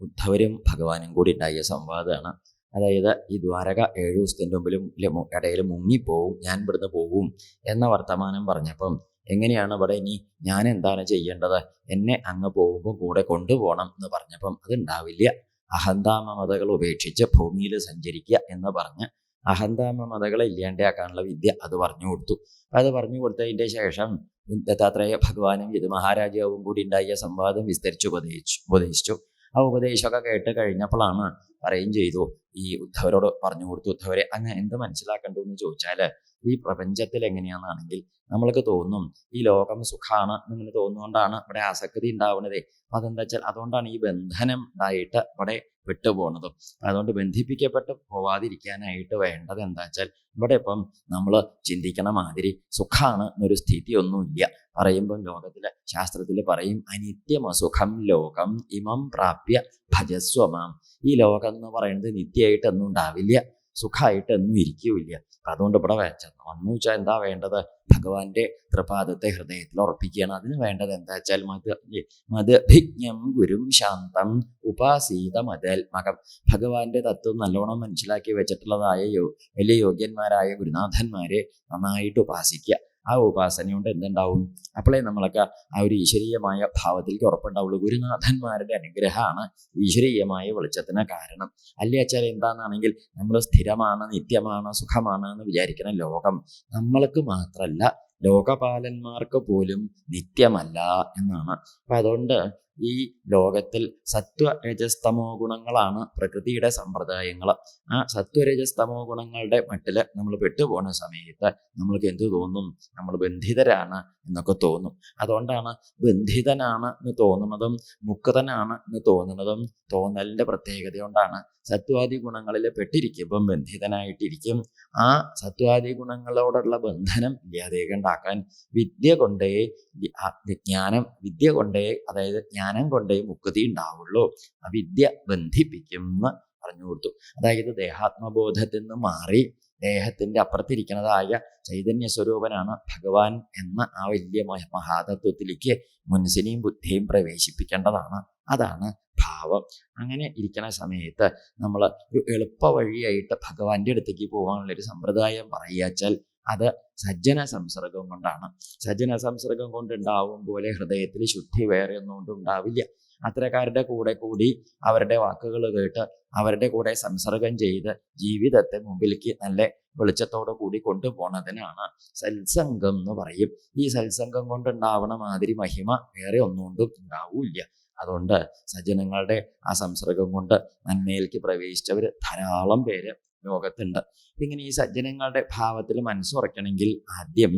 ഉദ്ധവരും ഭഗവാനും കൂടി ഉണ്ടായ സംവാദമാണ്. അതായത് ഈ ദ്വാരക 7 ദിവസത്തിൻ്റെ മുമ്പിലും ഇടയിൽ മുങ്ങിപ്പോവും, ഞാൻ ഇവിടുന്ന് പോവും എന്ന വർത്തമാനം പറഞ്ഞപ്പം എങ്ങനെയാണ് ഇവിടെ ഇനി ഞാൻ എന്താണ് ചെയ്യേണ്ടത്, എന്നെ അങ്ങ് പോകുമ്പോൾ കൂടെ കൊണ്ടുപോകണം എന്ന് പറഞ്ഞപ്പം അതുണ്ടാവില്ല, അഹന്താമമതകൾ ഉപേക്ഷിച്ച് ഭൂമിയിൽ സഞ്ചരിക്കുക എന്ന് പറഞ്ഞ് അഹന്താമമതകളെ ഇല്ലാണ്ടാക്കാനുള്ള വിദ്യ അത് പറഞ്ഞു കൊടുത്തു. അത് പറഞ്ഞു കൊടുത്തതിൻ്റെ ശേഷം ദത്താത്രേയ ഭഗവാനും ഇത് മഹാരാജാവും കൂടി ഉണ്ടായ സംവാദം വിസ്തരിച്ച് ഉപദേശിച്ചു. ആ ഉപദേശമൊക്കെ കേട്ട് കഴിഞ്ഞപ്പോഴാണ് പറയുകയും ചെയ്തു, ഈ ഉദ്ധവരോട് പറഞ്ഞു കൊടുത്തു, ഉദ്ധവരെ അങ്ങ് എന്ത് മനസ്സിലാക്കണ്ടു എന്ന് ചോദിച്ചാൽ, ഈ പ്രപഞ്ചത്തിൽ എങ്ങനെയാണെന്നാണെങ്കിൽ നമ്മൾക്ക് തോന്നും ഈ ലോകം സുഖമാണ് എന്നിങ്ങനെ തോന്നുകൊണ്ടാണ് ഇവിടെ ആസക്തി ഉണ്ടാവുന്നത്. അതെന്താ വെച്ചാൽ അതുകൊണ്ടാണ് ഈ ബന്ധനം ഉണ്ടായിട്ട് ഇവിടെ വിട്ടുപോകുന്നതും. അതുകൊണ്ട് ബന്ധിപ്പിക്കപ്പെട്ട് പോവാതിരിക്കാനായിട്ട് വേണ്ടത് എന്താ വെച്ചാൽ ഇവിടെ ഇപ്പം നമ്മൾ ചിന്തിക്കണ മാതിരി സുഖമാണ് എന്നൊരു സ്ഥിതിയൊന്നുമില്ല. പറയുമ്പം ലോകത്തിലെ ശാസ്ത്രത്തിൽ പറയും അനിത്യമസുഖം ലോകം ഇമം പ്രാപ്യ ഭജസ്വമാം. ഈ ലോകം എന്ന് പറയുന്നത് നിത്യമായിട്ടൊന്നും ഉണ്ടാവില്ല, സുഖമായിട്ടൊന്നും ഇരിക്കില്ല. അതുകൊണ്ട് ഇവിടെ വന്നു വെച്ചാൽ എന്താ വേണ്ടത്, ഭഗവാന്റെ തൃപാദത്തെ ഹൃദയത്തിൽ ഉറപ്പിക്കുകയാണ്. അതിന് വേണ്ടത് എന്താ വെച്ചാൽ മദ്ഭിജ്ഞം ഗുരും ശാന്തം ഉപാസീത മതാത്മകം. ഭഗവാന്റെ തത്വം നല്ലോണം മനസ്സിലാക്കി വെച്ചിട്ടുള്ളതായ വലിയ യോഗ്യന്മാരായ ഗുരുനാഥന്മാരെ നന്നായിട്ട് ഉപാസിക്കുക. ആ ഉപാസന കൊണ്ട് എന്തുണ്ടാവും, അപ്പോഴേ നമ്മളൊക്കെ ആ ഒരു ഈശ്വരീയമായ ഭാവത്തിലേക്ക് ഉറപ്പുണ്ടാവുള്ളൂ. ഗുരുനാഥന്മാരുടെ അനുഗ്രഹമാണ് ഈശ്വരീയമായ വെളിച്ചത്തിന് കാരണം. അല്ലേ വെച്ചാൽ എന്താണെന്നാണെങ്കിൽ നമ്മൾ സ്ഥിരമാണ്, നിത്യമാണ്, സുഖമാണ് എന്ന് വിചാരിക്കുന്ന ലോകം നമ്മൾക്ക് മാത്രമല്ല ലോകപാലന്മാർക്ക് പോലും നിത്യമല്ല എന്നാണ്. അപ്പം അതുകൊണ്ട് ഈ ലോകത്തിൽ സത്വരജസ്തമോ ഗുണങ്ങളാണ് പ്രകൃതിയുടെ സമ്പ്രദായങ്ങൾ. ആ സത്വരജസ്തമോ ഗുണങ്ങളുടെ മട്ടിൽ നമ്മൾ പെട്ടുപോകുന്ന സമയത്ത് നമ്മൾക്ക് എന്ത് തോന്നും, നമ്മൾ ബന്ധിതരാണ് എന്നൊക്കെ തോന്നും. അതുകൊണ്ടാണ് ബന്ധിതനാണ് എന്ന് തോന്നുന്നതും മുക്തനാണ് എന്ന് തോന്നുന്നതും തോന്നലിൻ്റെ പ്രത്യേകത കൊണ്ടാണ്. സത്വാദി ഗുണങ്ങളിൽ പെട്ടിരിക്കുമ്പം ബന്ധിതനായിട്ടിരിക്കും. ആ സത്വാദി ഗുണങ്ങളോടുള്ള ബന്ധനം ഇല്ലാതെയുണ്ടാക്കാൻ വിദ്യ കൊണ്ടേ അതായത് ജ്ഞാനം കൊണ്ടേ മുക്തി ഉണ്ടാവുള്ളൂ. ആ വിദ്യ ബന്ധിപ്പിക്കും എന്ന് പറഞ്ഞു കൊടുത്തു. അതായത് ദേഹാത്മബോധത്തിൽ നിന്ന് മാറി ദേഹത്തിൻ്റെ അപ്പുറത്തിരിക്കുന്നതായ ചൈതന്യ സ്വരൂപനാണ് ഭഗവാൻ എന്ന ആ വലിയ മഹാതത്വത്തിലേക്ക് മനസ്സിനെയും ബുദ്ധിയും പ്രവേശിപ്പിക്കേണ്ടതാണ്. അതാണ് ഭാവം. അങ്ങനെ ഇരിക്കുന്ന സമയത്ത് നമ്മൾ ഒരു എളുപ്പ വഴിയായിട്ട് ഭഗവാന്റെ അടുത്തേക്ക് പോകാനുള്ളൊരു സമ്പ്രദായം പറയുകച്ചാൽ അത് സജ്ജന സംസർഗം കൊണ്ടാണ്. സജ്ജന സംസർഗം കൊണ്ടുണ്ടാവും പോലെ ഹൃദയത്തിൽ ശുദ്ധി വേറെ ഒന്നും ഉണ്ടാവില്ല. അത്തരക്കാരുടെ കൂടെ കൂടി അവരുടെ വാക്കുകൾ കേട്ട് അവരുടെ കൂടെ സംസർഗം ചെയ്ത് ജീവിതത്തെ മുമ്പിലേക്ക് നല്ല വെളിച്ചത്തോടു കൂടി കൊണ്ടുപോകുന്നതിനാണ് സത്സംഗം എന്ന് പറയും. ഈ സത്സംഗം കൊണ്ടുണ്ടാവണ മാതിരി മഹിമ വേറെ ഒന്നുകൊണ്ടും ഉണ്ടാവില്ല. അതുകൊണ്ട് സജ്ജനങ്ങളുടെ ആ സംസർഗം കൊണ്ട് നന്മയിലേക്ക് പ്രവേശിച്ചവർ ധാരാളം പേര് ലോകത്തുണ്ട്. ഇങ്ങനെ ഈ സജ്ജനങ്ങളുടെ ഭാവത്തിൽ മനസ്സുറയ്ക്കണമെങ്കിൽ ആദ്യം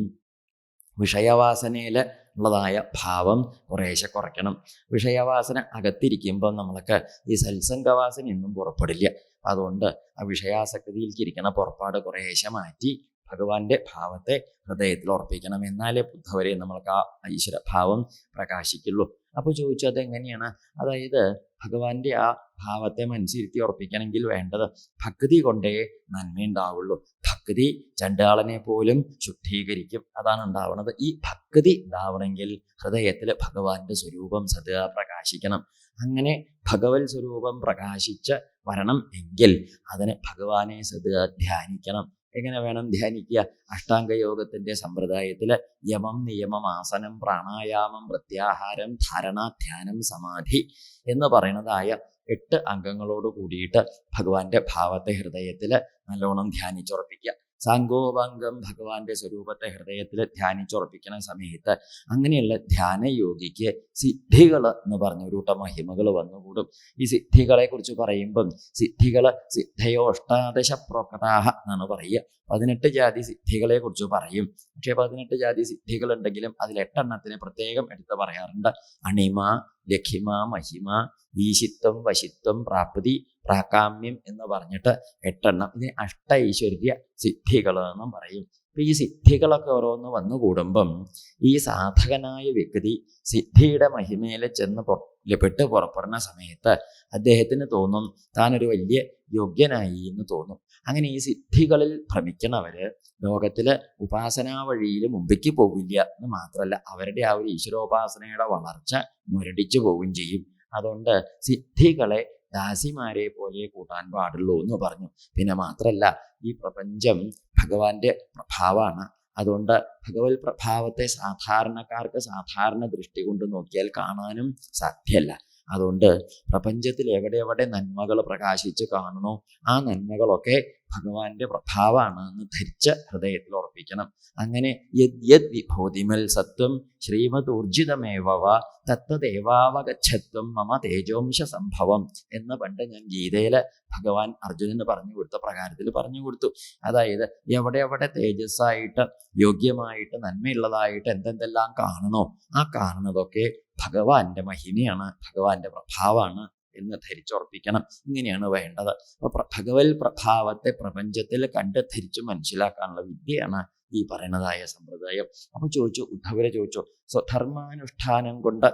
വിഷയവാസനയിൽ ഉള്ളതായ ഭാവം കുറേശ്ശെ കുറയ്ക്കണം. വിഷയവാസന അകത്തിരിക്കുമ്പോൾ നമ്മൾക്ക് ഈ സത്സംഗവാസന ഒന്നും പുറപ്പെടില്ല. അതുകൊണ്ട് ആ വിഷയാസക്തിയിലേക്ക് ഇരിക്കുന്ന പുറപ്പാട് കുറേശ്ശെ മാറ്റി ഭഗവാന്റെ ഭാവത്തെ ഹൃദയത്തിൽ ഉറപ്പിക്കണം. എന്നാലേ ബുദ്ധവരെ നമ്മൾക്ക് ആ ഈശ്വര ഭാവം പ്രകാശിക്കുള്ളൂ. അപ്പോൾ ചോദിച്ചു അതെങ്ങനെയാണ്? അതായത് ഭഗവാന്റെ ആ ഭാവത്തെ മനസ്സിരുത്തി ഉറപ്പിക്കണമെങ്കിൽ വേണ്ടത് ഭക്തി കൊണ്ടേ നന്മയുണ്ടാവുള്ളൂ. ഭക്തി ചണ്ടാളനെ പോലും ശുദ്ധീകരിക്കും. അതാണ് ഉണ്ടാവുന്നത്. ഈ ഭക്തി ഉണ്ടാവണമെങ്കിൽ ഹൃദയത്തിൽ ഭഗവാന്റെ സ്വരൂപം സദാ പ്രകാശിക്കണം. അങ്ങനെ ഭഗവത് സ്വരൂപം പ്രകാശിച്ച് വരണം എങ്കിൽ അതിന് ഭഗവാനെ സദാ ധ്യാനിക്കണം. എങ്ങനെ വേണം ധ്യാനിക്കുക? അഷ്ടാംഗയോഗത്തിൻ്റെ സമ്പ്രദായത്തിൽ യമം നിയമം ആസനം പ്രാണായാമം പ്രത്യാഹാരം ധാരണ ധ്യാനം സമാധി എന്ന് പറയുന്നതായ 8 അംഗങ്ങളോട് കൂടിയിട്ട് ഭഗവാന്റെ ഭാവത്തെ ഹൃദയത്തിൽ നല്ലോണം ധ്യാനിച്ചുറപ്പിക്കുക. സാങ്കോപാംഗം ഭഗവാന്റെ സ്വരൂപത്തെ ഹൃദയത്തിൽ ധ്യാനിച്ചുറപ്പിക്കുന്ന സമയത്ത് അങ്ങനെയുള്ള ധ്യാനയോഗിക്ക് സിദ്ധികൾ എന്ന് പറഞ്ഞൊരു കൂട്ടം മഹിമകൾ വന്നുകൂടും. ഈ സിദ്ധികളെ കുറിച്ച് പറയുമ്പം സിദ്ധികൾ സിദ്ധയോ അഷ്ടാദശ പ്രോക്താഹ എന്നാണ് പറയുക. 18 ജാതി സിദ്ധികളെ കുറിച്ച് പറയും. പക്ഷേ 18 ജാതി സിദ്ധികൾ ഉണ്ടെങ്കിലും അതിൽ 8 എണ്ണത്തിന് പ്രത്യേകം എടുത്ത് പറയാറുണ്ട്. അണിമ, ലഖിമ, മഹിമ, ഈശിത്വം, വശിത്വം, പ്രാപ്തി, പ്രാകാമ്യം എന്ന് പറഞ്ഞിട്ട് 8 എണ്ണം. ഇതിന് അഷ്ടൈശ്വര്യ സിദ്ധികൾ എന്നും പറയും. അപ്പം ഈ സിദ്ധികളൊക്കെ ഓരോന്ന് വന്നുകൂടുമ്പം ഈ സാധകനായ വ്യക്തി സിദ്ധിയുടെ മഹിമയിൽ ചെന്ന് പെട്ട് പുറപ്പെടുന്ന സമയത്ത് അദ്ദേഹത്തിന് തോന്നും താനൊരു വലിയ യോഗ്യനായി എന്ന് തോന്നും. അങ്ങനെ ഈ സിദ്ധികളിൽ ഭ്രമിക്കണവര് ലോകത്തില് ഉപാസനാ വഴിയിൽ മുമ്പിലേക്ക് പോവില്ല എന്ന് മാത്രമല്ല അവരുടെ ആ ഒരു ഈശ്വരോപാസനയുടെ വളർച്ച മുരടിച്ചു പോവുകയും ചെയ്യും. അതുകൊണ്ട് സിദ്ധികളെ ദാസിമാരെ പോലെ കൂട്ടാൻ പാടുള്ളൂ എന്ന് പറഞ്ഞു. പിന്നെ മാത്രല്ല, ഈ പ്രപഞ്ചം ഭഗവാന്റെ പ്രഭാവമാണ്. അതുകൊണ്ട് ഭഗവത് പ്രഭാവത്തെ സാധാരണക്കാർക്ക് സാധാരണ ദൃഷ്ടി കൊണ്ട് നോക്കിയാൽ കാണാനും സാധ്യമല്ല. അതുകൊണ്ട് പ്രപഞ്ചത്തിൽ എവിടെ നന്മകൾ പ്രകാശിച്ച് കാണണോ ആ നന്മകളൊക്കെ ഭഗവാന്റെ പ്രഭാവമാണ് എന്ന് ധരിച്ച് ഹൃദയത്തിൽ ഉറപ്പിക്കണം. അങ്ങനെ യദ് വിഭൂതിമൽ സത്വം ശ്രീമദൂർജിതമേവ തത്തദേവാവഗച്ഛത്വം മമ തേജോംശ സംഭവം എന്ന് പണ്ട് ഞാൻ ഗീതയില് ഭഗവാൻ അർജുനന് പറഞ്ഞു കൊടുത്ത പ്രകാരത്തിൽ പറഞ്ഞു കൊടുത്തു. അതായത് എവിടെ തേജസ്സായിട്ട് യോഗ്യമായിട്ട് നന്മയുള്ളതായിട്ട് എന്തെല്ലാം കാണണോ ആ കാണുന്നതൊക്കെ ഭഗവാന്റെ മഹിമയാണ്, ഭഗവാന്റെ പ്രഭാവമാണ് എന്ന് ധരിച്ചുറപ്പിക്കണം. ഇങ്ങനെയാണ് വേണ്ടത്. അപ്പൊ ഭഗവത് പ്രഭാവത്തെ പ്രപഞ്ചത്തിൽ കണ്ട് ധരിച്ച് മനസ്സിലാക്കാനുള്ള വിദ്യയാണ് ഈ പറയുന്നതായ സമ്പ്രദായം. അപ്പൊ ഉദ്ധവരെ ചോദിച്ചു, സ്വധർമാനുഷ്ഠാനം കൊണ്ട്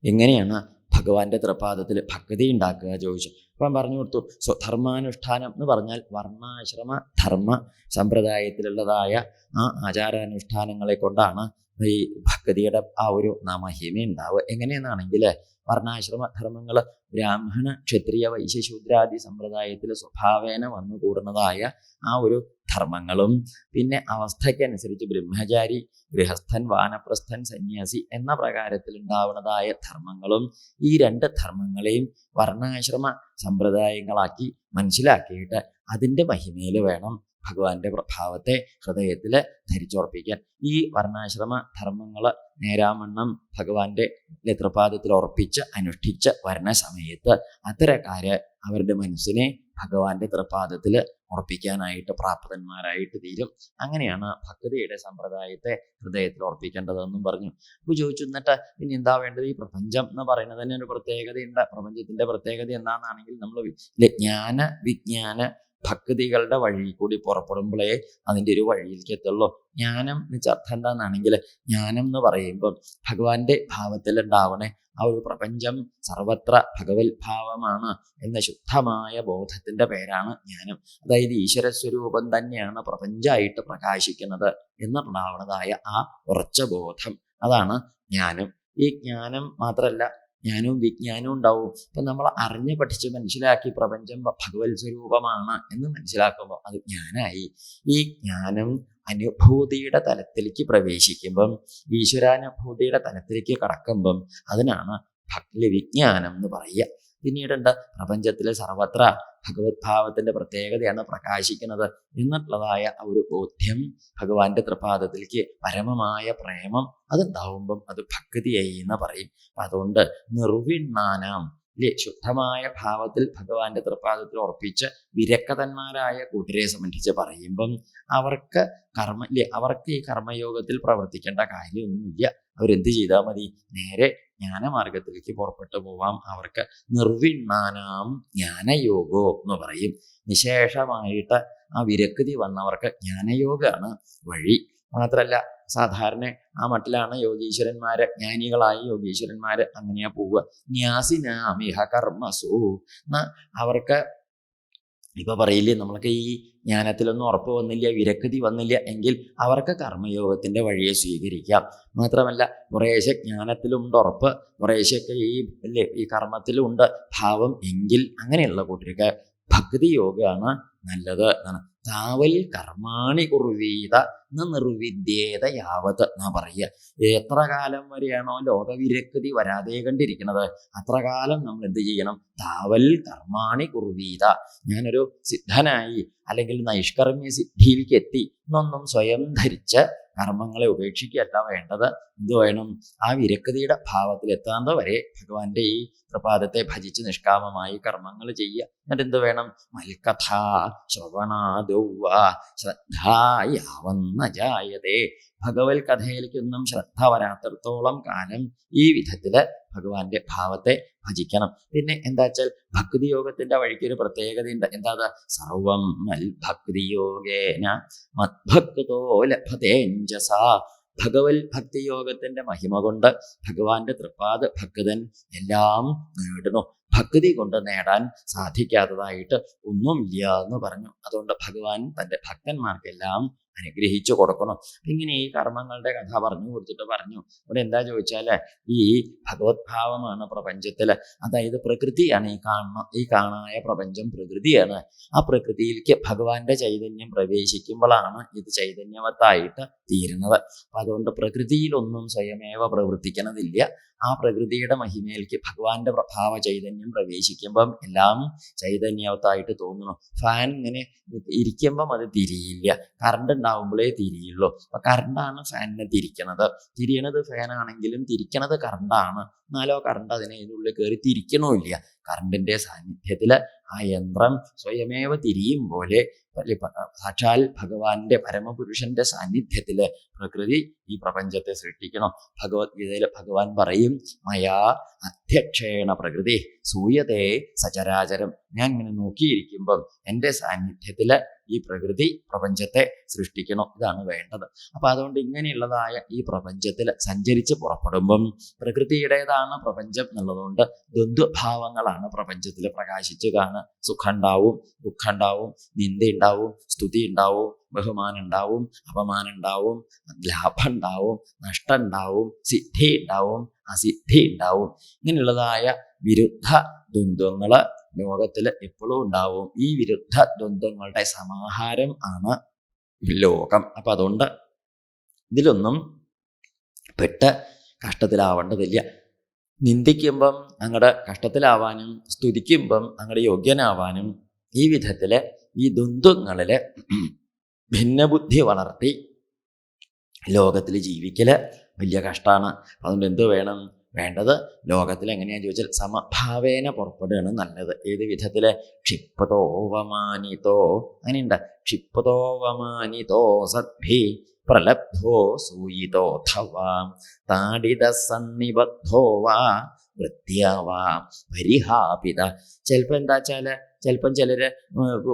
എങ്ങനെയാണ് ഭഗവാന്റെ തൃപാദത്തിൽ ഭക്തി ഉണ്ടാക്കുക ചോദിച്ചു. അപ്പം പറഞ്ഞു കൊടുത്തു, സ്വധർമാനുഷ്ഠാനം എന്ന് പറഞ്ഞാൽ വർണ്ണാശ്രമ ധർമ്മ സമ്പ്രദായത്തിലുള്ളതായ ആ ആചാരാനുഷ്ഠാനങ്ങളെ കൊണ്ടാണ് ഈ ഭക്തിയുടെ ആ ഒരു മഹിമ ഉണ്ടാവുക. എങ്ങനെയെന്നാണെങ്കിൽ വർണ്ണാശ്രമ ധർമ്മങ്ങൾ ബ്രാഹ്മണ ക്ഷത്രിയ വൈശ്യശൂദ്രാദി സമ്പ്രദായത്തിൽ സ്വഭാവേന വന്നു കൂടുന്നതായ ആ ഒരു ധർമ്മങ്ങളും, പിന്നെ അവസ്ഥയ്ക്കനുസരിച്ച് ബ്രഹ്മചാരി, ഗൃഹസ്ഥൻ, വാനപ്രസ്ഥൻ, സന്യാസി എന്ന പ്രകാരത്തിൽ ഉണ്ടാവുന്നതായ ധർമ്മങ്ങളും, ഈ രണ്ട് ധർമ്മങ്ങളെയും വർണ്ണാശ്രമ സമ്പ്രദായങ്ങളാക്കി മനസ്സിലാക്കിയിട്ട് അതിൻ്റെ മഹിമയിൽ വേണം ഭഗവാന്റെ പ്രഭാവത്തെ ഹൃദയത്തിൽ ധരിച്ചുറപ്പിക്കാൻ. ഈ വർണ്ണാശ്രമ ധർമ്മങ്ങൾ നേരാമണ്ണം ഭഗവാന്റെ തൃപാദത്തിൽ ഉറപ്പിച്ച് അനുഷ്ഠിച്ച് വരുന്ന സമയത്ത് അത്തരക്കാര് അവരുടെ മനസ്സിനെ ഭഗവാന്റെ തൃപാദത്തിൽ ഉറപ്പിക്കാനായിട്ട് പ്രാപ്തന്മാരായിട്ട് തീരും. അങ്ങനെയാണ് ഭക്തിയുടെ സമ്പ്രദായത്തെ ഹൃദയത്തിൽ ഉറപ്പിക്കേണ്ടതെന്നും പറഞ്ഞു. അപ്പോൾ ചോദിച്ചു, എന്നിട്ട് ഇനി എന്താ വേണ്ടത്? ഈ പ്രപഞ്ചം എന്ന് പറയുന്നത് തന്നെ ഒരു പ്രത്യേകതയുണ്ട്. പ്രപഞ്ചത്തിന്റെ പ്രത്യേകത എന്താണെന്നാണെങ്കിൽ നമ്മൾ ജ്ഞാന വിജ്ഞാന ഭക്തികളുടെ വഴി കൂടി പുറപ്പെടുമ്പോഴേ അതിൻ്റെ ഒരു വഴിയിലേക്ക് എത്തുള്ളൂ. ജ്ഞാനം എന്ന് വെച്ചാൽ അർത്ഥം എന്താണെന്നാണെങ്കിൽ, ജ്ഞാനം എന്ന് പറയുമ്പം ഭഗവാന്റെ ഭാവത്തിലുണ്ടാവണേ ആ ഒരു പ്രപഞ്ചം സർവത്ര ഭഗവത് ഭാവമാണ് എന്ന ശുദ്ധമായ ബോധത്തിന്റെ പേരാണ് ജ്ഞാനം. അതായത് ഈശ്വരസ്വരൂപം തന്നെയാണ് പ്രപഞ്ചമായിട്ട് പ്രകാശിക്കുന്നത് എന്നുണ്ടാവുന്നതായ ആ ഉറച്ച ബോധം, അതാണ് ജ്ഞാനം. ഈ ജ്ഞാനം മാത്രമല്ല, ജ്ഞാനവും വിജ്ഞാനവും ഉണ്ടാവും. ഇപ്പം നമ്മൾ അറിഞ്ഞ് പഠിച്ച് മനസ്സിലാക്കി പ്രപഞ്ചം ഭഗവത് സ്വരൂപമാണ് എന്ന് മനസ്സിലാക്കുമ്പോൾ അത് ജ്ഞാനായി. ഈ ജ്ഞാനം അനുഭൂതിയുടെ തലത്തിലേക്ക് പ്രവേശിക്കുമ്പം, ഈശ്വരാനുഭൂതിയുടെ തലത്തിലേക്ക് കടക്കുമ്പം അതിനാണ് ഭക്തി വിജ്ഞാനം എന്ന് പറയുക. പിന്നീടുണ്ട് പ്രപഞ്ചത്തിലെ സർവത്ര ഭഗവത് ഭാവത്തിന്റെ പ്രത്യേകതയാണ് പ്രകാശിക്കുന്നത് എന്നുള്ളതായ ഒരു ബോധ്യം, ഭഗവാന്റെ തൃപാദത്തിലേക്ക് പരമമായ പ്രേമം അതുണ്ടാവുമ്പം അത് ഭക്തിയായി എന്ന് പറയും. അപ്പം അതുകൊണ്ട് നിർവിണ്ണാനാം ശുദ്ധമായ ഭാവത്തിൽ ഭഗവാന്റെ തൃപാദത്തിൽ ഉറപ്പിച്ച് വിരക്തന്മാരായ കൂട്ടരെ സംബന്ധിച്ച് പറയുമ്പം അവർക്ക് അവർക്ക് ഈ കർമ്മയോഗത്തിൽ പ്രവർത്തിക്കേണ്ട കാര്യമൊന്നുമില്ല. അവരെന്ത് ചെയ്താൽ മതി? നേരെ ജ്ഞാനമാർഗത്തിലേക്ക് പുറപ്പെട്ടു പോവാം. അവർക്ക് നിർവിണ്ണാനാം ജ്ഞാനയോഗോ എന്ന് പറയും. നിശേഷമായിട്ട് ആ വിരക്തി വന്നവർക്ക് ജ്ഞാനയോഗമാണ് വഴി. മാത്രമല്ല, സാധാരണ ആ മട്ടിലാണ് യോഗീശ്വരന്മാര്, ജ്ഞാനികളായ യോഗീശ്വരന്മാര് അങ്ങനെയാ പോവുക. ന്യാസിനാമിഹ കർമ്മസു എന്ന് അവർക്ക് ഇപ്പൊ പറയില്ലേ, നമ്മൾക്ക് ഈ ജ്ഞാനത്തിലൊന്നും ഉറപ്പ് വന്നില്ല, വിരക്തി വന്നില്ല എങ്കിൽ അവർക്ക് കർമ്മയോഗത്തിന്റെ വഴിയെ സ്വീകരിക്കാം. മാത്രമല്ല, കുറേശ്ശെ ജ്ഞാനത്തിലുണ്ട് ഉറപ്പ്, കുറേശ്ശൊക്കെ ഈ കർമ്മത്തിലുണ്ട് ഭാവം എങ്കിൽ അങ്ങനെയുള്ള കൂട്ടർക്ക് ഭക്തി യോഗമാണ് നല്ലത് എന്നാണ്. താവൽ കർമാണി കുർവീത നിർവിദ്യേത യാവത് എന്നാ പറയുക. എത്ര കാലം വരെയാണോ ലോകവിരക്തി വരാതെ കണ്ടിരിക്കുന്നത് അത്ര കാലം നമ്മൾ എന്ത് ചെയ്യണം? താവൽ കർമാണി കുർവീത. ഞാനൊരു സിദ്ധനായി അല്ലെങ്കിൽ നൈഷ്കർമ്മ്യ സിദ്ധിയിലേക്ക് എത്തി എന്നൊന്നും സ്വയം ധരിച്ച് കർമ്മങ്ങളെ ഉപേക്ഷിക്കുകയല്ല വേണ്ടത്. എന്ത് വേണം? ആ വിരക്തിയുടെ ഭാവത്തിൽ എത്താത്ത വരെ ഭഗവാന്റെ ഈ പ്രപാദത്തെ ഭജിച്ച് നിഷ്കാമമായി കർമ്മങ്ങൾ ചെയ്യുക. എന്നിട്ട് എന്ത് വേണം? മൽക്കഥ ശ്രവണാദൗവ ശ്രദ്ധായാവന്ന ജായതേ. ഭഗവത് കഥയിലേക്കൊന്നും ശ്രദ്ധ വരാത്തിടത്തോളം കാലം ഈ വിധത്തില് ഭഗവാന്റെ ഭാവത്തെ ഭജിക്കണം. പിന്നെ എന്താ വെച്ചാൽ ഭക്തി യോഗത്തിന്റെ വഴിക്ക് ഒരു പ്രത്യേകതയുണ്ട്. എന്താ? സർവം മൽഭക്തിയോഗേന മദ്ഭക്തോ ലഭതേഞ്ജസ. ഭഗവത് ഭക്തിയോഗത്തിന്റെ മഹിമ കൊണ്ട് ഭഗവാന്റെ തൃപ്പാദ ഭക്തൻ എല്ലാം നേടുന്നു. ഭക്തി കൊണ്ട് നേടാൻ സാധിക്കാത്തതായിട്ട് ഒന്നുമില്ല എന്ന് പറഞ്ഞു. അതുകൊണ്ട് ഭഗവാൻ തൻ്റെ ഭക്തന്മാർക്കെല്ലാം അനുഗ്രഹിച്ചു കൊടുക്കണം. ഇങ്ങനെ ഈ കർമ്മങ്ങളുടെ കഥ പറഞ്ഞു കൊടുത്തിട്ട് പറഞ്ഞു, ഇവിടെ എന്താ ചോദിച്ചാല് ഈ ഭഗവത്ഭാവമാണ് പ്രപഞ്ചത്തില്. അതായത് പ്രകൃതിയാണ് ഈ കാണായ പ്രപഞ്ചം പ്രകൃതിയാണ്. ആ പ്രകൃതിയിലേക്ക് ഭഗവാന്റെ ചൈതന്യം പ്രവേശിക്കുമ്പോഴാണ് ഇത് ചൈതന്യവത്തായിട്ട് തീരുന്നത്. അപ്പൊ അതുകൊണ്ട് പ്രകൃതിയിലൊന്നും സ്വയമേവ പ്രവർത്തിക്കണതില്ല. ആ പ്രകൃതിയുടെ മഹിമയിലേക്ക് ഭഗവാന്റെ പ്രഭാവ ചൈതന്യം പ്രവേശിക്കുമ്പം എല്ലാം ചൈതന്യവത്തായിട്ട് തോന്നുന്നു. ഫാൻ ഇങ്ങനെ ഇരിക്കുമ്പം അത് തിരിയില്ല, കറണ്ട് ഉണ്ടാവുമ്പോഴേ തിരിയുള്ളൂ. അപ്പൊ കറണ്ടാണ് ഫാനിനെ തിരിയണത് ഫാനാണെങ്കിലും തിരിക്കണത് കറണ്ടാണ്. എന്നാലോ കറണ്ട് ഇതിനുള്ളിൽ കയറി തിരിക്കണമില്ല. കറണ്ടിന്റെ സാന്നിധ്യത്തില് ആ യന്ത്രം സ്വയമേവ തിരിയും പോലെ സാക്ഷാൽ ഭഗവാന്റെ പരമപുരുഷന്റെ സാന്നിധ്യത്തില് പ്രകൃതി ഈ പ്രപഞ്ചത്തെ സൃഷ്ടിക്കണം. ഭഗവത്ഗീതയിൽ ഭഗവാൻ പറയും, മയാ അധ്യക്ഷേണ പ്രകൃതി സൂയതേ സചരാചരം. ഞാൻ ഇങ്ങനെ നോക്കിയിരിക്കുമ്പം എൻ്റെ സാന്നിധ്യത്തില് ഈ പ്രകൃതി പ്രപഞ്ചത്തെ സൃഷ്ടിക്കണം. ഇതാണ് വേണ്ടത്. അപ്പൊ അതുകൊണ്ട് ഇങ്ങനെയുള്ളതായ ഈ പ്രപഞ്ചത്തിൽ സഞ്ചരിച്ച് പുറപ്പെടുമ്പം പ്രകൃതിയുടേതാണ് പ്രപഞ്ചം എന്നുള്ളതുകൊണ്ട് ദ്വന്ദ്ഭാവങ്ങളാണ് പ്രപഞ്ചത്തിൽ പ്രകാശിച്ച് കാണുക. സുഖം ഉണ്ടാവും, ദുഃഖം ഉണ്ടാവും, നിന്ദ ഉണ്ടാവും, സ്തുതി ഉണ്ടാവും, ബഹുമാനം ഉണ്ടാവും, അപമാനം ഉണ്ടാവും, ലാഭം ഉണ്ടാവും, നഷ്ടം ഉണ്ടാവും, സിദ്ധി ഉണ്ടാവും, അസിദ്ധി ഉണ്ടാവും. ഇങ്ങനെയുള്ളതായ വിരുദ്ധ ദ്വന്ദ്വങ്ങള് ലോകത്തിൽ എപ്പോഴും ഉണ്ടാവും. ഈ വിരുദ്ധ ദ്വന്ദ്വങ്ങളുടെ സമാഹാരം ആണ് ലോകം. അപ്പൊ അതുകൊണ്ട് ഇതിലൊന്നും പെട്ട് കഷ്ടത്തിലാവേണ്ടതില്ല. നിന്ദിക്കുമ്പം അങ്ങടെ കഷ്ടത്തിലാവാനും സ്തുതിക്കുമ്പം അങ്ങടെ യോഗ്യനാവാനും ഈ വിധത്തില് ഈ ദ്വന്ദ്വങ്ങളില് ഭിന്നബുദ്ധി വളർത്തി ലോകത്തിൽ ജീവിക്കല് വലിയ കഷ്ടമാണ്. അതുകൊണ്ട് എന്ത് വേണം? വേണ്ടത് ലോകത്തിൽ എങ്ങനെയാന്ന് ചോദിച്ചാൽ സമഭാവേന പുറപ്പെടുകയാണ് നല്ലത്. ഏത് വിധത്തില്? ക്ഷിപ്തോവമാനിതോ, അങ്ങനെയുണ്ട്. ക്ഷിപ്തോവമാനിതോ സദ്ഭി പ്രലബ്ധോ സൂയിതോഥവാ താഡിത സന്നിബദ്ധോ വാ വൃത്യാവാ പരിഹാപിത. ചിലപ്പോൾ എന്താ വെച്ചാല് ചിലപ്പം ചിലര്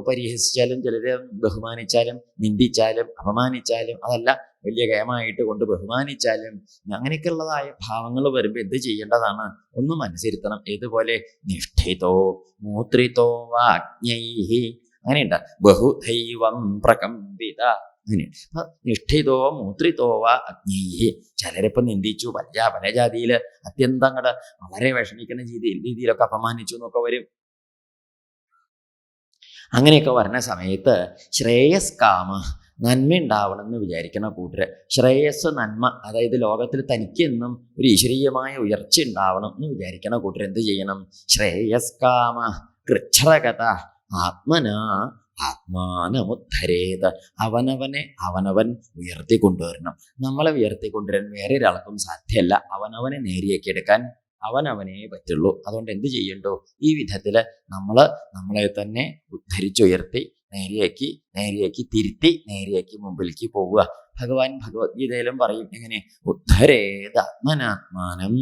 പരിഹസിച്ചാലും ചിലര് ബഹുമാനിച്ചാലും നിന്ദിച്ചാലും അപമാനിച്ചാലും അതല്ല വലിയ കേമായിട്ട് കൊണ്ട് ബഹുമാനിച്ചാലും അങ്ങനെയൊക്കെയുള്ളതായ ഭാവങ്ങൾ വരുമ്പോൾ എന്ത് ചെയ്യേണ്ടതാണ്? ഒന്നും അനുസരിക്കണം. ഏതുപോലെ? നിഷ്ഠിതോ മൂത്രിതോ വാജ്ഞൈഹി, അങ്ങനെയുണ്ട്. ബഹുദൈവം പ്രകമ്പിത, അങ്ങനെയുണ്ട്. അപ്പൊ നിഷ്ഠിതോ മൂത്രിതോ വാ അഗ്നൈഹി. ചിലരിപ്പം നിന്ദിച്ചു, പല ജാതിയില് അത്യന്തം അങ്ങട് വളരെ വിഷമിക്കുന്ന രീതിയിലൊക്കെ അപമാനിച്ചു എന്നൊക്കെ വരും. അങ്ങനെയൊക്കെ വരുന്ന സമയത്ത് ശ്രേയസ്കാമ, നന്മ ഉണ്ടാവണം എന്ന് വിചാരിക്കണ കൂട്ടര്, ശ്രേയസ് നന്മ, അതായത് ലോകത്തിൽ തനിക്കെന്നും ഒരു ഈശ്വരീയമായ ഉയർച്ച ഉണ്ടാവണം എന്ന് വിചാരിക്കണ കൂട്ടര് എന്ത് ചെയ്യണം? ശ്രേയസ്കാമ കൃച്ഛ്രഗത ആത്മന ആത്മാനമുദ്ധരേത്. അവനവൻ ഉയർത്തിക്കൊണ്ടുവരണം. നമ്മളെ ഉയർത്തിക്കൊണ്ടുവരാൻ വേറെ ഒരാൾക്കും സാധ്യമല്ല. അവനവനെ നേരിയേക്ക് എടുക്കാൻ അവനവനേ പറ്റുള്ളൂ. അതുകൊണ്ട് എന്ത് ചെയ്യണ്ടോ? ഈ വിധത്തില് നമ്മളെ തന്നെ ഉദ്ധരിച്ചുയർത്തി നേരെയാക്കി തിരുത്തി നേരെയാക്കി മുമ്പിലേക്ക് പോവുക. ഭഗവാൻ ഭഗവത്ഗീതയിലും പറയും എങ്ങനെ? ഉദ്ധരേത് ആത്മനാത്മാനം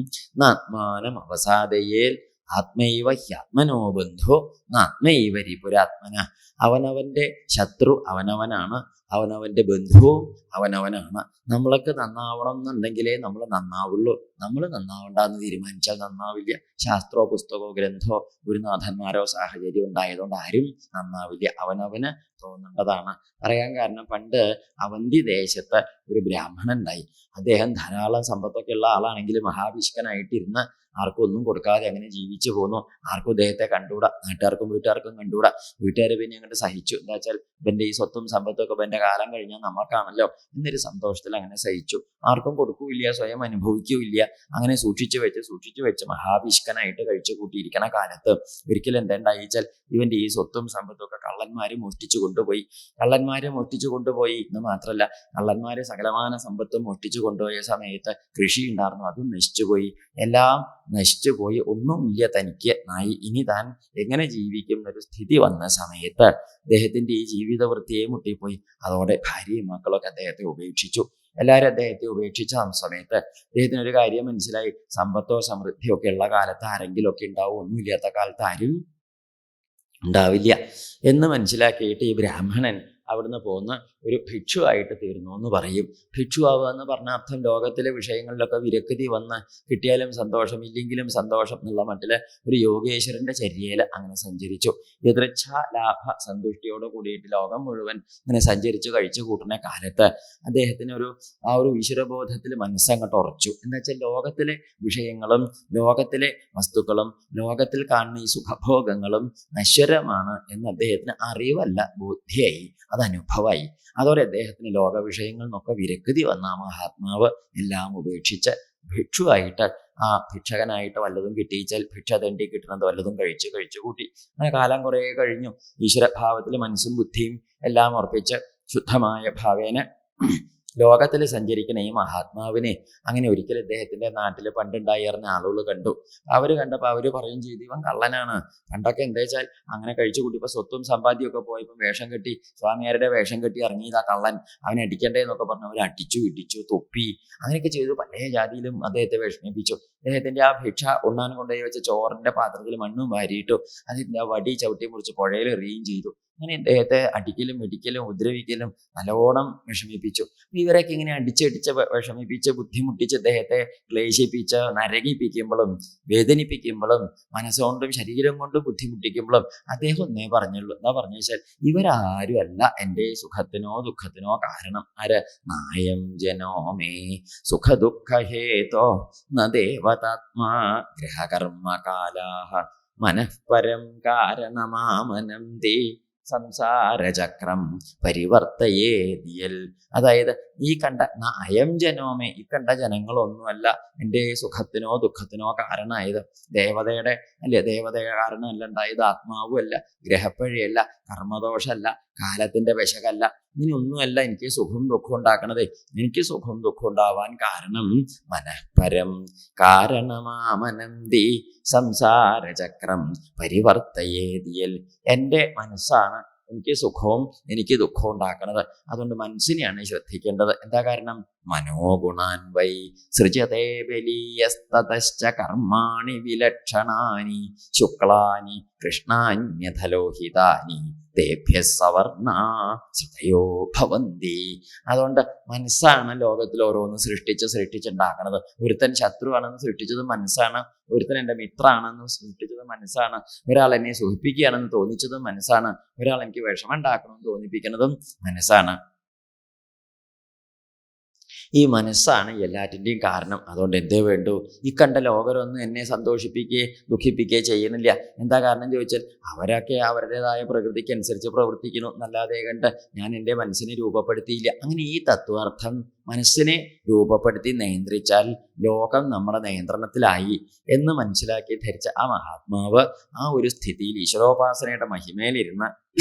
നാത്മാനം അവസാദയേൽ ആത്മൈവ ഹ്യാത്മനോ ബന്ധോ നാത്മൈവ രിപുരാത്മന. അവനവന്റെ ശത്രു അവനവനാണ്, അവനവന്റെ ബന്ധുവും അവനവനാണ്. നമ്മളൊക്കെ നന്നാവണം എന്നുണ്ടെങ്കിലേ നമ്മൾ നന്നാവുള്ളൂ. നമ്മൾ നന്നാവണ്ടെന്ന് തീരുമാനിച്ചാൽ നന്നാവില്ല. ശാസ്ത്രമോ പുസ്തകമോ ഗ്രന്ഥമോ ഗുരുനാഥന്മാരോ സാഹചര്യം ഉണ്ടായതുകൊണ്ട് ആരും നന്നാവില്ല. അവനവന് തോന്നേണ്ടതാണ്. പറയാൻ കാരണം, പണ്ട് അവന്തി ദേശത്ത് ഒരു ബ്രാഹ്മണൻ ഉണ്ടായി. അദ്ദേഹം ധാരാളം സമ്പത്തൊക്കെ ഉള്ള ആളാണെങ്കിൽ മഹാവിഷ്കനായിട്ടിരുന്ന് ആർക്കും ഒന്നും കൊടുക്കാതെ അങ്ങനെ ജീവിച്ചു പോന്നു. ആർക്കും ഇദ്ദേഹത്തെ കണ്ടുകൂടാ, നാട്ടുകാർക്കും വീട്ടുകാർക്കും കണ്ടുകൂടാ. വീട്ടുകാർ പിന്നെ അങ്ങോട്ട് സഹിച്ചു. എന്താ വെച്ചാൽ ഇവന്റെ ഈ സ്വത്തും സമ്പത്തും ഒക്കെ ഇവന്റെ കാലം കഴിഞ്ഞാൽ നമുക്കാണല്ലോ എന്നൊരു സന്തോഷത്തിൽ അങ്ങനെ സഹിച്ചു. ആർക്കും കൊടുക്കൂല്ല, സ്വയം അനുഭവിക്കൂല്ല. അങ്ങനെ സൂക്ഷിച്ചു വെച്ച് മഹാവിഷ്കനായിട്ട് കഴിച്ചു കൂട്ടിയിരിക്കണ കാലത്ത് ഒരിക്കലും എന്തായി വെച്ചാൽ ഇവന്റെ ഈ സ്വത്തും സമ്പത്തും ഒക്കെ കള്ളന്മാര് മോഷ്ടിച്ചു കൊണ്ടുപോയി എന്ന് മാത്രമല്ല, കള്ളന്മാര് സകലമാന സമ്പത്തും മോഷ്ടിച്ചു കൊണ്ടുപോയ സമയത്ത് കൃഷി ഉണ്ടായിരുന്നു, അതും നശിച്ചുപോയി. എല്ലാം നശിച്ചുപോയി. ഒന്നുമില്ല തനിക്ക് നായി. ഇനി താൻ എങ്ങനെ ജീവിക്കും എന്നൊരു സ്ഥിതി വന്ന സമയത്ത് അദ്ദേഹത്തിന്റെ ഈ ജീവിത വൃത്തിയെ മുട്ടിപ്പോയി. അതോടെ ഭാര്യയും മക്കളൊക്കെ അദ്ദേഹത്തെ ഉപേക്ഷിച്ചു. എല്ലാവരും അദ്ദേഹത്തെ ഉപേക്ഷിച്ച സമയത്ത് അദ്ദേഹത്തിന് ഒരു കാര്യം മനസ്സിലായി. സമ്പത്തോ സമൃദ്ധിയോ ഒക്കെ ഉള്ള കാലത്ത് ആരെങ്കിലും ഒക്കെ ഉണ്ടാവും, ഒന്നുമില്ലാത്ത കാലത്ത് ആരും ഉണ്ടാവില്ല എന്ന് മനസ്സിലാക്കിയിട്ട് ഈ ബ്രാഹ്മണൻ അവിടുന്ന് പോന്ന് ഒരു ഭിക്ഷുവായിട്ട് തീർന്നു എന്ന് പറയും. ഭിക്ഷുവാവുക എന്ന് പറഞ്ഞ അർത്ഥം ലോകത്തിലെ വിഷയങ്ങളിലൊക്കെ വിരക്തി വന്ന് കിട്ടിയാലും സന്തോഷം ഇല്ലെങ്കിലും സന്തോഷം എന്നുള്ള മട്ടില് ഒരു യോഗേശ്വരന്റെ ചര്യയിൽ അങ്ങനെ സഞ്ചരിച്ചു. യദൃച്ഛ ലാഭ സന്തുഷ്ടിയോട് കൂടിയിട്ട് ലോകം മുഴുവൻ ഇങ്ങനെ സഞ്ചരിച്ചു കഴിച്ചു കൂട്ടുന്ന കാലത്ത് അദ്ദേഹത്തിന് ആ ഒരു ഈശ്വരബോധത്തിൽ മനസ്സങ്ങോട്ട് ഉറച്ചു. എന്താ വെച്ചാൽ ലോകത്തിലെ വിഷയങ്ങളും ലോകത്തിലെ വസ്തുക്കളും ലോകത്തിൽ കാണുന്ന ഈ സുഖഭോഗങ്ങളും നശ്വരമാണ് എന്ന് അദ്ദേഹത്തിന് അറിവല്ല, ബോധ്യായി, അത് അനുഭവമായി. അതോടെ അദ്ദേഹത്തിന് ലോക വിഷയങ്ങളിൽ നിന്നൊക്കെ വിരക്തി വന്ന മഹാത്മാവ് എല്ലാം ഉപേക്ഷിച്ച് ഭിക്ഷുവായിട്ട് ആ ഭിക്ഷകനായിട്ട് വല്ലതും കിട്ടിയിച്ചാൽ ഭിക്ഷ തണ്ടി കിട്ടുന്നത് വല്ലതും കഴിച്ചു കൂട്ടി. അങ്ങനെ കാലം കുറേ കഴിഞ്ഞു. ഈശ്വരഭാവത്തിൽ മനസ്സും ബുദ്ധിയും എല്ലാം ഉറപ്പിച്ച് ശുദ്ധമായ ഭാവേന ലോകത്തിൽ സഞ്ചരിക്കുന്ന ഈ മഹാത്മാവിനെ അങ്ങനെ ഒരിക്കലും ഇദ്ദേഹത്തിന്റെ നാട്ടിൽ പണ്ടുണ്ടായിരുന്ന ആളുകൾ കണ്ടു. അവർ കണ്ടപ്പോൾ അവർ പറയും ചെയ്തു, ഇവൻ കള്ളനാണ്. പണ്ടൊക്കെ എന്താ വെച്ചാൽ അങ്ങനെ കഴിച്ചു കൂട്ടിയപ്പോൾ സ്വത്തും സമ്പാദ്യമൊക്കെ പോയപ്പോൾ വേഷം കെട്ടി സ്വാമിയാരുടെ വേഷം കെട്ടി ഇറങ്ങിയതാ കള്ളൻ, അവനെ അടിക്കണ്ടേ എന്നൊക്കെ പറഞ്ഞ് അവർ അടിച്ചു ഇടിച്ചു തൊപ്പി അങ്ങനെയൊക്കെ ചെയ്തു. പല ജാതിയിലും അദ്ദേഹത്തെ വിഷമിപ്പിച്ചു. അദ്ദേഹത്തിന്റെ ആ ഭിക്ഷ ഉണ്ണാൻ കൊണ്ടുപോയി വെച്ച ചോറിന്റെ പാത്രത്തിൽ മണ്ണും വാരിയിട്ടു. അതിന്റെ ആ വടി ചവിട്ടി മുറിച്ച് പുഴയിൽ എറിയുകയും ചെയ്തു. അങ്ങനെ ഇദ്ദേഹത്തെ അടിക്കലും ഇടിക്കലും ഉപദ്രവിക്കലും നല്ലോണം വിഷമിപ്പിച്ചു. ഇവരൊക്കെ ഇങ്ങനെ അടിച്ചടിച്ച് വിഷമിപ്പിച്ച് ബുദ്ധിമുട്ടിച്ച് അദ്ദേഹത്തെ ക്ലേശിപ്പിച്ച് നരകിപ്പിക്കുമ്പോഴും വേദനിപ്പിക്കുമ്പോഴും മനസ്സുകൊണ്ടും ശരീരം കൊണ്ടും ബുദ്ധിമുട്ടിക്കുമ്പോഴും അദ്ദേഹം ഒന്നേ പറഞ്ഞുള്ളൂ. എന്താ പറഞ്ഞു വെച്ചാൽ, ഇവരാരും അല്ല എൻ്റെ സുഖത്തിനോ ദുഃഖത്തിനോ കാരണം. ആര്? നായം ജനോമേ സുഖദുഃഖഹേതോ ന ദേവതാത്മാ ഗ്രഹകർമ്മകാലാഹ മനഃപരം കാരണമാമനന്തി സംസാരചക്രം പരിവർത്തയേതിയൽ. അതായത് ഈ കണ്ട അയം ജനോമേ, ഈ കണ്ട ജനങ്ങളൊന്നുമല്ല എൻ്റെ സുഖത്തിനോ ദുഃഖത്തിനോ കാരണമായത്. ദേവതയുടെ കാരണമല്ല ഉണ്ടായത്, ആത്മാവുമല്ല, ഗ്രഹപ്പഴയല്ല, കർമ്മദോഷമല്ല, കാലത്തിന്റെ വിശകല്ല, ഇങ്ങനെയൊന്നുമല്ല എനിക്ക് സുഖവും ദുഃഖവും ഉണ്ടാക്കണത്. എനിക്ക് സുഖവും ദുഃഖവും ഉണ്ടാവാൻ കാരണം മനഃപരം കാരണമാമനന്തി സംസാരചക്രം പരിവർത്തയേതിയൽ. എൻ്റെ മനസ്സാണ് എനിക്ക് സുഖവും എനിക്ക് ദുഃഖവും ഉണ്ടാക്കുന്നത്. അതുകൊണ്ട് മനസ്സിനെയാണ് ശ്രദ്ധിക്കേണ്ടത്. എന്താ കാരണം? മനോഗുണാൻ വൈ സൃജതേ ബലീയസ്തതശ്ച കർമാണി വിലക്ഷണാനി ശുക്ലാനി കൃഷ്ണാന്യഥലോഹിതാനി തേഭ്യ സവർണ ശ്രുതയോ ഭവന്തി. അതുകൊണ്ട് മനസ്സാണ് ലോകത്തിൽ ഓരോന്ന് സൃഷ്ടിച്ചുണ്ടാക്കുന്നത്. ഒരുത്തൻ ശത്രുവാണെന്ന് സൃഷ്ടിച്ചത് മനസ്സാണ്, ഒരുത്തൻ എൻ്റെ മിത്രമാണെന്ന് സൃഷ്ടിച്ചത് മനസ്സാണ്, ഒരാൾ എന്നെ സുഖിപ്പിക്കുകയാണെന്ന് തോന്നിച്ചതും മനസ്സാണ്, ഒരാൾ എനിക്ക് വിഷമം ഉണ്ടാക്കണമെന്ന് തോന്നിപ്പിക്കുന്നതും മനസ്സാണ്. ഈ മനസ്സാണ് എല്ലാറ്റിൻ്റെയും കാരണം. അതുകൊണ്ട് എന്തേ വേണ്ടു? ഈ കണ്ട ലോകരൊന്നും എന്നെ സന്തോഷിപ്പിക്കുകയോ ദുഃഖിപ്പിക്കുകയോ ചെയ്യുന്നില്ല. എന്താ കാരണം ചോദിച്ചാൽ, അവരൊക്കെ അവരുടേതായ പ്രകൃതിക്ക് അനുസരിച്ച് പ്രവർത്തിക്കുന്നു എന്നല്ലാതെ കണ്ട് ഞാൻ എൻ്റെ മനസ്സിനെ രൂപപ്പെടുത്തിയില്ല. അങ്ങനെ ഈ തത്വാർത്ഥം മനസ്സിനെ രൂപപ്പെടുത്തി നിയന്ത്രിച്ചാൽ ലോകം നമ്മുടെ നിയന്ത്രണത്തിലായി എന്ന് മനസ്സിലാക്കി ധരിച്ച ആ മഹാത്മാവ് ആ ഒരു സ്ഥിതിയിൽ ഈശ്വരോപാസനയുടെ മഹിമയിലിരുന്ന്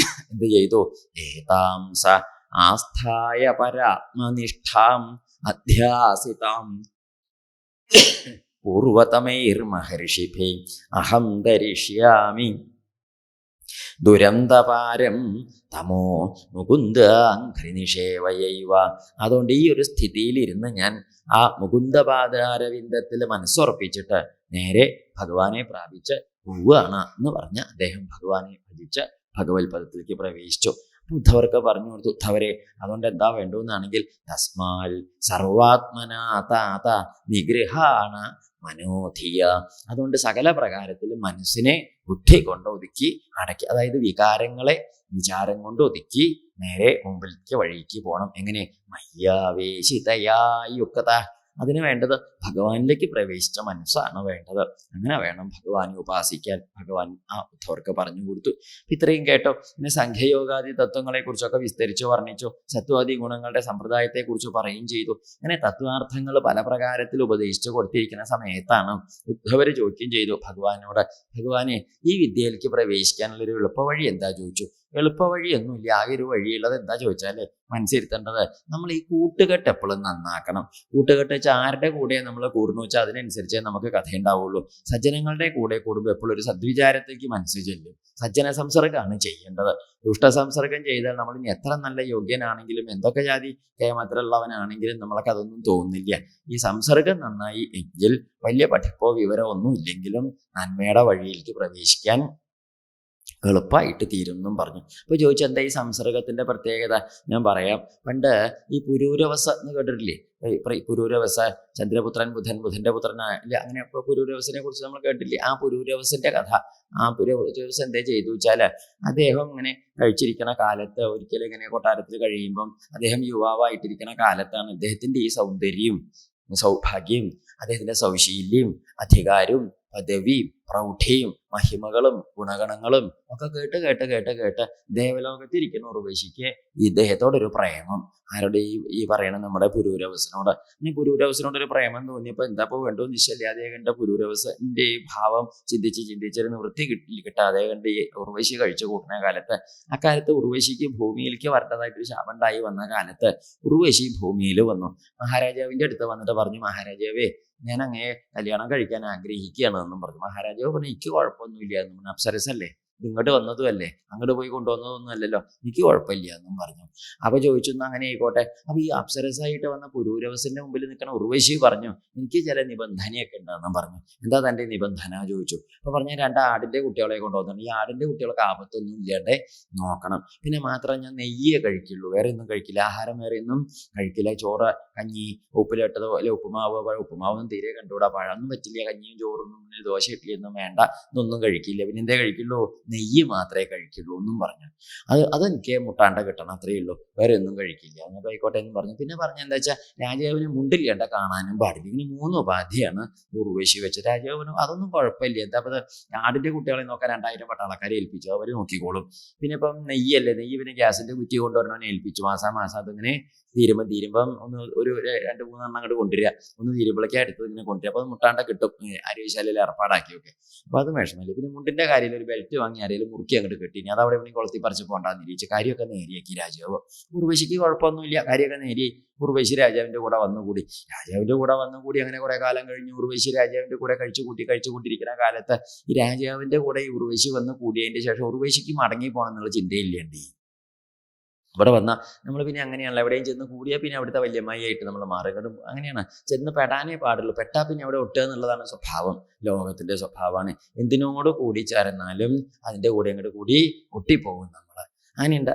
എന്ത് ചെയ്തു? ഏതാംസ ആസ്ഥായ പരാത്മനിഷ്ഠാം അധ്യാസിതാം പൂർവതമൈർമഹർഷിഭി അഹം ധരിഷ്യാമി ദുരന്തപാരം തമോ മുകുന്ദാഘ്രിനിഷേവയൈവ. അതുകൊണ്ട് ഈ ഒരു സ്ഥിതിയിലിരുന്ന് ഞാൻ ആ മുകുന്ദപാദാരവിന്ദത്തിൽ മനസ്സുറപ്പിച്ചിട്ട് നേരെ ഭഗവാനെ പ്രാപിച്ച് പോവുകയാണ് എന്ന് പറഞ്ഞ് അദ്ദേഹം ഭഗവാനെ ഭജിച്ച് ഭഗവത് പദത്തിലേക്ക് പ്രവേശിച്ചു. ഉദ്ധവർക്ക് പറഞ്ഞു കൊടുത്തു, ഉദ്ധവരെ അതുകൊണ്ട് എന്താ വേണ്ടുവെന്നാണെങ്കിൽ തസ്മാൽ സർവാത്മനാതാത നിഗ്രഹാണ മനോധിയ. അതുകൊണ്ട് സകല പ്രകാരത്തിലും മനസ്സിനെ ബുദ്ധി കൊണ്ട് ഒതുക്കി അടക്കി, അതായത് വികാരങ്ങളെ വിചാരം കൊണ്ട് ഒതുക്കി നേരെ മുമ്പിലേക്ക് വഴിക്ക് പോകണം. എങ്ങനെ? മയ്യാവേശിതയായുക്ത. അതിന് വേണ്ടത് ഭഗവാനിലേക്ക് പ്രവേശിച്ച മനസ്സാണ് വേണ്ടത്. അങ്ങനെ വേണം ഭഗവാനെ ഉപാസിക്കാൻ. ഭഗവാൻ ആ ഉദ്ധവർക്ക് പറഞ്ഞു കൊടുത്തു. ഇത്രയും കേട്ടോ. പിന്നെ സംഖ്യയോഗാദി തത്വങ്ങളെ കുറിച്ചൊക്കെ വിസ്തരിച്ചു വർണ്ണിച്ചു. സത്വാദി ഗുണങ്ങളുടെ സമ്പ്രദായത്തെക്കുറിച്ച് പറയുകയും ചെയ്തു. അങ്ങനെ തത്വാർത്ഥങ്ങൾ പല പ്രകാരത്തിൽ ഉപദേശിച്ചു കൊടുത്തിരിക്കുന്ന സമയത്താണ് ഉദ്ധവർ ചോദിക്കുകയും ചെയ്തു ഭഗവാനോട്, ഭഗവാനെ ഈ വിദ്യയിലേക്ക് പ്രവേശിക്കാനുള്ളൊരു എളുപ്പവഴി എന്താ ചോദിച്ചു. എളുപ്പവഴിയൊന്നുമില്ല, ആകെ ഒരു വഴിയുള്ളത് എന്താ ചോദിച്ചാൽ മനസ്സിരുത്തേണ്ടത് നമ്മൾ ഈ കൂട്ടുകെട്ട് എപ്പോഴും നന്നാക്കണം. കൂട്ടുകെട്ട് വെച്ചാൽ ആരുടെ കൂടെ നമ്മൾ കൂടുന്നു വെച്ചാൽ അതിനനുസരിച്ചേ നമുക്ക് കഥയുണ്ടാവുള്ളൂ. സജ്ജനങ്ങളുടെ കൂടെ കൂടുമ്പോൾ എപ്പോഴും ഒരു സദ്വിചാരത്തേക്ക് മനസ്സ് ചെല്ലും. സജ്ജന സംസർഗമാണ് ചെയ്യേണ്ടത്. ദുഷ്ട സംസർഗം ചെയ്താൽ നമ്മൾ ഇനി എത്ര നല്ല യോഗ്യനാണെങ്കിലും എന്തൊക്കെ ജാതി കേമത്തിലുള്ളവനാണെങ്കിലും നമ്മൾക്ക് അതൊന്നും തോന്നുന്നില്ല. ഈ സംസർഗം നന്നായി എങ്കിൽ വലിയ പഠിപ്പോ വിവരമോ ഒന്നും ഇല്ലെങ്കിലും നന്മയുടെ വഴിയിലേക്ക് പ്രവേശിക്കാൻ എളുപ്പമായിട്ട് തീരും എന്നും പറഞ്ഞു. അപ്പോൾ ചോദിച്ചു എന്താ ഈ സംസർഗത്തിൻ്റെ പ്രത്യേകത? ഞാൻ പറയാം. പണ്ട് ഈ പുരൂരവസ എന്ന് കേട്ടിട്ടില്ലേ? പുരൂരവസ, ചന്ദ്രപുത്രൻ ബുധൻ, ബുധൻ്റെ പുത്രനായ അങ്ങനെ ഇപ്പോൾ പുരൂരവസനെ കുറിച്ച് നമ്മൾ കേട്ടില്ലേ? ആ പുരൂരവസിൻ്റെ കഥ. ആ പുരൂരവസ് എന്താ ചെയ്തു വെച്ചാൽ അദ്ദേഹം ഇങ്ങനെ കഴിച്ചിരിക്കുന്ന കാലത്ത് ഒരിക്കലും ഇങ്ങനെ കൊട്ടാരത്തിൽ കഴിയുമ്പം അദ്ദേഹം യുവാവായിട്ടിരിക്കുന്ന കാലത്താണ് അദ്ദേഹത്തിൻ്റെ ഈ സൗന്ദര്യം, സൗഭാഗ്യം, അദ്ദേഹത്തിൻ്റെ സൗശീല്യം, അധികാരവും പദവിയും പ്രൗഢിയും മഹിമകളും ഗുണഗണങ്ങളും ഒക്കെ കേട്ട് കേട്ട് കേട്ട് കേട്ട് ദേവലോകത്തിരിക്കുന്ന ഉർവശിക്ക് ഇദ്ദേഹത്തോടൊരു പ്രേമം. ആരുടെ? ഈ പറയണ നമ്മുടെ പുരൂരവസിനോട്. ഈ പുരൂരവസിനോട് ഒരു പ്രേമം തോന്നിയപ്പോൾ എന്താപ്പോൾ വേണ്ടോ നിശ്ചല്ലാതെ കണ്ട പുരൂരവസിൻ്റെ ഈ ഭാവം ചിന്തിച്ചൊരു നിവൃത്തി കിട്ടാതെ കണ്ട് ഈ ഉർവശി കഴിച്ചു കൂട്ടുന്ന കാലത്ത്, അക്കാലത്ത് ഉർവശിക്ക് ഭൂമിയിലേക്ക് വരേണ്ടതായിട്ടൊരു ശാപം ഉണ്ടായി വന്ന കാലത്ത് ഉർവശി ഭൂമിയിൽ വന്നു. മഹാരാജാവിൻ്റെ അടുത്ത് വന്നിട്ട് പറഞ്ഞു, മഹാരാജാവേ, ഞാൻ അങ്ങനെ കല്യാണം കഴിക്കാൻ ആഗ്രഹിക്കുകയാണ് എന്നും പറഞ്ഞു. മഹാരാജാവ് പറഞ്ഞു, എനിക്ക് കുഴപ്പമൊന്നുമില്ല എന്നും പറഞ്ഞു. അപ്സരസല്ലേ, ഇങ്ങോട്ട് വന്നതും അല്ലേ, അങ്ങോട്ട് പോയി കൊണ്ടുവന്നതൊന്നും അല്ലല്ലോ, എനിക്ക് കുഴപ്പമില്ല എന്നും പറഞ്ഞു. അപ്പോൾ ചോദിച്ചു, അങ്ങനെ ആയിക്കോട്ടെ. അപ്പോൾ ഈ അപ്സരസായിട്ട് വന്ന പുരൂരവസിൻ്റെ മുമ്പിൽ നിൽക്കുന്ന ഉർവശി പറഞ്ഞു, എനിക്ക് ചില നിബന്ധനയൊക്കെ ഉണ്ടെന്നും പറഞ്ഞു. എന്താ തൻ്റെ നിബന്ധന ചോദിച്ചു. അപ്പോൾ പറഞ്ഞ 2 ആടിൻ്റെ കുട്ടികളെ കൊണ്ടുവന്നു. ഈ ആടിൻ്റെ കുട്ടികൾക്ക് ആപത്തൊന്നും ഇല്ലാണ്ട് നോക്കണം. പിന്നെ മാത്രം ഞാൻ നെയ്യേ കഴിക്കുള്ളൂ, വേറെ ഒന്നും കഴിക്കില്ല. ആഹാരം വേറെ ഒന്നും കഴിക്കില്ല. ചോറ്, കഞ്ഞി, ഉപ്പിലിട്ടതോ അല്ലെ ഉപ്പുമാവ്, ഉപ്പുമാവൊന്നും തീരെ കണ്ടുകൂടാ, പഴമൊന്നും പറ്റില്ല, കഞ്ഞിയും ചോറൊന്നും ദോശ ഇഡ്ഡലിയൊന്നും വേണ്ട, ഇതൊന്നും കഴിക്കില്ല. പിന്നെ എന്തേ കഴിക്കുള്ളൂ? നെയ്യ് മാത്രമേ കഴിക്കുള്ളൂ എന്നും പറഞ്ഞു. അതെനിക്ക് മുട്ടാണ്ട കിട്ടണം, അത്രയേ ഉള്ളൂ, വേറെ ഒന്നും കഴിക്കില്ല. അങ്ങനെ ആയിക്കോട്ടെ എന്ന് പറഞ്ഞു. പിന്നെ പറഞ്ഞ എന്താ വെച്ചാൽ രാജാവിന് മുണ്ടില്ലാണ്ട കാണാനും പാടില്ല. ഇങ്ങനെ 3 ഉപാധിയാണ് ഉർവശി വെച്ചത്. രാജാവിന് അതൊന്നും കുഴപ്പമില്ല. എന്താ അപ്പോൾ ആടിൻ്റെ കുട്ടികളെ നോക്കാൻ 2000 പട്ടാളക്കാരെ ഏൽപ്പിച്ചു, അവർ നോക്കിക്കോളും. പിന്നെ ഇപ്പം നെയ്യല്ലേ, നെയ്യ് പിന്നെ ഗ്യാസിൻ്റെ കുറ്റി കൊണ്ടുവരണവനെ ഏൽപ്പിച്ചു. മാസം അതിങ്ങനെ തീരുമ്പം ഒന്ന് ഒരു 2-3 എണ്ണം അങ്ങോട്ട് കൊണ്ടുവരിക, ഒന്ന് തീരുമ്പോഴേക്കും അടുത്തത് ഇങ്ങനെ കൊണ്ടുവരിക. അപ്പോൾ അത് മുട്ടാണ്ട കിട്ടും, അരിവിശാലയിൽ ഏർപ്പാടാക്കി ഒക്കെ. അപ്പോൾ അത് വിഷമമില്ല. പിന്നെ മുണ്ടിൻ്റെ കാര്യം ഒരു ബെൽറ്റ് വാങ്ങി ആരെങ്കിലും മുറുക്കി അങ്ങോട്ട് കിട്ടി, അത് അവിടെ ഇവിടെ കൊളുത്തി പറിച്ച് പോകണ്ടെന്ന് ഇരിച്ചു. കാര്യമൊക്കെ നേരിയാക്കി രാജാവ്. ഉർവശിക്ക് കുഴപ്പമൊന്നുമില്ല, കാര്യമൊക്കെ നേരി. ഉർവശി രാജാവിൻ്റെ കൂടെ വന്നുകൂടി. അങ്ങനെ കുറേ കാലം കഴിഞ്ഞ് ഉർവശി രാജാവിൻ്റെ കൂടെ കഴിച്ചു കൂട്ടിയിരിക്കുന്ന കാലത്ത് ഈ രാജാവിൻ്റെ കൂടെ ഈ ഉർവശി വന്ന് കൂടിയതിൻ്റെ ശേഷം ഉർവശിക്ക് മടങ്ങി പോകണം എന്നുള്ള ചിന്തയില്ലേണ്ടി. ഇവിടെ വന്നാൽ നമ്മൾ പിന്നെ അങ്ങനെയാണല്ലോ, എവിടെയും ചെന്ന് കൂടിയാൽ പിന്നെ അവിടുത്തെ വല്യമ്മായിട്ട് നമ്മൾ മാറുകയും അങ്ങനെയാണ്. ചെന്ന് പെടാനേ പാടുള്ളൂ, പെട്ടാൽ പിന്നെ അവിടെ ഒട്ടുക എന്നുള്ളതാണ് സ്വഭാവം, ലോകത്തിൻ്റെ സ്വഭാവമാണ്. എന്തിനോട് കൂടി ചേർന്നാലും അതിൻ്റെ കൂടെ അങ്ങോട്ട് കൂടി ഒട്ടിപ്പോകും നമ്മൾ. അങ്ങനെയുണ്ട്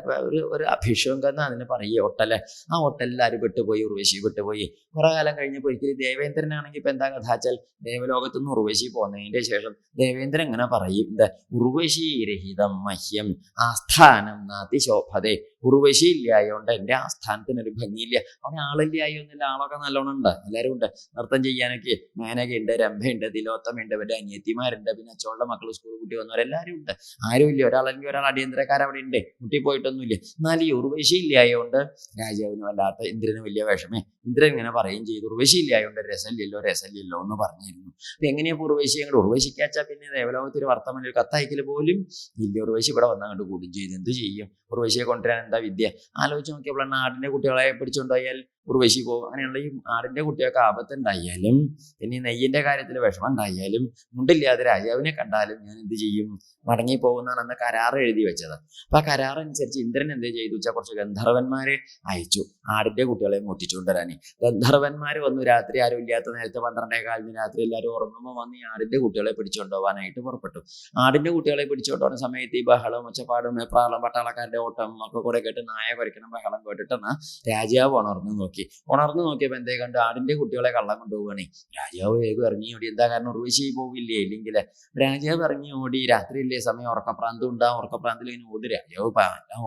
ഒരു അഭിഷേകം എന്ന് അതിന് പറയുക, ഒട്ടല്ലേ. ആ ഒട്ടലിൽ ആര് വിട്ടുപോയി? ഉർവശി വിട്ടുപോയി. കുറേ കാലം കഴിഞ്ഞപ്പോൾ ഒരിക്കലും ദേവേന്ദ്രനാണെങ്കിൽ ഇപ്പം എന്താ കഥ വെച്ചാൽ, ദേവലോകത്തുനിന്ന് ഉർവശി പോകുന്നതിൻ്റെ ശേഷം ദേവേന്ദ്രൻ ഇങ്ങനെ പറയും, എന്താ ഉർവശി രഹിതം മഹ്യം ആസ്ഥാനം നാതിശോഭതേ. ഉർവശി ഇല്ലായോണ്ട് എൻ്റെ ആസ്ഥാനത്തിനൊരു ഭംഗിയില്ല. അവിടെ ആളില്ലായൊന്നുമില്ല, ആളൊക്കെ നല്ലോണം ഉണ്ട്, എല്ലാവരും ഉണ്ട്. നൃത്തം ചെയ്യാനൊക്കെ മേനകയുണ്ട്, രംഭയുണ്ട്, തിലോത്തമയുണ്ട്, ഇവരുടെ അനിയത്തിമാരുണ്ട്, പിന്നെ അച്ചോളുടെ മക്കൾ സ്കൂൾ കുട്ടി വന്നവരെല്ലാവരും ഉണ്ട്. ആരുമില്ല, ഒരാളെങ്കിൽ ഒരാൾ അടിയന്തരക്കാരവിടെ ഉണ്ട്, മുട്ടിപ്പോയിട്ടൊന്നുമില്ല. എന്നാൽ ഈ ഉർവശി ഇല്ലായോണ്ട് രാജാവിന് വല്ലാത്ത, ഇന്ദ്രന് വലിയ വിഷമേ. ഇന്ദ്രൻ ഇങ്ങനെ പറയുകയും ചെയ്തു, ഉർവശി ഇല്ലായോണ്ട് രസമില്ലല്ലോ എന്ന് പറഞ്ഞിരുന്നു. അപ്പം എങ്ങനെയാ ഉർവശി അങ്ങോട്ട് ഉർവശിക്കാച്ചാൽ പിന്നെ ദേവലോകത്തിൽ വർത്തമാനം ഒരു കത്തയക്കൽ പോലും ഇല്ല. ഉർവശി ഇവിടെ വന്ന് അങ്ങോട്ട് കൂടും ചെയ്തു. എന്ത് ചെയ്യും? ഉർവശിയെ കൊണ്ടുവരാൻ എന്താ വിദ്യ? ആലോചിച്ച് നോക്കിയപ്പോഴാണ് ആടിൻ്റെ കുട്ടികളെ പിടിച്ചുകൊണ്ടുപോയാൽ ഉർവശി പോകും. അങ്ങനെയുള്ള ഈ ആടിൻ്റെ കുട്ടികൾക്ക് ആപത്തുണ്ടായാലും പിന്നെ ഈ നെയ്യിൻ്റെ കാര്യത്തിൽ വിഷമം ഉണ്ടായാലും മുണ്ടില്ലാതെ രാജാവിനെ കണ്ടാലും ഞാൻ എന്ത് ചെയ്യും? മടങ്ങിപ്പോകുന്നതാണ് അന്ന് കരാർ എഴുതി വെച്ചത്. അപ്പം ആ കരാറനുസരിച്ച് ഇന്ദ്രൻ എന്ത് ചെയ്തു വെച്ചാൽ കുറച്ച് ഗന്ധർവന്മാരെ അയച്ചു ആടിൻ്റെ കുട്ടികളെ മോട്ടിച്ചുകൊണ്ടുവരാൻ. ഗന്ധർവന്മാർ വന്നു രാത്രി, ആരും ഇല്ലാത്ത നേരത്തെ 12:15 രാത്രി എല്ലാവരും ഉറങ്ങുമ്പോൾ വന്ന് ഈ ആടിൻ്റെ കുട്ടികളെ പിടിച്ചുകൊണ്ടുപോകാനായിട്ട് പുറപ്പെട്ടു. ആടിൻ്റെ കുട്ടികളെ പിടിച്ചുകൊണ്ടുപോകുന്ന സമയത്ത് ഈ ബഹളം, ഒച്ചപ്പാടും, പ്രാളം, പട്ടാളക്കാരുടെ ഓട്ടം ഒക്കെ കൂടെ കേട്ട് നായ കുരയ്ക്കണം ബഹളം കേട്ടിട്ടെന്ന് രാജാവ് ഉണർന്നു നോക്കിയപ്പോൾ എന്തേ കണ്ട്? ആടിൻ്റെ കുട്ടികളെ കള്ളം കൊണ്ടുപോവുകയാണ്. രാജാവ് വേഗം ഇറങ്ങി ഓടി. എന്താ കാരണം? ഉർവശി പോവില്ലേ? ഇല്ലെങ്കിൽ രാജാവ് ഇറങ്ങി ഓടി. രാത്രിയില്ലേ, സമയം ഉറക്കപ്രാന്തം ഉണ്ടാകും. ഉറക്കപ്രാന്തിൽ ഇങ്ങനെ ഓടി. രാജാവ്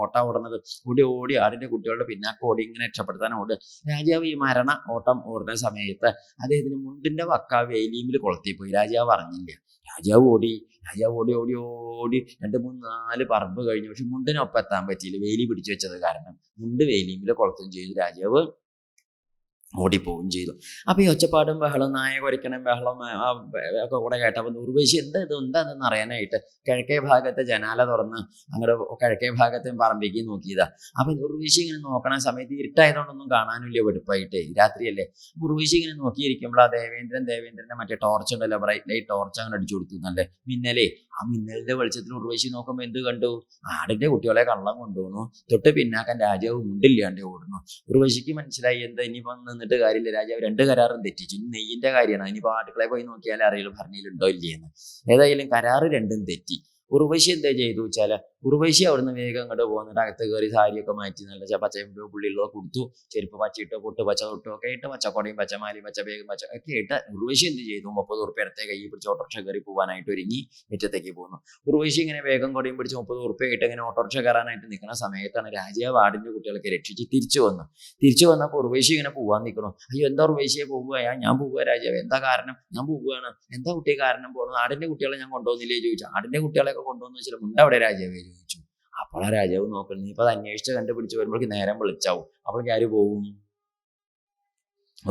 ഓട്ടാ ഓടുന്നത്. ഓടി ആടിൻ്റെ കുട്ടികളുടെ പിന്നാക്കം ഓടി ഇങ്ങനെ രക്ഷപ്പെടുത്താൻ ഓടുക. രാജാവ് ഈ മരണ ഓട്ടം ഓടുന്ന സമയത്ത് അദ്ദേഹത്തിന് മുണ്ടിൻ്റെ വക്ക വേലിയിൽ കൊളുത്തിപ്പോയി. രാജാവ് അറിഞ്ഞില്ല. രാജാവ് ഓടി 2, 3, 4 പറമ്പ് കഴിഞ്ഞു. പക്ഷെ മുണ്ടിനൊപ്പം എത്താൻ പറ്റിയില്ല, വേലി പിടിച്ചു വെച്ചത് കാരണം. മുണ്ട് വേലിയിൽ കൊളുത്തും ചെയ്തു. രാജാവ് ഓടിപ്പോവുകയും ചെയ്തു. അപ്പോൾ ഈ ഒച്ചപ്പാടും ബഹളം, നായ കുരയ്ക്കണം ബഹളം ഒക്കെ കൂടെ കേട്ടപ്പോൾ ഉർവശി എന്താണെന്ന് അറിയാനായിട്ട് കിഴക്കേ ഭാഗത്തെ ജനാല തുറന്ന് അങ്ങോട്ട് കിഴക്കേ ഭാഗത്തെ പറമ്പേക്ക് നോക്കിയതാ. അപ്പം ഉർവശി ഇങ്ങനെ നോക്കണ സമയത്ത് ഇരുട്ടായതുകൊണ്ടൊന്നും കാണാനില്ല, വെടുപ്പായിട്ട് രാത്രിയല്ലേ. ഉർവശി ഇങ്ങനെ നോക്കിയിരിക്കുമ്പോൾ ആ ദേവേന്ദ്രൻ്റെ മറ്റേ ടോർച്ച് ഉണ്ടല്ലോ, ബ്രൈറ്റ് ലൈറ്റ് ടോർച്ച് അങ്ങനെ അടിച്ചു കൊടുത്തു നല്ലേ മിന്നലേ. ആ മിന്നലിൻ്റെ വെളിച്ചത്തിൽ ഉർവശി നോക്കുമ്പോൾ എന്ത് കണ്ടു? ആടിൻ്റെ കുട്ടികളെ കള്ളം കൊണ്ടുപോകുന്നു. തൊട്ട് പിന്നാക്കാൻ രാജാവ് മുണ്ടില്ലാണ്ട് ഓടുന്നു. ഉർവശിക്ക് മനസ്സിലായി, എന്താ ഇനിയിപ്പം നിന്നിട്ട് കാര്യമില്ല, രാജാവ് 2 കരാറും തെറ്റിച്ചു. ഇനി നെയ്യിൻ്റെ കാര്യമാണ്, ഇനിയിപ്പോൾ ആടുക്കളെ പോയി നോക്കിയാലേ അറിയുള്ളൂ ഭരണിയിലുണ്ടോ ഇല്ലേന്ന്. ഏതായാലും കരാറ് 2ഉം തെറ്റി. ഉർവശി എന്താ ചെയ്തു വെച്ചാൽ ഉർവശി അവിടുന്ന് വേഗം അങ്ങോട്ട് പോകുന്നിട്ട് അകത്ത് കയറി സാരിയൊക്കെ മാറ്റി നല്ല പച്ചയോ പുള്ളിയുള്ളത് കൊടുത്തു, ചെരുപ്പ് പച്ചയിട്ടോ പൊട്ട് പച്ച തൊട്ടോ ഒക്കെ ഇട്ട് പച്ചക്കൊടയും പച്ചമാലയും പച്ച വേഗം പച്ച ഒക്കെ ഇട്ട് ഉർവശി എന്ത് ചെയ്തു 30 ഉറുപ്പ്യ അടുത്ത കൈ പിടിച്ച് ഓട്ടോറിക്ഷ കയറി പോകാനായിട്ട് ഒരുങ്ങി മുറ്റത്തേക്ക് പോകുന്നു. ഉർവശി ഇങ്ങനെ വേഗം കൊടയും പിടിച്ച് 30 ഉറുപ്പ്യ ഇട്ട് ഇങ്ങനെ ഓട്ടോറിക്ഷ കയറാനായിട്ട് നിൽക്കുന്ന സമയത്താണ് രാജാവ് ആടിന്റെ കുട്ടികളൊക്കെ രക്ഷിച്ച് തിരിച്ചു വന്നപ്പോൾ ഉർവശി ഇങ്ങനെ പോവാൻ നിൽക്കണു. അയ്യോ എന്താ ഉർവശിയെ പോവുകയാ? ഞാൻ പോവുക രാജാവ്. എന്താ കാരണം? ഞാൻ പോവുകയാണ്. എന്താ കുട്ടിയെ കാരണം പോകണം? ആടിന്റെ കുട്ടികളെ ഞാൻ കൊണ്ടുപോകുന്നില്ലേ ചോദിച്ചു. ആടിന്റെ കുട്ടികളെയൊക്കെ കൊണ്ടുവന്ന് വെച്ചാൽ മുണ്ട അവിടെ രാജാവേ ചോദിച്ചു. അപ്പോൾ ആ രാജാവ് നോക്കുന്നു, ഇപ്പൊ അത് അന്വേഷിച്ച് കണ്ടുപിടിച്ച് വരുമ്പോഴേക്ക് നേരം വിളിച്ചാവും. അപ്പോൾ ആര് പോവും?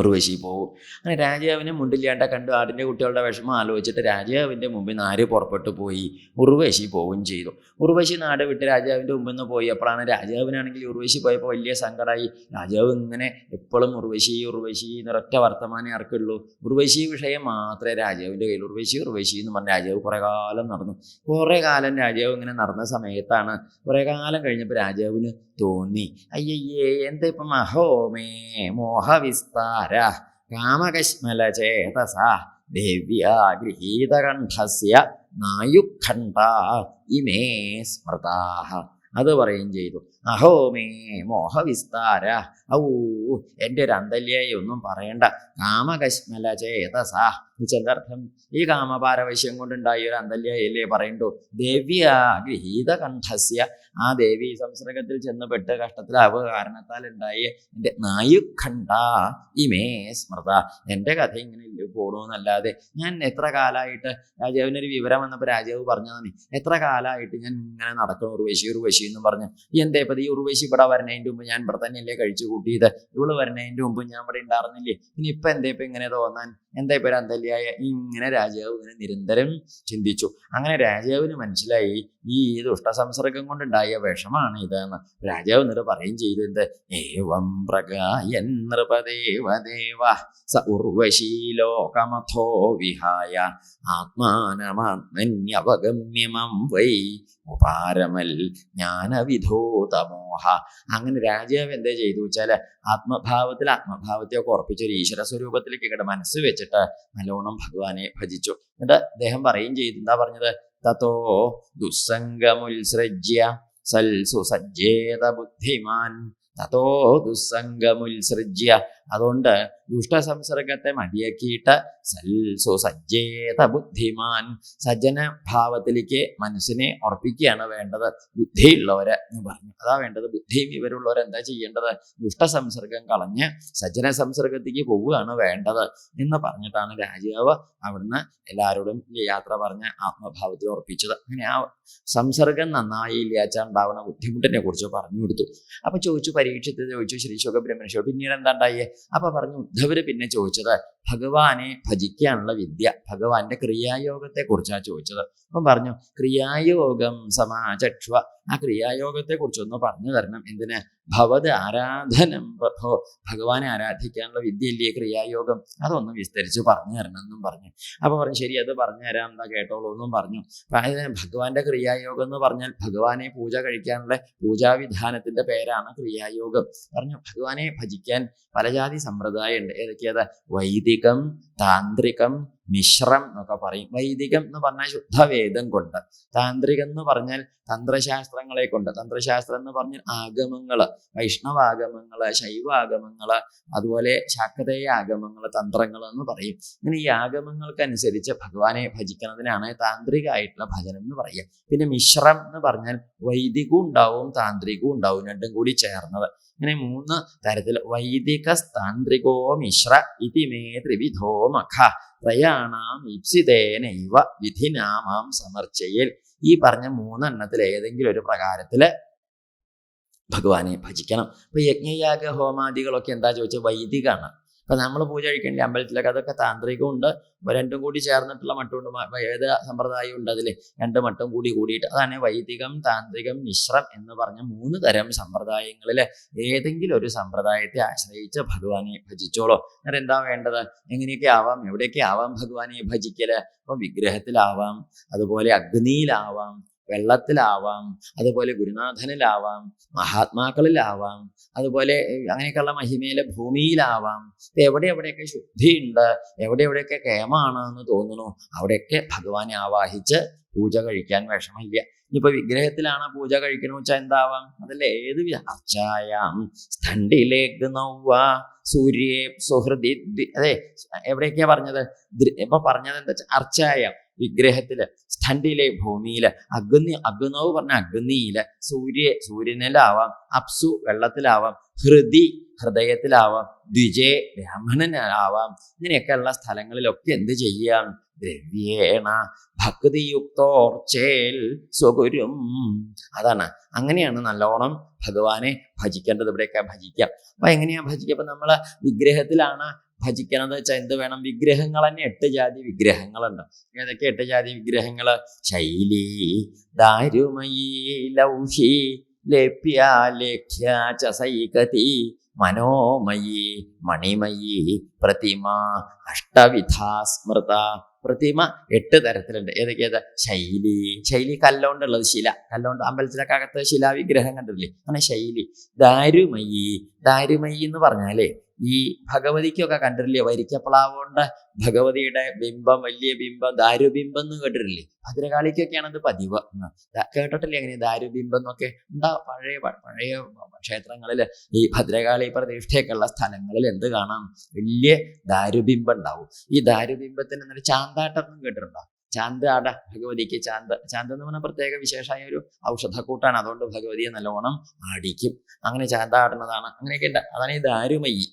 ഉർവശി പോവും. അങ്ങനെ രാജാവിനെ മുണ്ടില്ലാണ്ട കണ്ടു ആടിൻ്റെ കുട്ടികളുടെ വിഷമം ആലോചിച്ചിട്ട് രാജാവിൻ്റെ മുമ്പിൽ നിന്ന് ആര് പുറപ്പെട്ടു പോയി? ഉർവശി പോവുകയും ചെയ്തു. ഉർവശി നാട് വിട്ട് രാജാവിൻ്റെ മുമ്പിൽ നിന്ന് പോയി. അപ്പോഴാണ് രാജാവിനാണെങ്കിൽ ഉർവശി പോയപ്പോൾ വലിയ സങ്കടമായി. രാജാവ് ഇങ്ങനെ എപ്പോഴും ഉർവശി എന്നൊരൊറ്റ വർത്തമാനേ ഇറക്കുള്ളൂ. ഉർവശി വിഷയം മാത്രമേ രാജാവിൻ്റെ കയ്യിൽ ഉർവശി എന്ന് പറഞ്ഞ രാജാവ് കുറേ കാലം നടന്നു. കുറേ കാലം രാജാവ് ഇങ്ങനെ നടന്ന സമയത്താണ് കുറേ കാലം കഴിഞ്ഞപ്പോൾ രാജാവിന് തോന്നി, അയ്യയ്യേ എന്താ ഇപ്പം മഹോമേ മോഹവിസ്താര കാമകശ്മലചേതസ ദേവ്യാ ഗൃഹീതകണ്ഠസ്യ നായുഖണ്ഠ ഇമേ സ്മൃതാഃ. അത് പറയുകയും ചെയ്തു. അഹോമേ മോഹവിസ്താര, എൻ്റെ ഒരു അന്തല്യായി ഒന്നും പറയണ്ട. കാമകശ്മല ചേതസ ചെന്തർത്ഥം ഈ കാമപാരവശ്യം കൊണ്ടുണ്ടായ ഒരു അന്തല്യായല്ലേ പറയണ്ടോ. ദേവ്യ ഗൃഹീത കണ്ഠസ്യ, ആ ദേവി സംസർഗത്തിൽ ചെന്നപ്പെട്ട് കഷ്ടത്തിലാവുക കാരണത്താൽ ഉണ്ടായ എൻ്റെ നായുഖണ്ഠ ഇമേ സ്മൃത. എൻ്റെ കഥ ഇങ്ങനെ പോണോന്നല്ലാതെ ഞാൻ എത്ര കാലമായിട്ട് രാജാവിനൊരു വിവരം വന്നപ്പോൾ രാജാവ് പറഞ്ഞതാണ്, എത്ര കാലമായിട്ട് ഞാൻ ഇങ്ങനെ നടക്കണം ഉർവശി എന്ന് പറഞ്ഞു. എന്താ ഇപ്പം ഈ ഉർവശി ഇവിടെ വരണതിൻ്റെ മുമ്പ് ഞാൻ ഇവിടെ തന്നെയല്ലേ കഴിച്ചു കൂട്ടിയത്, ഇവള് വരണതിൻ്റെ മുമ്പ് ഞാൻ ഇവിടെ ഉണ്ടായിരുന്നില്ലേ, ഇനി ഇപ്പം എന്താ ഇപ്പം ഇങ്ങനെ തോന്നാൻ, എന്താ ഇപ്പം ഒരു അന്തല്യായ? ഇങ്ങനെ രാജാവ് ഇങ്ങനെ നിരന്തരം ചിന്തിച്ചു. അങ്ങനെ രാജാവിന് മനസ്സിലായി ഈ ദുഷ്ടസംസർഗം കൊണ്ടുണ്ടായ വിഷമാണ് ഇതെന്ന്. രാജാവ് എന്നിട്ട് പറയുകയും ചെയ്തത്, ഏവം പ്രഗായൻ നൃപദേവദേവ സ ഉർവശീ ലോകമഥോ വിഹായ ആത്മാനമാത്മന്യവഗമ്യമം വൈ ഉപാരമൽ ജ്ഞാനവിധോതമോഹ. അങ്ങനെ രാജാവ് എന്താ ചെയ്തു വെച്ചാൽ ആത്മഭാവത്തെയൊക്കെ ഉറപ്പിച്ചൊരു ഈശ്വര സ്വരൂപത്തിലേക്ക് ഇവിടെ മനസ്സ് വെച്ചിട്ട് നല്ലോണം ഭഗവാനെ ഭജിച്ചു. എന്നിട്ട് അദ്ദേഹം പറയുകയും ചെയ്തു, എന്താ പറഞ്ഞത്? തതോ ദുസ്സംഗമുത്സൃജ്യ സൽസു സജ്ജേത ബുദ്ധിമാൻ. തതോ ദുസ്സംഗമുത്സൃജ്യ, അതുകൊണ്ട് ദുഷ്ടസംസർഗത്തെ മടിയാക്കിയിട്ട് സൽസു സജ്ജേത ബുദ്ധിമാൻ, സജ്ജന ഭാവത്തിലേക്ക് മനസ്സിനെ ഉറപ്പിക്കുകയാണ് വേണ്ടത്. ബുദ്ധിയുള്ളവര് എന്ന് പറഞ്ഞു, അതാ വേണ്ടത്. ബുദ്ധിയും ഇവരുള്ളവർ എന്താ ചെയ്യേണ്ടത്? ദുഷ്ടസംസർഗം കളഞ്ഞ് സജ്ജന സംസർഗത്തേക്ക് പോവുകയാണ് വേണ്ടത് എന്ന് പറഞ്ഞിട്ടാണ് രാജാവ് അവിടുന്ന് എല്ലാവരോടും യാത്ര പറഞ്ഞ് ആത്മഭാവത്തിൽ ഉറപ്പിച്ചത്. അങ്ങനെ ആ സംസർഗം നന്നായി ഇല്ലാച്ചാൽ ഉണ്ടാവുന്ന ബുദ്ധിമുട്ടിനെ കുറിച്ച് പറഞ്ഞു കൊടുത്തു. അപ്പൊ പരീക്ഷത്തിൽ ചോദിച്ചു ശ്രീ ശുക ബ്രഹ്മർഷിയോട്, പിന്നീട് എന്താ ഉണ്ടായേ? അപ്പൊ പറഞ്ഞു ഉദ്ധവര് പിന്നെ ചോദിച്ചത് ഭഗവാനെ ഭജിക്കാനുള്ള വിദ്യ, ഭഗവാന്റെ ക്രിയായോഗത്തെ കുറിച്ചാണ് ചോദിച്ചത്. അപ്പം പറഞ്ഞു ക്രിയായോഗം സമാചക്ഷ്വ, ആ ക്രിയായോഗത്തെ കുറിച്ചൊന്ന് പറഞ്ഞു തരണം. എന്തിന്? ഭവത് ആരാധനം പ്രഭോ, ഭഗവാനെ ആരാധിക്കാനുള്ള വിദ്യയില്ലേ ക്രിയായോഗം, അതൊന്ന് വിസ്തരിച്ച് പറഞ്ഞു തരണം എന്നും പറഞ്ഞു. അപ്പൊ പറഞ്ഞു ശരി, അത് പറഞ്ഞു തരാം, എന്താ കേട്ടോളൂ എന്നും പറഞ്ഞു. ഭഗവാന്റെ ക്രിയായോഗം എന്ന് പറഞ്ഞാൽ ഭഗവാനെ പൂജ കഴിക്കാനുള്ള പൂജാവിധാനത്തിന്റെ പേരാണ് ക്രിയായോഗം. പറഞ്ഞു ഭഗവാനെ ഭജിക്കാൻ പലജാതി സമ്പ്രദായം ഉണ്ട്. ഏതൊക്കെയാ? വൈദികം, താന്ത്രികം, മിശ്രം എന്നൊക്കെ പറയും. വൈദികം എന്ന് പറഞ്ഞാൽ ശുദ്ധവേദം കൊണ്ട്, താന്ത്രികം എന്ന് പറഞ്ഞാൽ തന്ത്രശാസ്ത്രങ്ങളെ കൊണ്ട്. തന്ത്രശാസ്ത്രം എന്ന് പറഞ്ഞാൽ ആഗമങ്ങള്, വൈഷ്ണവാഗമങ്ങള്, ശൈവാഗമങ്ങള്, അതുപോലെ ശാക്തേയ ആഗമങ്ങള്, തന്ത്രങ്ങൾ എന്ന് പറയും. ഇങ്ങനെ ഈ ആഗമങ്ങൾക്കനുസരിച്ച് ഭഗവാനെ ഭജിക്കുന്നതിനാണ് താന്ത്രികമായിട്ടുള്ള ഭജനം എന്ന് പറയുക. പിന്നെ മിശ്രം എന്ന് പറഞ്ഞാൽ വൈദികവും ഉണ്ടാവും താന്ത്രികവും ഉണ്ടാവും, രണ്ടും കൂടി ചേർന്നത്. ഇങ്ങനെ 3 തരത്തിൽ വൈദിക താന്ത്രികോ മിശ്ര ഇതിമേ ത്രിവിധോ മഖ ത്രയാണാം ഇപ്സിതേനൈവ വിധിനാമാം സമർച്ചയിൽ. ഈ പറഞ്ഞ 3 എണ്ണത്തിൽ ഏതെങ്കിലും ഒരു പ്രകാരത്തില് ഭഗവാനെ ഭജിക്കണം. ഇപ്പൊ യജ്ഞയാഗ ഹോമാദികളൊക്കെ എന്താ ചോദിച്ചാൽ വൈദികമാണ്. അപ്പൊ നമ്മൾ പൂജ കഴിക്കേണ്ട അമ്പലത്തിലൊക്കെ അതൊക്കെ താന്ത്രികമുണ്ട്, രണ്ടും കൂടി ചേർന്നിട്ടുള്ള മട്ടുമുണ്ട്, വേദ സമ്പ്രദായം ഉണ്ട്. അതിൽ 2 മട്ടും കൂടിയിട്ട് അതാണ് വൈദികം, താന്ത്രികം, മിശ്രം എന്ന് പറഞ്ഞ 3 തരം സമ്പ്രദായങ്ങളിൽ ഏതെങ്കിലും ഒരു സമ്പ്രദായത്തെ ആശ്രയിച്ച് ഭഗവാനെ ഭജിച്ചോളൂ. എന്നിട്ട് എന്താ വേണ്ടത്? എങ്ങനെയൊക്കെ ആവാം, എവിടെയൊക്കെ ആവാം ഭഗവാനെ ഭജിക്കല്? അപ്പം വിഗ്രഹത്തിലാവാം, അതുപോലെ അഗ്നിയിലാവാം, വെള്ളത്തിലാവാം, അതുപോലെ ഗുരുനാഥനിലാവാം, മഹാത്മാക്കളിലാവാം, അതുപോലെ അങ്ങനെയൊക്കെയുള്ള മഹിമയിലെ ഭൂമിയിലാവാം. എവിടെ എവിടെയൊക്കെ ശുദ്ധിയുണ്ട്, എവിടെ എവിടെയൊക്കെ കേമാണ് എന്ന് തോന്നുന്നു, അവിടെയൊക്കെ ഭഗവാനെ ആവാഹിച്ച് പൂജ കഴിക്കാൻ വിഷമില്ല. ഇനിയിപ്പോ വിഗ്രഹത്തിലാണ് പൂജ കഴിക്കണമെന്ന് വെച്ചാൽ എന്താവാം? അതിൽ ഏത് അർച്ചായാം സ്ഥണ്ടിലേക്ക് നൗവ സൂര്യേ സുഹൃതി. അതെ, എവിടെയൊക്കെയാ പറഞ്ഞത്? ഇപ്പൊ പറഞ്ഞത് എന്താ വെച്ചാൽ അർച്ചായാം വിഗ്രഹത്തില്, സ്ഥണ്ടിലെ ഭൂമിയില്, അഗ്നവ് പറഞ്ഞ അഗ്നിയില്, സൂര്യനിലാവാം, അപ്സു വെള്ളത്തിലാവാം, ഹൃദയത്തിലാവാം, ദ്വിജേ ബ്രാഹ്മണനാവാം. ഇങ്ങനെയൊക്കെയുള്ള സ്ഥലങ്ങളിലൊക്കെ എന്ത് ചെയ്യാം? ദ്രവ്യേണ ഭക്തിയുക്തോർച്ചേൽ സ്വഗുരും. അതാണ്, അങ്ങനെയാണ് നല്ലോണം ഭഗവാനെ ഭജിക്കേണ്ടത്. ഇവിടെയൊക്കെ ഭജിക്കാം. അപ്പൊ എങ്ങനെയാ ഭജിക്കുക? അപ്പൊ നമ്മള് വിഗ്രഹത്തിലാണ് ഭജിക്കണത് വെച്ചാൽ എന്ത് വേണം? വിഗ്രഹങ്ങൾ തന്നെ 8 ജാതി വിഗ്രഹങ്ങളുണ്ട്. ഏതൊക്കെ 8 ജാതി വിഗ്രഹങ്ങള്? ശൈലി, ദാരുമയീ, ലൗഹി, ലേപ്യ സൈകതി, മനോമയീ, മണിമയീ, പ്രതിമ, അഷ്ടവിധാ സ്മൃത. പ്രതിമ 8 തരത്തിലുണ്ട്. ഏതൊക്കെയത്? ശൈലി കല്ലോണ്ടുള്ളത്, കല്ലോണ്ട് അമ്പലത്തിലൊക്കെ അകത്ത് ശിലാവിഗ്രഹം കണ്ടില്ലേ? അങ്ങനെ ശൈലി. ദാരുമയി എന്ന് പറഞ്ഞാലേ ഈ ഭഗവതിക്കൊക്കെ കണ്ടിട്ടില്ലേ? വരിക്കപ്ലാവ് കൊണ്ട് ഭഗവതിയുടെ ബിംബം, വലിയ ബിംബം, ദാരുബിംബം എന്ന് കേട്ടിട്ടില്ലേ? ഭദ്രകാളിക്കൊക്കെയാണ് അത് പതിവ്. കേട്ടിട്ടില്ലേ അങ്ങനെ ദാരുബിംബം എന്നൊക്കെ? പഴയ ക്ഷേത്രങ്ങളില് ഈ ഭദ്രകാളി പ്രതിഷ്ഠയൊക്കെ ഉള്ള സ്ഥലങ്ങളിൽ എന്ത് കാണാം? വലിയ ദാരുബിംബം ഉണ്ടാവും. ഈ ദാരുബിംബത്തിന് എന്നൊരു ചാന്താട്ടം കേട്ടിട്ടുണ്ടോ? ചാന്താട ഭഗവതിക്ക് ചാന്ത് എന്ന് പറഞ്ഞാൽ പ്രത്യേക വിശേഷമായ ഒരു ഔഷധക്കൂട്ടാണ്. അതുകൊണ്ട് ഭഗവതിയെ നല്ലോണം ആടിക്കും. അങ്ങനെ ചാന്താടുന്നതാണ്. അങ്ങനെയൊക്കെ ഉണ്ട്. അതാണ് ഈ ദാരുമയി.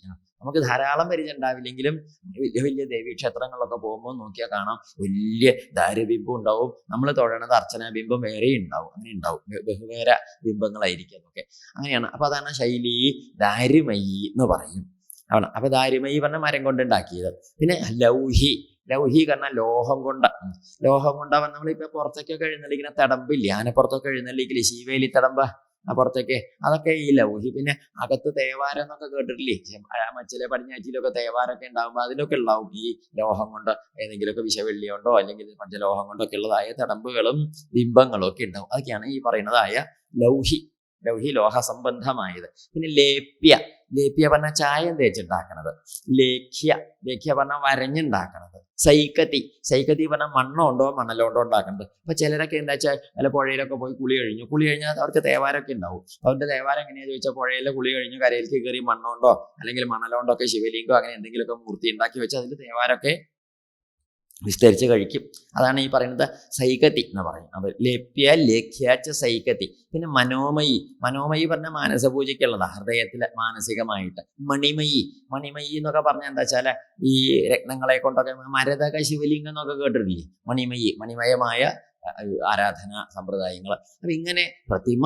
നമുക്ക് ധാരാളം പരിചയം ഉണ്ടാവില്ലെങ്കിലും വലിയ വലിയ ദേവീക്ഷേത്രങ്ങളിലൊക്കെ പോകുമ്പോൾ നോക്കിയാൽ കാണാം, വലിയ ദാരുബിംബം ഉണ്ടാവും. നമ്മൾ തൊഴണത് അർച്ചനാബിംബം വേറെ ഉണ്ടാവും. അങ്ങനെ ഉണ്ടാവും, ബഹുവേര ബിംബങ്ങളായിരിക്കും അതൊക്കെ. അങ്ങനെയാണ്. അപ്പൊ അതാണ് ശൈലി, ദാരുമയി എന്ന് പറയും. ആണ്. അപ്പൊ ദാരുമയി പറഞ്ഞ മരം കൊണ്ട് ഉണ്ടാക്കിയത്. പിന്നെ ലൗഹി പറഞ്ഞാൽ ലോഹം കൊണ്ടാവാൻ നമ്മളിപ്പോ പുറത്തേക്കൊക്കെ എഴുന്നള്ളിക്കുന്ന തടമ്പില്ലേ? ആനപ്പുറത്തൊക്കെ എഴുന്നള്ളിക്കില്ലേ? ശീവേലി തടമ്പ പുറത്തേക്ക്, അതൊക്കെ ഈ ലൗഹി. പിന്നെ അകത്ത് തേവാരം എന്നൊക്കെ കേട്ടിട്ടില്ലേ? മച്ചിലെ പടിഞ്ഞാറ്റിലൊക്കെ തേവാരൊക്കെ ഉണ്ടാകുമ്പോൾ അതിലൊക്കെ ഉണ്ടാവും ഈ ലോഹം കൊണ്ട്, ഏതെങ്കിലുമൊക്കെ വിഷവെള്ളി കൊണ്ടോ അല്ലെങ്കിൽ പഞ്ചലോഹം കൊണ്ടൊക്കെ ഉള്ളതായ തടമ്പുകളും ബിംബങ്ങളും ഒക്കെ ഉണ്ടാവും. അതൊക്കെയാണ് ഈ പറയുന്നതായ ലൗഹി ലോഹസംബന്ധമായത്. പിന്നെ ലേപ്യ പറഞ്ഞാൽ ചായം തേച്ചുണ്ടാക്കണത്. ലേഖ്യ പറഞ്ഞാൽ വരഞ്ഞുണ്ടാക്കണത്. സൈക്കതി പറഞ്ഞാൽ മണ്ണുണ്ടോ മണലുകൊണ്ടോ ഉണ്ടാക്കുന്നത്. അപ്പൊ ചിലരൊക്കെ എന്താ വെച്ചാൽ വല്ല പുഴയിലൊക്കെ പോയി കുളി കഴിഞ്ഞാൽ അവർക്ക് തേവാരമൊക്കെ ഉണ്ടാവും. അവരുടെ തേവാരം എങ്ങനെയാണെന്ന് ചോദിച്ചാൽ പുഴയിലെ കുളി കഴിഞ്ഞു കരയിലേക്ക് കയറി മണ്ണുകൊണ്ടോ അല്ലെങ്കിൽ മണലുകൊണ്ടോ ഒക്കെ ശിവലിംഗോ അങ്ങനെ എന്തെങ്കിലുമൊക്കെ മൂർത്തി ഉണ്ടാക്കി വെച്ച് അതിൽ തേവാരമൊക്കെ വിസ്തരിച്ച് കഴിക്കും. അതാണ് ഈ പറയുന്നത് സൈകതി എന്ന് പറയും. അത് ലേഖ്യാച്ച സൈകതി. പിന്നെ മനോമയി പറഞ്ഞാൽ മാനസപൂജയ്ക്കുള്ളതാണ്, ഹൃദയത്തിലെ മാനസികമായിട്ട്. മണിമയി എന്നൊക്കെ പറഞ്ഞാൽ എന്താ വെച്ചാൽ ഈ രത്നങ്ങളെ കൊണ്ടൊക്കെ മരതക ശിവലിംഗം എന്നൊക്കെ കേട്ടിട്ടില്ലേ? മണിമയമായ ആരാധന സമ്പ്രദായങ്ങൾ. അപ്പൊ ഇങ്ങനെ പ്രതിമ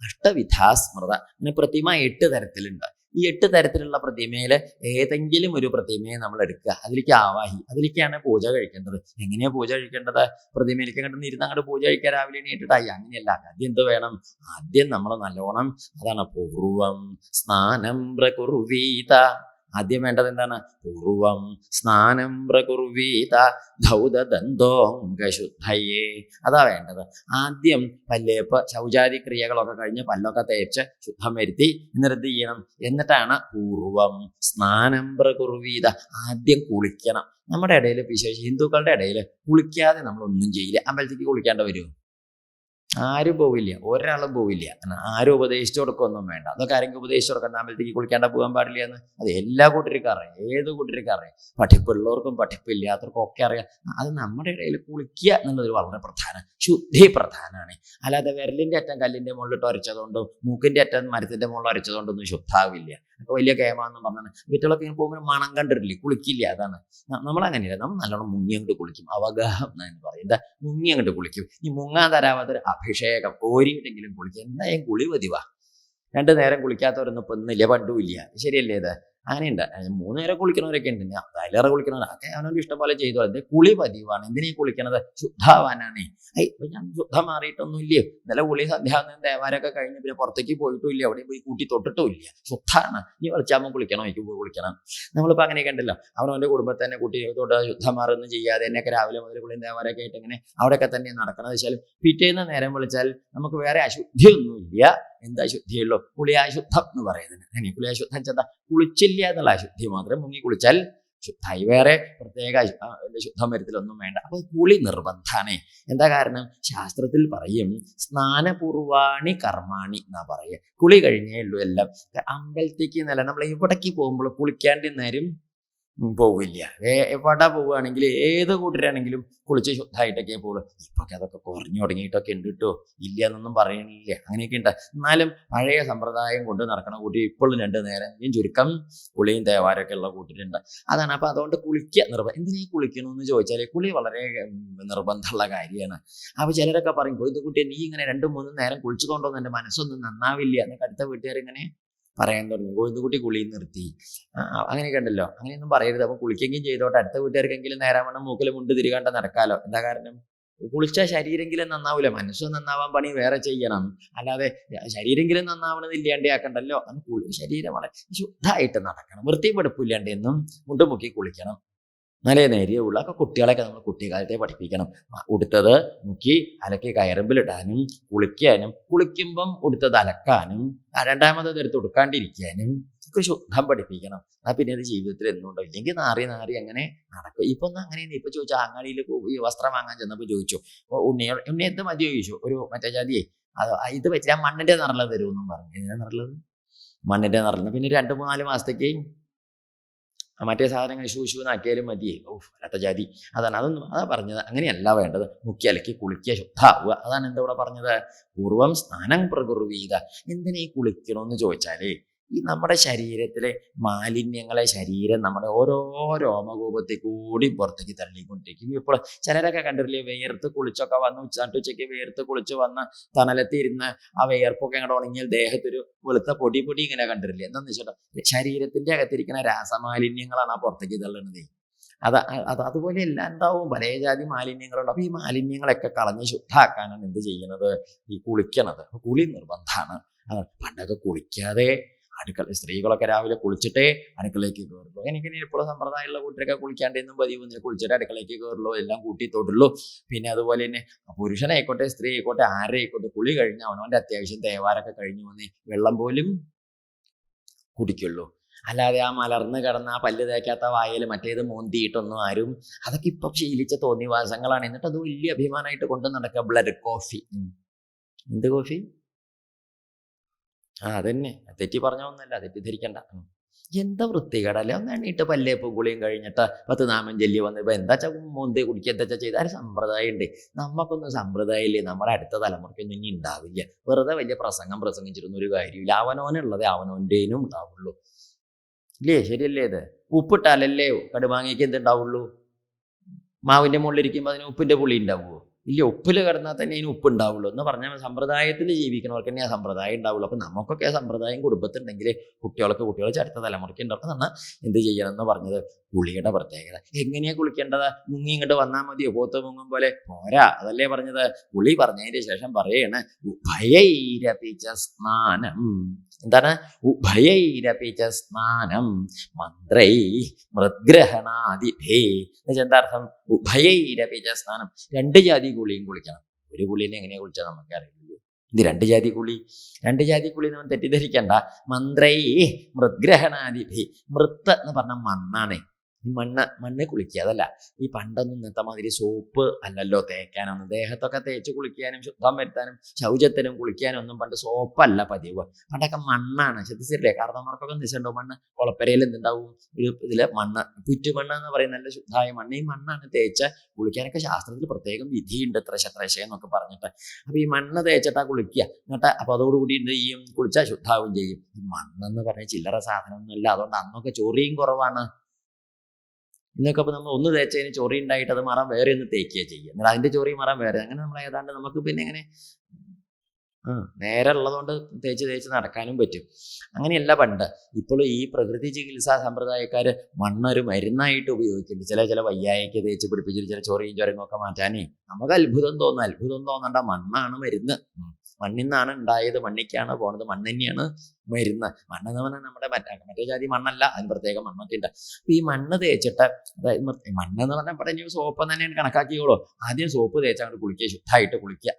അഷ്ടവിധാസ്മൃത. അങ്ങനെ പ്രതിമ 8 തരത്തിലുണ്ട്. ഈ 8 തരത്തിലുള്ള പ്രതിമയില് ഏതെങ്കിലും ഒരു പ്രതിമയെ നമ്മൾ എടുക്കുക, അതിലേക്കാണ് പൂജ കഴിക്കേണ്ടത്. എങ്ങനെയാ പൂജ കഴിക്കേണ്ടത്? പ്രതിമയിലേക്ക് അങ്ങോട്ട് ഇരുന്ന് അങ്ങോട്ട് പൂജ കഴിക്കാൻ രാവിലെ എണീറ്റിട്ടായി അങ്ങനെയല്ല. ആദ്യം എന്ത് വേണം? ആദ്യം നമ്മൾ നല്ലോണം, അതാണ് പൂർവം സ്നാനം പ്രകുർവീത. ആദ്യം വേണ്ടത് എന്താണ്? പൂർവം സ്നാനം പ്രകുർവീത ധൗതദന്തോംഗശുദ്ധയേ. അതാ വേണ്ടത്. ആദ്യം പല്ലേപ്പ് ശൗചാദി ക്രിയകളൊക്കെ കഴിഞ്ഞ് പല്ലൊക്കെ തേച്ച് ശുദ്ധം വരുത്തി എന്നിട്ട് ചെയ്യണം. എന്നിട്ടാണ് പൂർവം സ്നാനം പ്രകുർവീത. ആദ്യം കുളിക്കണം. നമ്മുടെ ഇടയിൽ, വിശേഷിച്ച് ഹിന്ദുക്കളുടെ ഇടയിൽ കുളിക്കാതെ നമ്മളൊന്നും ചെയ്യില്ല. അമ്പലത്തേക്ക് കുളിക്കാണ്ട് വരുമോ? ആരും പോവില്ല, ഒരാളും പോവില്ല. ആരും ഉപദേശിച്ചു കൊടുക്കൊന്നും വേണ്ട. അതൊക്കെ ആരെങ്കിലും ഉപദേശിച്ചു കൊടുക്കണം, അമ്പലത്തേക്ക് കുളിക്കാണ്ട് പോകാൻ പാടില്ല എന്ന്. അത് എല്ലാ കൂട്ടർക്കും അറിയാം, ഏത് കൂട്ടർക്കും അറിയാം. പഠിപ്പുള്ളവർക്കും പഠിപ്പില്ലാത്തവർക്കും ഒക്കെ അറിയാം. അത് നമ്മുടെ ഇടയിൽ കുളിക്കുക എന്നുള്ളത് വളരെ പ്രധാനം, ശുദ്ധി പ്രധാനമാണ്. അല്ലാതെ വിരലിന്റെ അറ്റം കല്ലിന്റെ മുകളിലിട്ട് ഉരച്ചതുകൊണ്ടും മൂക്കിന്റെ അറ്റം മരത്തിന്റെ മുകളിൽ ഉരച്ചതുകൊണ്ടൊന്നും ശുദ്ധാവില്ല. അപ്പൊ വലിയ കേമാന്ന് പറഞ്ഞാൽ വീട്ടിലൊക്കെ ഇങ്ങനെ പോകുമ്പോൾ മണം കണ്ടിട്ടില്ലേ? കുളിക്കില്ല. അതാണ് നമ്മളങ്ങനെയല്ല. നമ്മൾ നല്ലോണം മുങ്ങി അങ്ങോട്ട് കുളിക്കും. അവഗാഹം എന്ന് പറയും. എന്താ? മുങ്ങി അങ്ങോട്ട് കുളിക്കും. ഈ മുങ്ങാൻ തരാവാത്തൊരു അഭിഷേകം ഓരിയിട്ടെങ്കിലും കുളിക്കുക. എന്തായാലും കുളി പതിവാ. 2 നേരം കുളിക്കാത്തവരൊന്നും ഇപ്പൊ ഒന്നുമില്ല, പണ്ടും ഇല്ല. ശരിയല്ലേ ഇത്? അങ്ങനെയുണ്ട്. 3 നേരം കുളിക്കണവരൊക്കെ ഉണ്ട്. അതിലേറെ കുളിക്കണവരൊക്കെ അവനവൻ്റെ ഇഷ്ടം പോലെ ചെയ്തു. അതിന്റെ കുളി പതിവാണ്. എന്തിനീ കുളിക്കണത്? ശുദ്ധാവാനാണേ. ഞാൻ ശുദ്ധം മാറിയിട്ടൊന്നും ഇല്ലേ, ഇന്നലെ കുളി സന്ധ്യാവനം ദേവാരൊക്കെ കഴിഞ്ഞ് പിന്നെ പുറത്തേക്ക് പോയിട്ടും ഇല്ല, അവിടെ പോയി കൂട്ടി തൊട്ടിട്ടും ഇല്ല, ശുദ്ധാണ്. ഇനി വെളിച്ചാകുമ്പോൾ കുളിക്കണം, എനിക്ക് പോയി കുളിക്കണം. നമ്മളിപ്പോൾ അങ്ങനെയൊക്കെ ഉണ്ടല്ലോ, അവനവൻ്റെ കുടുംബത്തെ തന്നെ കുട്ടി തൊട്ട് ശുദ്ധം മാറൊന്നും ചെയ്യാതെ തന്നെയൊക്കെ രാവിലെ മുതൽ കുളിയും ദേവാരൊക്കെ ആയിട്ട് ഇങ്ങനെ അവിടെയൊക്കെ തന്നെ നടക്കണമെന്ന് വെച്ചാൽ പിറ്റേന്ന് നേരം വിളിച്ചാൽ നമുക്ക് വേറെ അശുദ്ധിയൊന്നുമില്ല. എന്താ അശുദ്ധിയുള്ളൂ? കുളിയാശുദ്ധം എന്ന് പറയുന്നത്. അങ്ങനെ കുളിയാശുദ്ധം ചെന്താ കുളിച്ചില്ല എന്നുള്ള അശുദ്ധി മാത്രം. മുങ്ങി കുളിച്ചാൽ ശുദ്ധായി, വേറെ പ്രത്യേക ശുദ്ധം വരുത്തലൊന്നും വേണ്ട. അപ്പൊ കുളി നിർബന്ധാണേ. എന്താ കാരണം? ശാസ്ത്രത്തിൽ പറയും സ്നാനപൂർവാണി കർമാണി എന്നാ പറയുക. കുളി കഴിഞ്ഞേ ഉള്ളൂ എല്ലാം. അമ്പലത്തേക്ക് എന്നല്ല, നമ്മൾ ഇവിടേക്ക് പോകുമ്പോൾ കുളിക്കാണ്ട് നേരം പോവില്ല. എവിടെ പോവുകയാണെങ്കിൽ ഏത് കൂട്ടരാണെങ്കിലും കുളിച്ച് ശുദ്ധമായിട്ടൊക്കെ പോകുള്ളൂ. ഇപ്പൊക്കെ അതൊക്കെ കുറഞ്ഞു തുടങ്ങിയിട്ടൊക്കെ ഉണ്ട് കേട്ടോ, ഇല്ല എന്നൊന്നും പറയണില്ല, അങ്ങനെയൊക്കെ ഉണ്ട്. എന്നാലും പഴയ സമ്പ്രദായം കൊണ്ട് നടക്കണ കൂട്ടി ഇപ്പോഴും 2 നേരം ചുരുക്കം കുളിയും ദേവാരൊക്കെ ഉള്ള കൂട്ടിട്ടുണ്ട്. അതാണ്. അപ്പൊ അതുകൊണ്ട് കുളിക്കുക എന്തിനാ കുളിക്കണമെന്ന് ചോദിച്ചാൽ കുളി വളരെ നിർബന്ധമുള്ള കാര്യമാണ്. അപ്പൊ ചിലരൊക്കെ പറയും, ഇത് കുട്ടിയെ നീ ഇങ്ങനെ 2-3 നേരം കുളിച്ചതുകൊണ്ടൊന്നും എൻ്റെ മനസ്സൊന്നും നന്നാവില്ല എന്നൊക്കെ അടുത്ത വീട്ടുകാരിങ്ങനെ പറയാൻ തുടങ്ങി. ഗോവിന്ദക്കുട്ടി കുളി നിർത്തി, അങ്ങനെയൊക്കെ ഉണ്ടല്ലോ. അങ്ങനെയൊന്നും പറയരുത്. അപ്പൊ കുളിക്കെങ്കിലും ചെയ്തോട്ടെ, അടുത്ത വീട്ടുകാർക്കെങ്കിലും നേരാവണ്ണം മൂക്കിൽ മുണ്ട് തിരികാണ്ട് നടക്കാലോ. എന്താ കാരണം? കുളിച്ച ശരീരെങ്കിലും നന്നാവില്ല, മനസ്സ് നന്നാവാൻ പണി വേറെ ചെയ്യണം. അല്ലാതെ ശരീരെങ്കിലും നന്നാവണത് ഇല്ലാണ്ടേ ആക്കണ്ടല്ലോ. ശരീരം വളരെ ശുദ്ധമായിട്ട് നടക്കണം, വൃത്തിയും വെടുപ്പില്ലാണ്ട് എന്നും മുണ്ട് മുക്കി കുളിക്കണം. നല്ല നേരിയുള്ള ഒക്കെ കുട്ടികളെയൊക്കെ നമ്മൾ കുട്ടിക്കാലത്തെ പഠിപ്പിക്കണം. ഉടുത്തത് മുക്കി അലക്കി കയറുമ്പിലിടാനും കുളിക്കാനും, കുളിക്കുമ്പം ഉടുത്തത് അലക്കാനും, 2ാമത് എടുത്ത് ഉടുക്കാണ്ടിരിക്കാനും ഒക്കെ ശുദ്ധം പഠിപ്പിക്കണം. പിന്നെ അത് ജീവിതത്തിൽ എന്നുണ്ടോ, ഇല്ലെങ്കിൽ നാറി അങ്ങനെ നടക്കും. ഇപ്പൊ ഒന്നും അങ്ങനെയാണ്. ഇപ്പൊ ചോദിച്ചു, അങ്ങാടിയിൽ ഈ വസ്ത്രം വാങ്ങാൻ ചെന്നപ്പോൾ ചോദിച്ചു, ഉണ്ണി എന്ത് മതിയോ ചോദിച്ചു ഒരു മറ്റേ ജാതിയെ. ഇത് വെച്ചാൽ മണ്ണിന്റെ നിറല തരുമെന്നും പറഞ്ഞു. ഇതിനെ നിറലത് മണ്ണിന്റെ നിറല. പിന്നെ 2-4 മാസത്തേക്ക് മറ്റേ സാധനങ്ങൾ ശൂശൂന്നാക്കിയാലും മതിയേ. വല്ലാത്ത ജാതി. അതാ പറഞ്ഞത്. അങ്ങനെയല്ല വേണ്ടത്. മുക്കി അലക്കി കുളിക്കുക, ശുദ്ധാവുക. അതാണ് എന്താ ഇവിടെ പറഞ്ഞത്? പൂർവം സ്നാനം പ്രകുർവീത. എന്തിനാ കുളിക്കണമെന്ന് ചോദിച്ചാലേ, ഈ നമ്മുടെ ശരീരത്തിലെ മാലിന്യങ്ങളെ ശരീരം നമ്മുടെ ഓരോ രോമകൂപത്തിൽ കൂടി പുറത്തേക്ക് തള്ളിക്കൊണ്ടിരിക്കും. ഇപ്പോൾ ചിലരൊക്കെ കണ്ടിട്ടില്ലേ, വേർത്ത് കുളിച്ചൊക്കെ വന്ന് ഉച്ചയ്ക്ക് വേർത്ത് കുളിച്ച് വന്ന് തണലത്തിരുന്ന് ആ വേർപ്പൊക്കെ അങ്ങോട്ട് ഉണങ്ങിയാൽ ദേഹത്തൊരു വെളുത്ത പൊടി ഇങ്ങനെ കണ്ടിട്ടില്ലേ? എന്താന്ന് വെച്ചിട്ട് ശരീരത്തിന്റെ അകത്തിരിക്കുന്ന രാസമാലിന്യങ്ങളാണ് ആ പുറത്തേക്ക് തള്ളുന്നത്. അതുപോലെ എല്ലാം ഉണ്ടാവും, പല ജാതി മാലിന്യങ്ങളുണ്ട്. അപ്പൊ ഈ മാലിന്യങ്ങളൊക്കെ കളഞ്ഞ് ശുദ്ധാക്കാനാണ് എന്ത് ചെയ്യുന്നത്? ഈ കുളിക്കണത്. കുളി നിർബന്ധമാണ്. പണ്ടൊക്കെ കുളിക്കാതെ സ്ത്രീകളൊക്കെ രാവിലെ കുളിച്ചിട്ടേ അടുക്കളയ്ക്ക് കയറുള്ളൂ. എനിക്ക് ഇപ്പോഴും സമ്പ്രദായമുള്ള കൂട്ടരൊക്കെ കുളിക്കാണ്ടെന്നും പതിവൊന്നും കുളിച്ചിട്ട് അടുക്കളയ്ക്ക് കയറുള്ളൂ, എല്ലാം കൂട്ടി തൊടുള്ളൂ. പിന്നെ അതുപോലെ തന്നെ പുരുഷനായിക്കോട്ടെ സ്ത്രീ ആയിക്കോട്ടെ ആരായിക്കോട്ടെ കുളി കഴിഞ്ഞ് അവനവൻ്റെ അത്യാവശ്യം തേവാരൊക്കെ കഴിഞ്ഞു വന്ന് വെള്ളം പോലും കുടിക്കുള്ളൂ. അല്ലാതെ ആ മലർന്ന് കിടന്ന ആ പല്ല് തേക്കാത്ത വായൽ മറ്റേത് മോന്തിയിട്ടൊന്നും ആരും, അതൊക്കെ ഇപ്പം ശീലിച്ച തോന്നിവാസങ്ങളാണ്. എന്നിട്ട് അത് വലിയ അഭിമാനമായിട്ട് കൊണ്ട് നടക്കുക. Blood coffee. എന്ത് കോഫി? അതന്നെ, തെറ്റി പറഞ്ഞൊന്നല്ല, തെറ്റിദ്ധരിക്കണ്ട. എന്താ വൃത്തികേടല്ലേ? ഒന്ന് എണ്ണീട്ട് പല്ലേപ്പ് കുളിയും കഴിഞ്ഞിട്ട് 10 നാമം ചൊല്ലി വന്നിപ്പോ എന്താ മോന്തി കുടിക്കുക, എന്താ ചെയ്ത ഒരു സമ്പ്രദായം ഉണ്ട്. നമുക്കൊന്നും സമ്പ്രദായം ഇല്ലേ? നമ്മുടെ അടുത്ത തലമുറയ്ക്കൊന്നും ഇനി ഉണ്ടാവില്ല. വെറുതെ വലിയ പ്രസംഗിച്ചിരുന്ന ഒരു കാര്യമില്ല. അവനോനുള്ളത് അവനോൻ്റെനും ഉണ്ടാവുള്ളൂ. ഇല്ലേ? ശരിയല്ലേ? ഇത് ഉപ്പിട്ടാലല്ലേ കടുമാങ്ങയ്ക്ക് എന്തുണ്ടാവുള്ളൂ? മാവിന്റെ മുകളിലിരിക്കുമ്പോൾ അതിന് ഉപ്പിന്റെ പുളി ഉണ്ടാവുമോ? ഇല്ല. ഉപ്പിൽ കിടന്നാൽ തന്നെ ഇതിന് ഉപ്പ് ഉണ്ടാവുള്ളൂ എന്ന് പറഞ്ഞാൽ സമ്പ്രദായത്തിൽ ജീവിക്കുന്നവർക്ക് തന്നെ ആ സമ്പ്രദായം ഉണ്ടാവുള്ളൂ. അപ്പം നമുക്കൊക്കെ ആ സമ്പ്രദായം കുടുംബത്തുണ്ടെങ്കിൽ കുട്ടികൾ അടുത്ത തലമുറയ്ക്ക് ഉണ്ടാവും. എന്നാണ് എന്ത് ചെയ്യണം എന്ന് പറഞ്ഞത്? കുളിയുടെ പ്രത്യേകത. എങ്ങനെയാ കുളിക്കേണ്ടത്? മുങ്ങി ഇങ്ങോട്ട് വന്നാൽ മതിയോ? പോത്ത് മുങ്ങും പോലെ പോരാ. അതല്ലേ പറഞ്ഞത്? കുളി പറഞ്ഞതിന് ശേഷം പറയാണ് ഉഭയൈരപിച്ച സ്നാനം. എന്താണ്? ഉഭയൈരപിച്ച സ്നാനം മന്ത്രൈ മൃദ്ഗ്രഹണാദിഭേ. എന്താർത്ഥം? ഉഭയൈരപിച്ച സ്നാനം, 2 ജാതി കുളിയും കുളിക്കണം. ഒരു കുളീനെ എങ്ങനെയാ കുളിച്ചാൽ നമുക്കറിയില്ല. ഇത് 2 ജാതി കുളി. 2 ജാതി കുളി നമ്മൾ തെറ്റിദ്ധരിക്കണ്ട. മന്ത്രൈ മൃദ്ഗ്രഹണാദിഭി. മൃത്ത് എന്ന് പറഞ്ഞ മണ്ണാണ്. ഈ മണ്ണ് കുളിക്കുക. അതല്ല ഈ പണ്ടൊന്നും ഇന്നത്തെ മാതിരി സോപ്പ് അല്ലല്ലോ തേക്കാനൊന്നും. ദേഹത്തൊക്കെ തേച്ച് കുളിക്കാനും ശുദ്ധം വരുത്താനും ശൗചത്തിനും കുളിക്കാനും ഒന്നും പണ്ട് സോപ്പല്ല പതിവ്. പണ്ടൊക്കെ മണ്ണാണ്. ശ്രദ്ധിച്ചില്ലേ? കാരണന്മാർക്കൊക്കെ നിശ്ചയുണ്ടോ? മണ്ണ് കുളപ്പരയിൽ എന്തുണ്ടാവും? ഇതില് മണ്ണ്, പുറ്റുമണ്ണ് എന്ന് പറയുന്ന നല്ല ശുദ്ധമായ മണ്ണ്. ഈ മണ്ണാണ് തേച്ച് കുളിക്കാനൊക്കെ ശാസ്ത്രത്തിൽ പ്രത്യേകം വിധിയുണ്ട്. ത്രശ എന്നൊക്കെ പറഞ്ഞിട്ട്. അപ്പൊ ഈ മണ്ണ് തേച്ചിട്ടാ കുളിക്കുക. എന്നിട്ട് അപ്പൊ അതോടുകൂടി എന്ത് ചെയ്യും? കുളിച്ചാൽ ശുദ്ധാവും ചെയ്യും. ഈ മണ്ണെന്ന് പറഞ്ഞ ചില്ലറ സാധനമൊന്നുമല്ല. അതുകൊണ്ട് അന്നൊക്കെ ചൊറിയും കുറവാണ്. ഇന്നൊക്കെ അപ്പോൾ നമ്മൾ ഒന്ന് തേച്ചതിന് ചൊറി ഉണ്ടായിട്ട് അത് മാറാൻ വേറെ ഒന്ന് തേക്കുക ചെയ്യുക. എന്നാൽ അതിൻ്റെ ചൊറി മാറാൻ വേറെ. അങ്ങനെ നമ്മൾ ഏതാണ്ട് നമുക്ക് പിന്നെ ഇങ്ങനെ നേരെ ഉള്ളതുകൊണ്ട് തേച്ച് തേച്ച് നടക്കാനും പറ്റും. അങ്ങനെയല്ല പണ്ട്. ഇപ്പോൾ ഈ പ്രകൃതി ചികിത്സാ സമ്പ്രദായക്കാർ മണ്ണൊരു മരുന്നായിട്ട് ഉപയോഗിക്കുന്നുണ്ട്. ചില വയ്യായ്ക്ക് തേച്ച് പിടിപ്പിച്ചിട്ട് ചില ചൊറിയും ചൊരങ്ങൊക്കെ മാറ്റാനേ നമുക്ക് അത്ഭുതം തോന്നണ്ട. മണ്ണാണ് മരുന്ന്. മണ്ണിൽ നിന്നാണ് ഉണ്ടായത്, മണ്ണിക്കാണ് പോണത്, മണ്ണ് തന്നെയാണ് മരുന്ന്. മണ്ണെന്ന് പറഞ്ഞാൽ നമ്മുടെ മറ്റേ ജാതി മണ്ണല്ല, അതിന് പ്രത്യേക മണ്ണൊക്കെ ഉണ്ട്. അപ്പൊ ഈ മണ്ണ് തേച്ചിട്ട്, അതായത് മണ്ണെന്ന് പറഞ്ഞാൽ പറഞ്ഞ സോപ്പ് തന്നെയാണ് കണക്കാക്കിയോളൂ. ആദ്യം സോപ്പ് തേച്ച് അങ്ങോട്ട് കുളിക്കുക, ശുദ്ധമായിട്ട് കുളിക്കുക.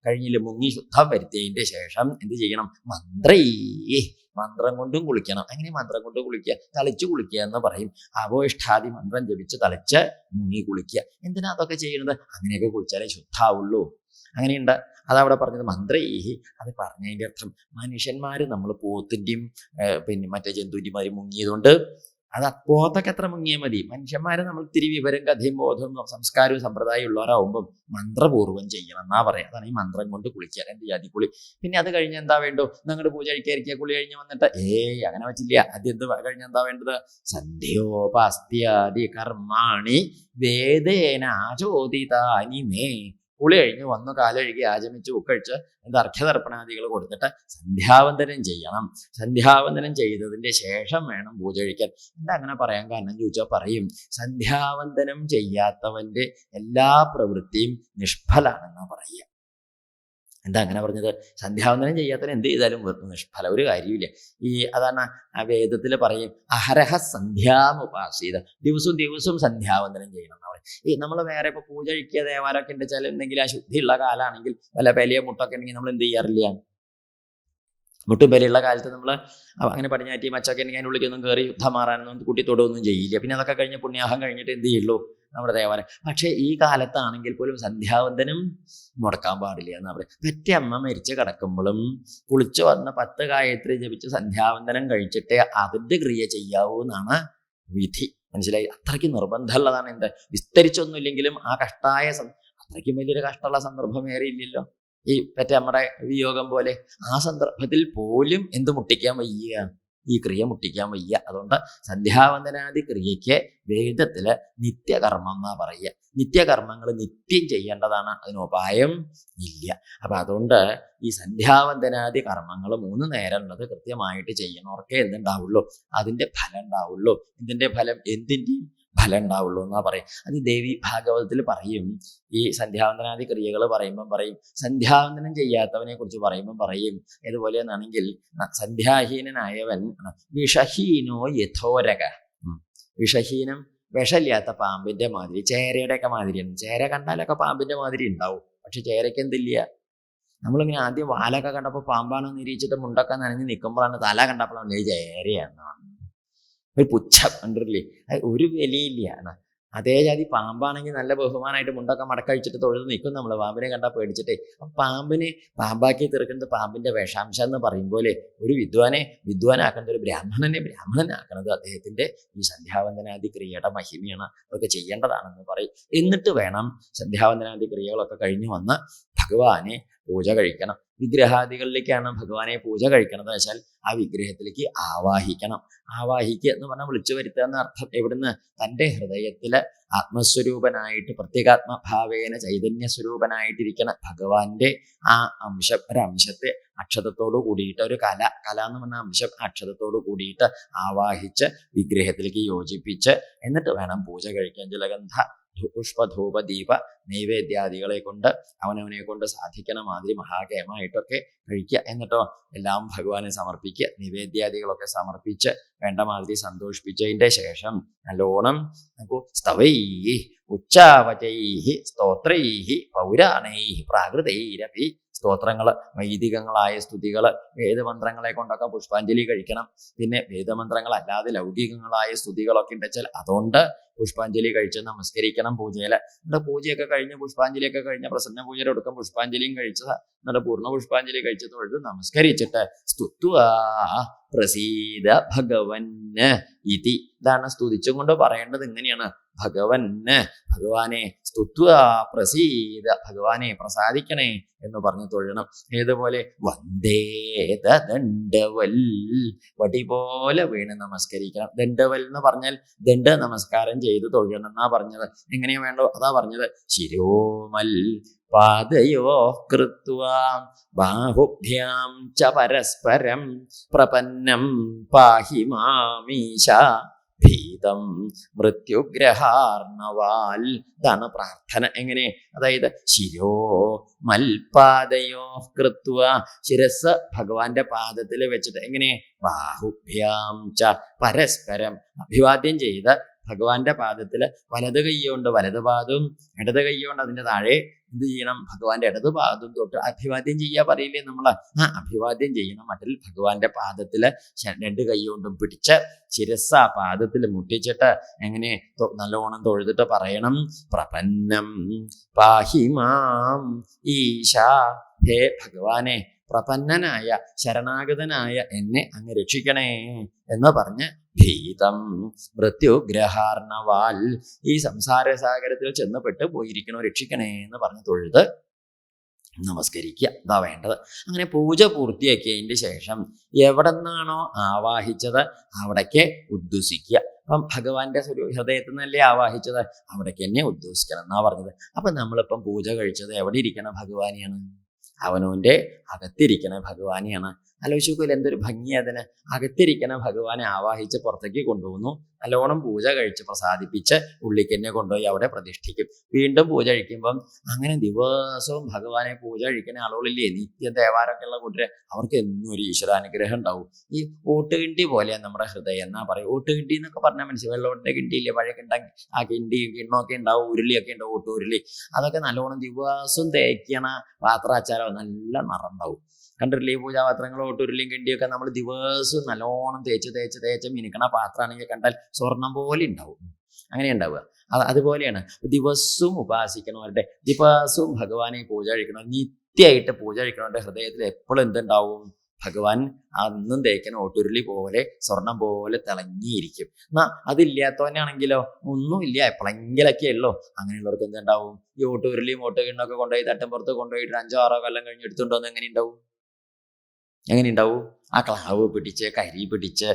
കഴിഞ്ഞില്ല, മുങ്ങി ശുദ്ധം വരുത്തിയതിന്റെ ശേഷം എന്ത് ചെയ്യണം? മന്ത്രം കൊണ്ടും കുളിക്കണം. അങ്ങനെ മന്ത്രം കൊണ്ട് കുളിക്കുക, തളിച്ച് കുളിക്കുക എന്ന് പറയും. അവോഷ്ഠാദി മന്ത്രം ജപിച്ച് തളിച്ച് മുങ്ങി കുളിക്കുക. എന്തിനാ അതൊക്കെ ചെയ്യുന്നത്? അങ്ങനെയൊക്കെ കുളിച്ചാലേ ശുദ്ധാവുള്ളൂ. അങ്ങനെയുണ്ട്. അതവിടെ പറഞ്ഞത് മന്ത്രൈഹി. അത് പറഞ്ഞതിൻ്റെ അർത്ഥം മനുഷ്യന്മാര് നമ്മൾ പോത്തിൻ്റെയും പിന്നെ മറ്റേ ജന്തുവിൻ്റെമാരും മുങ്ങിയതുകൊണ്ട് അത് പോത്തൊക്കെ എത്ര മുങ്ങിയാൽ മതി. മനുഷ്യന്മാരെ നമ്മൾ ഇത്തിരി വിവരം, കഥയും, ബോധവും, സംസ്കാരവും സമ്പ്രദായം ഉള്ളവരാകുമ്പം മന്ത്രപൂർവ്വം ചെയ്യണം എന്നാ പറയാം. അതാണ് ഈ മന്ത്രം കൊണ്ട് കുളിക്കുക, രണ്ട് ജാതി കുളി. പിന്നെ അത് കഴിഞ്ഞ് എന്താ വേണ്ടോ? നിങ്ങളുടെ പൂജ കഴിക്കാതിരിക്കുക. കുളി കഴിഞ്ഞ് വന്നിട്ട് അങ്ങനെ പറ്റില്ല. ആദ്യം എന്ത് കഴിഞ്ഞ് എന്താ വേണ്ടത്? സന്ധ്യോപാസ്ത്യാദി കർമാണി വേദേന ആചോദിതാനി മേ. കുളി കഴിഞ്ഞ് വന്നു കാലഴുകി ആചമിച്ച് ഉക്കഴിച്ച് അർഘ്യതർപ്പണാദികൾ കൊടുത്തിട്ട് സന്ധ്യാവന്തനം ചെയ്യണം. സന്ധ്യാവന്തനം ചെയ്തതിന്റെ ശേഷം വേണം പൂജ കഴിക്കാൻ. എന്താ അങ്ങനെ പറയാൻ കാരണം ചോദിച്ചാൽ പറയും, സന്ധ്യാവന്തനം ചെയ്യാത്തവന്റെ എല്ലാ പ്രവൃത്തിയും നിഷ്ഫലാണെന്നാ പറയുക. എന്താ അങ്ങനെ പറഞ്ഞത്? സന്ധ്യാവന്തനം ചെയ്യാത്തവൻ എന്ത് ചെയ്താലും നിഷ്ഫല, ഒരു കാര്യമില്ല. അതാണ് ആ വേദത്തിൽ പറയും, അഹരഹ സന്ധ്യാമുപാസീത. ദിവസവും സന്ധ്യാവന്തനം ചെയ്യണം എന്ന് പറയും. നമ്മൾ വേറെ ഇപ്പോൾ പൂജ കഴിക്കുക ദേവാലയമൊക്കെ ഉണ്ട് വെച്ചാൽ എന്തെങ്കിലും അശുദ്ധിയുള്ള കാലമാണെങ്കിൽ, വല്ല വലിയ മുട്ടൊക്കെ ഉണ്ടെങ്കിൽ നമ്മൾ എന്ത് ചെയ്യാറില്ല? മുട്ടും വിലയുള്ള കാലത്ത് നമ്മൾ അങ്ങനെ പടിഞ്ഞാറ്റി മച്ചൊക്കെ ഉണ്ടെങ്കിൽ അതിൻ്റെ ഉള്ളിലേക്കൊന്നും കയറി യുദ്ധം മാറാനൊന്നും കൂട്ടിത്തോടൊന്നും ചെയ്യില്ല. പിന്നെ അതൊക്കെ കഴിഞ്ഞ് പുണ്യാഹം കഴിഞ്ഞിട്ട് എന്ത് ചെയ്യുള്ളൂ? നമ്മുടെ ദേവാലയം. പക്ഷേ ഈ കാലത്താണെങ്കിൽ പോലും സന്ധ്യാവന്തനം മുടക്കാൻ പാടില്ല എന്നാ പറയുക. പെറ്റ അമ്മ മരിച്ച് കിടക്കുമ്പോഴും കുളിച്ചു വന്ന് 10 ഗായത്രി ജപിച്ച് സന്ധ്യാവന്തനം കഴിച്ചിട്ടേ അതിൻ്റെ ക്രിയ ചെയ്യാവൂ എന്നാണ് വിധി. മനസ്സിലായി? അത്രയ്ക്ക് നിർബന്ധമുള്ളതാണ്. എന്താ വിസ്തരിച്ചൊന്നുമില്ലെങ്കിലും ആ അത്രയ്ക്കും വലിയൊരു കഷ്ടമുള്ള സന്ദർഭം ഏറെ ഇല്ലല്ലോ. ഈ പെറ്റ അമ്മയുടെ വിയോഗം പോലെ ആ സന്ദർഭത്തിൽ പോലും എന്ത് മുട്ടിക്കാൻ വയ്യ? ഈ ക്രിയ മുട്ടിക്കാൻ വയ്യ. അതുകൊണ്ട് സന്ധ്യാവന്തനാദി ക്രിയയ്ക്ക് വേദത്തില് നിത്യകർമ്മം എന്നാ പറയുക. നിത്യകർമ്മങ്ങൾ നിത്യം ചെയ്യേണ്ടതാണ്, അതിനുപായം ഇല്ല. അപ്പൊ അതുകൊണ്ട് ഈ സന്ധ്യാവന്തനാദി കർമ്മങ്ങൾ 3 നേരം ഉള്ളത് കൃത്യമായിട്ട് ചെയ്യണവർക്കേ എന്തുണ്ടാവുള്ളൂ? അതിന്റെ ഫലം ഉണ്ടാവുള്ളൂ. ഇതിന്റെ ഫലം എന്തിൻ്റെയും ഫലം ഉണ്ടാവുള്ളൂ എന്നാ പറയും. അത് ദേവി ഭാഗവതത്തിൽ പറയും. ഈ സന്ധ്യാവന്തനാദി ക്രിയകൾ പറയുമ്പം പറയും, സന്ധ്യാവന്തനം ചെയ്യാത്തവനെ കുറിച്ച് പറയുമ്പം പറയും, ഇതുപോലെയെന്നാണെങ്കിൽ സന്ധ്യാഹീനനായവൻ വിഷഹീനോ യഥോരക. വിഷഹീനം, വിഷമില്ലാത്ത പാമ്പിന്റെ മാതിരി, ചേരയുടെ ഒക്കെ മാതിരിയാണ്. ചേര കണ്ടാലൊക്കെ പാമ്പിന്റെ മാതിരി ഉണ്ടാവും, പക്ഷെ ചേരയ്ക്ക് എന്തില്ല. നമ്മളിങ്ങനെ ആദ്യം വാലൊക്കെ കണ്ടപ്പോൾ പാമ്പാണെന്ന് നിരീക്ഷിച്ചിട്ട് മുണ്ടൊക്കെ നനഞ്ഞ് നിൽക്കുമ്പോഴാണ് തല കണ്ടപ്പോഴാണ് ചേരയാണ്. ഒരു പുച്ഛം കണ്ടിട്ടില്ലേ? ഒരു വിലയില്ല. അതേ ജാതി പാമ്പാണെങ്കിൽ നല്ല ബഹുമാനമായിട്ട് മുണ്ടൊക്കെ മടക്കഴിച്ചിട്ട് തൊഴുത് നിൽക്കും നമ്മൾ, പാമ്പിനെ കണ്ടാൽ പേടിച്ചിട്ടേ. അപ്പം പാമ്പിനെ പാമ്പാക്കി തീർക്കുന്നത് പാമ്പിന്റെ വിഷാംശം എന്ന് പറയും പോലെ ഒരു വിദ്വാനാക്കുന്നത്, ഒരു ബ്രാഹ്മണനാക്കുന്നത് അദ്ദേഹത്തിന്റെ ഈ സന്ധ്യാവന്തനാദി ക്രിയയുടെ മഹിമയാണ്. അതൊക്കെ ചെയ്യേണ്ടതാണെന്ന് പറയും. എന്നിട്ട് വേണം സന്ധ്യാവന്തനാദി ക്രിയകളൊക്കെ കഴിഞ്ഞ് വന്ന് ഭഗവാനെ പൂജ കഴിക്കണം. വിഗ്രഹാദികളിലേക്കാണ് ഭഗവാനെ പൂജ കഴിക്കണത് വെച്ചാൽ ആ വിഗ്രഹത്തിലേക്ക് ആവാഹിക്കണം. ആവാഹിക്കുക എന്ന് പറഞ്ഞാൽ വിളിച്ചു വരുത്തുക എന്ന അർത്ഥം. എവിടുന്ന്? തൻ്റെ ഹൃദയത്തില് ആത്മസ്വരൂപനായിട്ട് പ്രത്യേകാത്മഭാവേന ചൈതന്യ സ്വരൂപനായിട്ടിരിക്കുന്ന ഭഗവാന്റെ ആ ഒരംശത്തെ അക്ഷതത്തോടു കൂടിയിട്ട്, ഒരു കല എന്ന് പറഞ്ഞ അംശം അക്ഷതത്തോടു കൂടിയിട്ട് ആവാഹിച്ച് വിഗ്രഹത്തിലേക്ക് യോജിപ്പിച്ച് എന്നിട്ട് വേണം പൂജ കഴിക്കാൻ. ജലഗന്ധ പുഷ്പധൂപ ദീപ നൈവേദ്യാദികളെ കൊണ്ട് അവനവനെ കൊണ്ട് സാധിക്കണ മാതിരി മഹാകേമായിട്ടൊക്കെ കഴിക്കുക. എന്നിട്ടോ എല്ലാം ഭഗവാനെ സമർപ്പിക്കുക. നൈവേദ്യാദികളൊക്കെ സമർപ്പിച്ച് വേണ്ട മാതിരി സന്തോഷിപ്പിച്ചതിൻ്റെ ശേഷം നല്ലോണം നമുക്ക് സ്തവൈഹി ഉച്ചാവചൈഹി സ്തോത്രൈഹി പൗരാണൈഹി പ്രാകൃതൈരപി സ്തോത്രങ്ങള്, വൈദികങ്ങളായ സ്തുതികള്, വേദമന്ത്രങ്ങളെ കൊണ്ടൊക്കെ പുഷ്പാഞ്ജലി കഴിക്കണം. പിന്നെ വേദമന്ത്രങ്ങൾ അല്ലാതെ ലൗകികങ്ങളായ സ്തുതികളൊക്കെ ഉണ്ടെച്ചാൽ അതുകൊണ്ട് പുഷ്പാഞ്ജലി കഴിച്ച് നമസ്കരിക്കണം. പൂജയില് എന്നിട്ട് പൂജയൊക്കെ കഴിഞ്ഞ് പുഷ്പാഞ്ജലിയൊക്കെ കഴിഞ്ഞ പ്രസന്ന പൂജയുടെ ഒടുക്കം പുഷ്പാഞ്ജലിയും കഴിച്ചത്, എന്നിട്ട് പൂർണ്ണ പുഷ്പാഞ്ജലി കഴിച്ച് തൊഴുത് നമസ്കരിച്ചിട്ട് സ്തുത്വാ പ്രസീദ ഭഗവന് ഇതി. ഇതാണ് സ്തുതിച്ചും കൊണ്ട് പറയേണ്ടത്. ഇങ്ങനെയാണ്, ഭഗവന്, ഭഗവാനെ സ്തുത്വാ പ്രസീദ, ഭഗവാനെ പ്രസാദിക്കണേ എന്ന് പറഞ്ഞ് തൊഴണം. ഏതുപോലെ വന്ദേത ദണ്ഡവൽ, വടി പോലെ വീണ് നമസ്കരിക്കണം. ദണ്ഡവൽ എന്ന് പറഞ്ഞാൽ ദണ്ഡ നമസ്കാരം ചെയ്ത് തൊഴണം എന്നാ പറഞ്ഞത്. എങ്ങനെയാ വേണ്ടോ അതാ പറഞ്ഞത്. ശിരോമൽ പാദയോ കൃത്വാ ബാഹുഭ്യാം ച പരസ്പരം പ്രപന്നം പാഹി മാമീശ ഭീതം മൃത്യുഗ്രഹാർണവാൽ. ഇതാണ് പ്രാർത്ഥന. എങ്ങനെ? അതായത് ശിരോ മൽപാദയോ കൃത്വ, ശിരസ് ഭഗവാന്റെ പാദത്തിൽ വെച്ചിട്ട് എങ്ങനെ? ബാഹുഭ്യാം ച പരസ്പരം അഭിവാദ്യം ചെയ്ത് ഭഗവാന്റെ പാദത്തിൽ വലത് കൈകൊണ്ട് വലത് പാദവും ഇടത് കൈകൊണ്ട് അതിൻ്റെ താഴെ എന്ത് ചെയ്യണം? ഭഗവാന്റെ ഇടത് പാദം തൊട്ട് അഭിവാദ്യം ചെയ്യാ പറയില്ലേ നമ്മൾ? ആ അഭിവാദ്യം ചെയ്യണം. മറ്റിൽ ഭഗവാന്റെ പാദത്തിൽ രണ്ട് കൈ കൊണ്ടും പിടിച്ച് ശിരസ് ആ പാദത്തിൽ മുട്ടിച്ചിട്ട് എങ്ങനെ നല്ലോണം തൊഴുതിട്ട് പറയണം, പ്രപന്നം പാഹിമാം ഈശ, ഹേ ഭഗവാനെ പ്രപന്നനായ ശരണാഗതനായ എന്നെ അങ്ങ് രക്ഷിക്കണേ എന്ന് പറഞ്ഞ് ഭീതം മൃത്യുഗ്രഹാർണവാൽ, ഈ സംസാര സാഗരത്തിൽ ചെന്ന് പെട്ട് പോയിരിക്കണോ രക്ഷിക്കണേ എന്ന് പറഞ്ഞ് തൊഴുത് നമസ്കരിക്കുക. ഇതാ വേണ്ടത്. അങ്ങനെ പൂജ പൂർത്തിയാക്കിയതിൻ്റെ ശേഷം എവിടെ നിന്നാണോ ആവാഹിച്ചത് അവിടേക്ക് ഉദ്ദേശിക്കുക. അപ്പം ഭഗവാന്റെ ഹൃദയത്തിൽ നിന്നല്ലേ ആവാഹിച്ചത്, അവിടേക്ക് തന്നെ ഉദ്ദേശിക്കണം എന്നാ പറഞ്ഞത്. അപ്പം നമ്മളിപ്പം പൂജ കഴിച്ചത് എവിടെ ഇരിക്കണ ഭഗവാനെയാണ്? അവനവൻ്റെ അകത്തിരിക്കണ ഭഗവാനെയാണ്. ആലോചിക്കൂല എന്തൊരു ഭംഗി അതിന്. അകത്തിരിക്കണ ഭഗവാനെ ആവാഹിച്ച് പുറത്തേക്ക് കൊണ്ടുപോകുന്നു. നല്ലോണം പൂജ കഴിച്ച് പ്രസാദിപ്പിച്ച് ഉള്ളിക്ക് തന്നെ കൊണ്ടുപോയി അവിടെ പ്രതിഷ്ഠിക്കും. വീണ്ടും പൂജ കഴിക്കുമ്പം അങ്ങനെ ദിവസവും ഭഗവാനെ പൂജ കഴിക്കുന്ന ആളുകളില്ലേ, നിത്യം ദേവാരമൊക്കെ ഉള്ള കൂട്ടര്, അവർക്ക് എന്നും ഒരു ഈശ്വരാനുഗ്രഹം ഉണ്ടാവും. ഈ ഓട്ടുകിണ്ടി പോലെയാണ് നമ്മുടെ ഹൃദയം എന്നാ പറയും. ഓട്ടുകിണ്ടി എന്നൊക്കെ പറഞ്ഞാൽ മനസ്സിലായി, വെള്ളത്തിന്റെ കിണ്ടിയില്ലേ, പഴയ കിണ്ടാക്കി ആ കിണ്ടിയും കിണ്ണമൊക്കെ ഉണ്ടാവും, ഉരുളിയൊക്കെ ഉണ്ടാവും, ഓട്ടുരുളി. അതൊക്കെ നല്ലോണം ദിവസവും തേക്കണ പാത്രാച്ചാരം നല്ല നിറം ഉണ്ടാവും. കണ്ടിട്ടില്ലേ? പൂജാപാത്രങ്ങൾ ഓട്ടുരുളിയും കിണ്ടിയൊക്കെ നമ്മൾ ദിവസവും നല്ലോണം തേച്ച് മിനുക്കണ പാത്രമാണെങ്കിൽ കണ്ടാൽ സ്വർണം പോലെ ഉണ്ടാവും. അങ്ങനെ ഉണ്ടാവുക. അതുപോലെയാണ് ദിവസവും ഉപാസിക്കണവരുടെ, ദിവസവും ഭഗവാനെ പൂജ കഴിക്കണം, നിത്യമായിട്ട് പൂജ കഴിക്കണവരുടെ ഹൃദയത്തിൽ എപ്പോഴും എന്തുണ്ടാവും? ഭഗവാൻ അന്നും തേക്കുന്ന ഓട്ടുരുളി പോലെ സ്വർണം പോലെ തിളങ്ങിയിരിക്കും. എന്നാ അതില്ലാത്തവനാണെങ്കിലോ ഒന്നുമില്ല, എപ്പോഴെങ്കിലൊക്കെ ഉള്ളൂ. അങ്ങനെയുള്ളവർക്ക് എന്തുണ്ടാവും? ഈ ഓട്ടുരുളിയും ഓട്ടുകിണ്ണൊക്കെ കൊണ്ടുപോയി തട്ടുമ്പുറത്ത് കൊണ്ടുപോയിട്ട് 5-6 കൊല്ലം കഴിഞ്ഞ് എടുത്തുകൊണ്ടുവന്ന് എങ്ങനെയുണ്ടാവും? ആ ക്ലാവ് പിടിച്ച് കരി പിടിച്ച്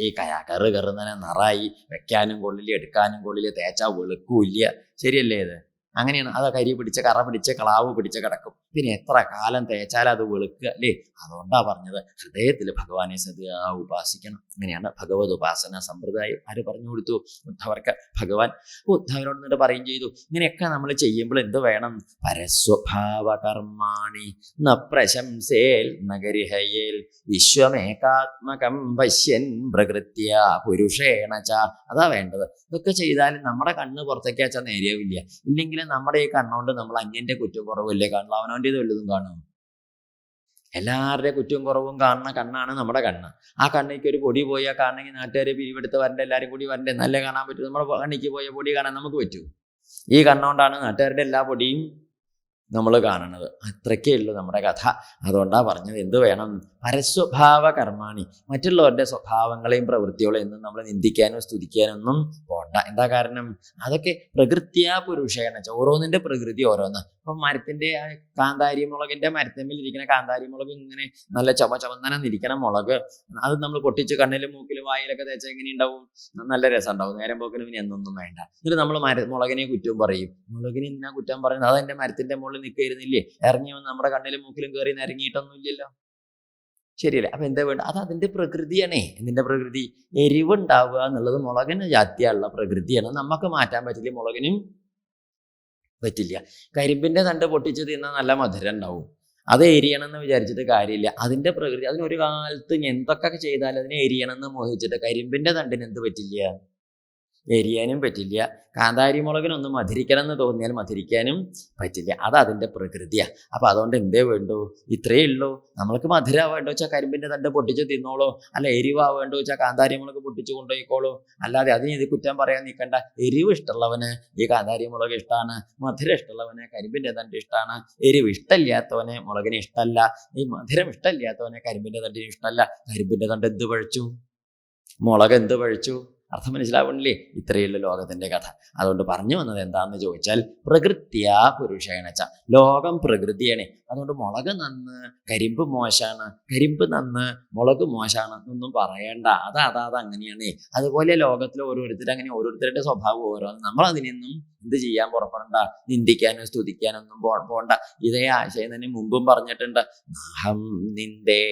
ഈ കറുന്നനെ നിറായി, വെക്കാനും കൊള്ളില്ല എടുക്കാനും കൊള്ളില്ല, തേച്ചാ വെളുക്കൂല്ല. ശരിയല്ലേ? ഇത് അങ്ങനെയാണ്. അത് കരി പിടിച്ച് കറ പിടിച്ച് ക്ലാവ് പിടിച്ച് കിടക്കും. പിന്നെ എത്ര കാലം തേച്ചാലും അത് വെളുക്കുക അല്ലേ? അതുകൊണ്ടാ പറഞ്ഞത് ഹൃദയത്തിൽ ഭഗവാനെ സദാ ഉപാസിക്കണം. അങ്ങനെയാണ് ഭഗവത് ഉപാസന സമ്പ്രദായം. ആര് പറഞ്ഞു കൊടുത്തു? ഉദ്ധവർക്ക് ഭഗവാൻ. ഉദ്ധവരോട് എന്നിട്ട് പറയുകയും ചെയ്തു, ഇങ്ങനെയൊക്കെ നമ്മൾ ചെയ്യുമ്പോൾ എന്ത് വേണം? പരസ്വഭാവ കർമാണി ന പ്രശംസേൽ നഗരിഹയേൽ വിശ്വമേകാത്മകം പശ്യൻ പ്രകൃത്യ പുരുഷേണ ച. അതാ വേണ്ടത്. ഇതൊക്കെ ചെയ്താലും നമ്മുടെ കണ്ണ് പുറത്തേക്ക് വെച്ചാൽ നേരെയാവില്ല. ഇല്ലെങ്കിൽ നമ്മുടെ ഈ കണ്ണുകൊണ്ട് നമ്മൾ അന്യന്റെ കുറ്റം കുറവില്ലേ കാണുള്ളൂ, അവനവൻ്റെത് വല്ലതും കാണും. എല്ലാവരുടെയും കുറ്റവും കുറവും കാണുന്ന കണ്ണാണ് നമ്മുടെ കണ്ണ്. ആ കണ്ണിക്ക് ഒരു പൊടി പോയാൽ കാണണമെങ്കിൽ നാട്ടുകാരെ പിരിവെടുത്ത് വരണ്ടേ, എല്ലാവരും കൂടി വരണ്ടേ, നല്ല കാണാൻ പറ്റും. നമ്മുടെ കണ്ണിക്ക് പോയ പൊടി കാണാൻ നമുക്ക് പറ്റൂ? ഈ കണ്ണുകൊണ്ടാണ് നാട്ടുകാരുടെ എല്ലാ പൊടിയും നമ്മൾ കാണുന്നത്. അത്രയ്ക്കേ ഉള്ളൂ നമ്മുടെ കഥ. അതുകൊണ്ടാണ് പറഞ്ഞത് എന്ത് വേണം? പരസ്വഭാവ കർമാണി. മറ്റുള്ളവരുടെ സ്വഭാവങ്ങളെയും പ്രവൃത്തികളെയും ഒന്നും നമ്മൾ നിന്ദിക്കാനോ സ്തുതിക്കാനോ ഒന്നും പോണ്ട. എന്താ കാരണം? അതൊക്കെ പ്രകൃത്യാ പുരുഷേണ. ഓരോന്നിൻ്റെ പ്രകൃതി ഓരോന്ന്. അപ്പം മരത്തിൻ്റെ കാന്താരി മുളകിൻ്റെ മരത്തിന്മേലിരിക്കുന്ന കാന്താരി മുളക് ഇങ്ങനെ നല്ല ചുവന്നനം ഇരിക്കണം മുളക്. അത് നമ്മൾ പൊട്ടിച്ച് കണ്ണിലും മൂക്കിലും വായിലൊക്കെ തേച്ചാൽ എങ്ങനെ ഉണ്ടാവും? നല്ല രസം ഉണ്ടാവും. നേരം പോക്കിന് പിന്നെ എന്നൊന്നും വേണ്ട. എന്നിട്ട് നമ്മൾ മുളകിനെ കുറ്റം പറയും. മുളകിനെ എന്തിനാ കുറ്റം പറയുന്നത്? അതെൻ്റെ മരത്തിൻ്റെ മുകളിൽ നിൽക്കരുന്നില്ലേ? ഇറങ്ങി വന്ന് നമ്മുടെ കണ്ണിലും മൂക്കിലും കയറി ഇറങ്ങിയിട്ടൊന്നും ഇല്ലല്ലോ. ശരിയല്ലേ? അപ്പൊ എന്താ വേണ്ട? അത് അതിൻ്റെ പ്രകൃതിയാണേ. എന്തിൻ്റെ പ്രകൃതി? എരിവുണ്ടാവുക എന്നുള്ളത് മുളകിന് ജാതിയുള്ള പ്രകൃതിയാണ്. നമുക്ക് മാറ്റാൻ പറ്റില്ല, മുളകിനും പറ്റില്ല. കരിമ്പിൻ്റെ തണ്ട് പൊട്ടിച്ച് തിന്നാൽ നല്ല മധുരം ഉണ്ടാവും. അത് എരിയണമെന്ന് വിചാരിച്ചിട്ട് കാര്യമില്ല. അതിൻ്റെ പ്രകൃതി. അതിനൊരു കാലത്ത് എന്തൊക്കെ ചെയ്താലും അതിനെ എരിയണമെന്ന് മോഹിച്ചിട്ട് കരിമ്പിൻ്റെ തണ്ടിന് എന്ത് പറ്റില്ല? എരിയാനും പറ്റില്ല. കാന്താരി മുളകിനൊന്നും മധുരിക്കണം എന്ന് തോന്നിയാൽ മധുരിക്കാനും പറ്റില്ല. അത് അതിൻ്റെ പ്രകൃതിയാണ്. അപ്പം അതുകൊണ്ട് എന്തേ വേണ്ടു? ഇത്രയേ ഉള്ളൂ. നമ്മൾക്ക് മധുര വേണ്ട വെച്ചാൽ കരിമ്പിൻ്റെ തണ്ട് പൊട്ടിച്ച് തിന്നോളൂ. അല്ല എരിവാ വേണ്ട വെച്ചാൽ കാന്താരി മുളക് പൊട്ടിച്ച് കൊണ്ടുപോയിക്കോളൂ. അല്ലാതെ അതിന് ഇത് കുറ്റം പറയാൻ നിൽക്കണ്ട. എരിവ് ഇഷ്ടമുള്ളവന് ഈ കാന്താരി മുളക് ഇഷ്ടമാണ്, മധുരം ഇഷ്ടമുള്ളവന് കരിമ്പിൻ്റെ തണ്ട് ഇഷ്ടമാണ്. എരിവ് ഇഷ്ടമില്ലാത്തവന് മുളകിന് ഇഷ്ടമല്ല. ഈ മധുരം ഇഷ്ടമില്ലാത്തവന് കരിമ്പിൻ്റെ തണ്ടിന് ഇഷ്ടമല്ല. കരിമ്പിൻ്റെ തണ്ട് എന്ത് പഴിച്ചു? മുളക് എന്ത് പഴിച്ചു? അർത്ഥം മനസ്സിലാവണില്ലേ? ഇത്രയുള്ള ലോകത്തിന്റെ കഥ. അതുകൊണ്ട് പറഞ്ഞു വന്നത് എന്താണെന്ന് ചോദിച്ചാൽ പ്രകൃത്യാ പുരുഷേണച്ച, ലോകം പ്രകൃതിയാണ്. അതുകൊണ്ട് മുളക് നന്ന് കരിമ്പ് മോശാണ്, കരിമ്പ് നന്ന് മുളക് മോശാണ് എന്നൊന്നും പറയണ്ട. അത് അങ്ങനെയാണ്. അതുപോലെ ലോകത്തിൽ അങ്ങനെ ഓരോരുത്തരുടെ സ്വഭാവം ഓരോന്ന്. നമ്മൾ അതിനൊന്നും എന്ത് ചെയ്യാൻ പുറപ്പെടണ്ട, നിന്ദിക്കാനോ സ്തുതിക്കാനൊന്നും പോണ്ട. ഇതേ ആശയം തന്നെ മുമ്പും പറഞ്ഞിട്ടുണ്ട്. നാഹം നിന്ദേ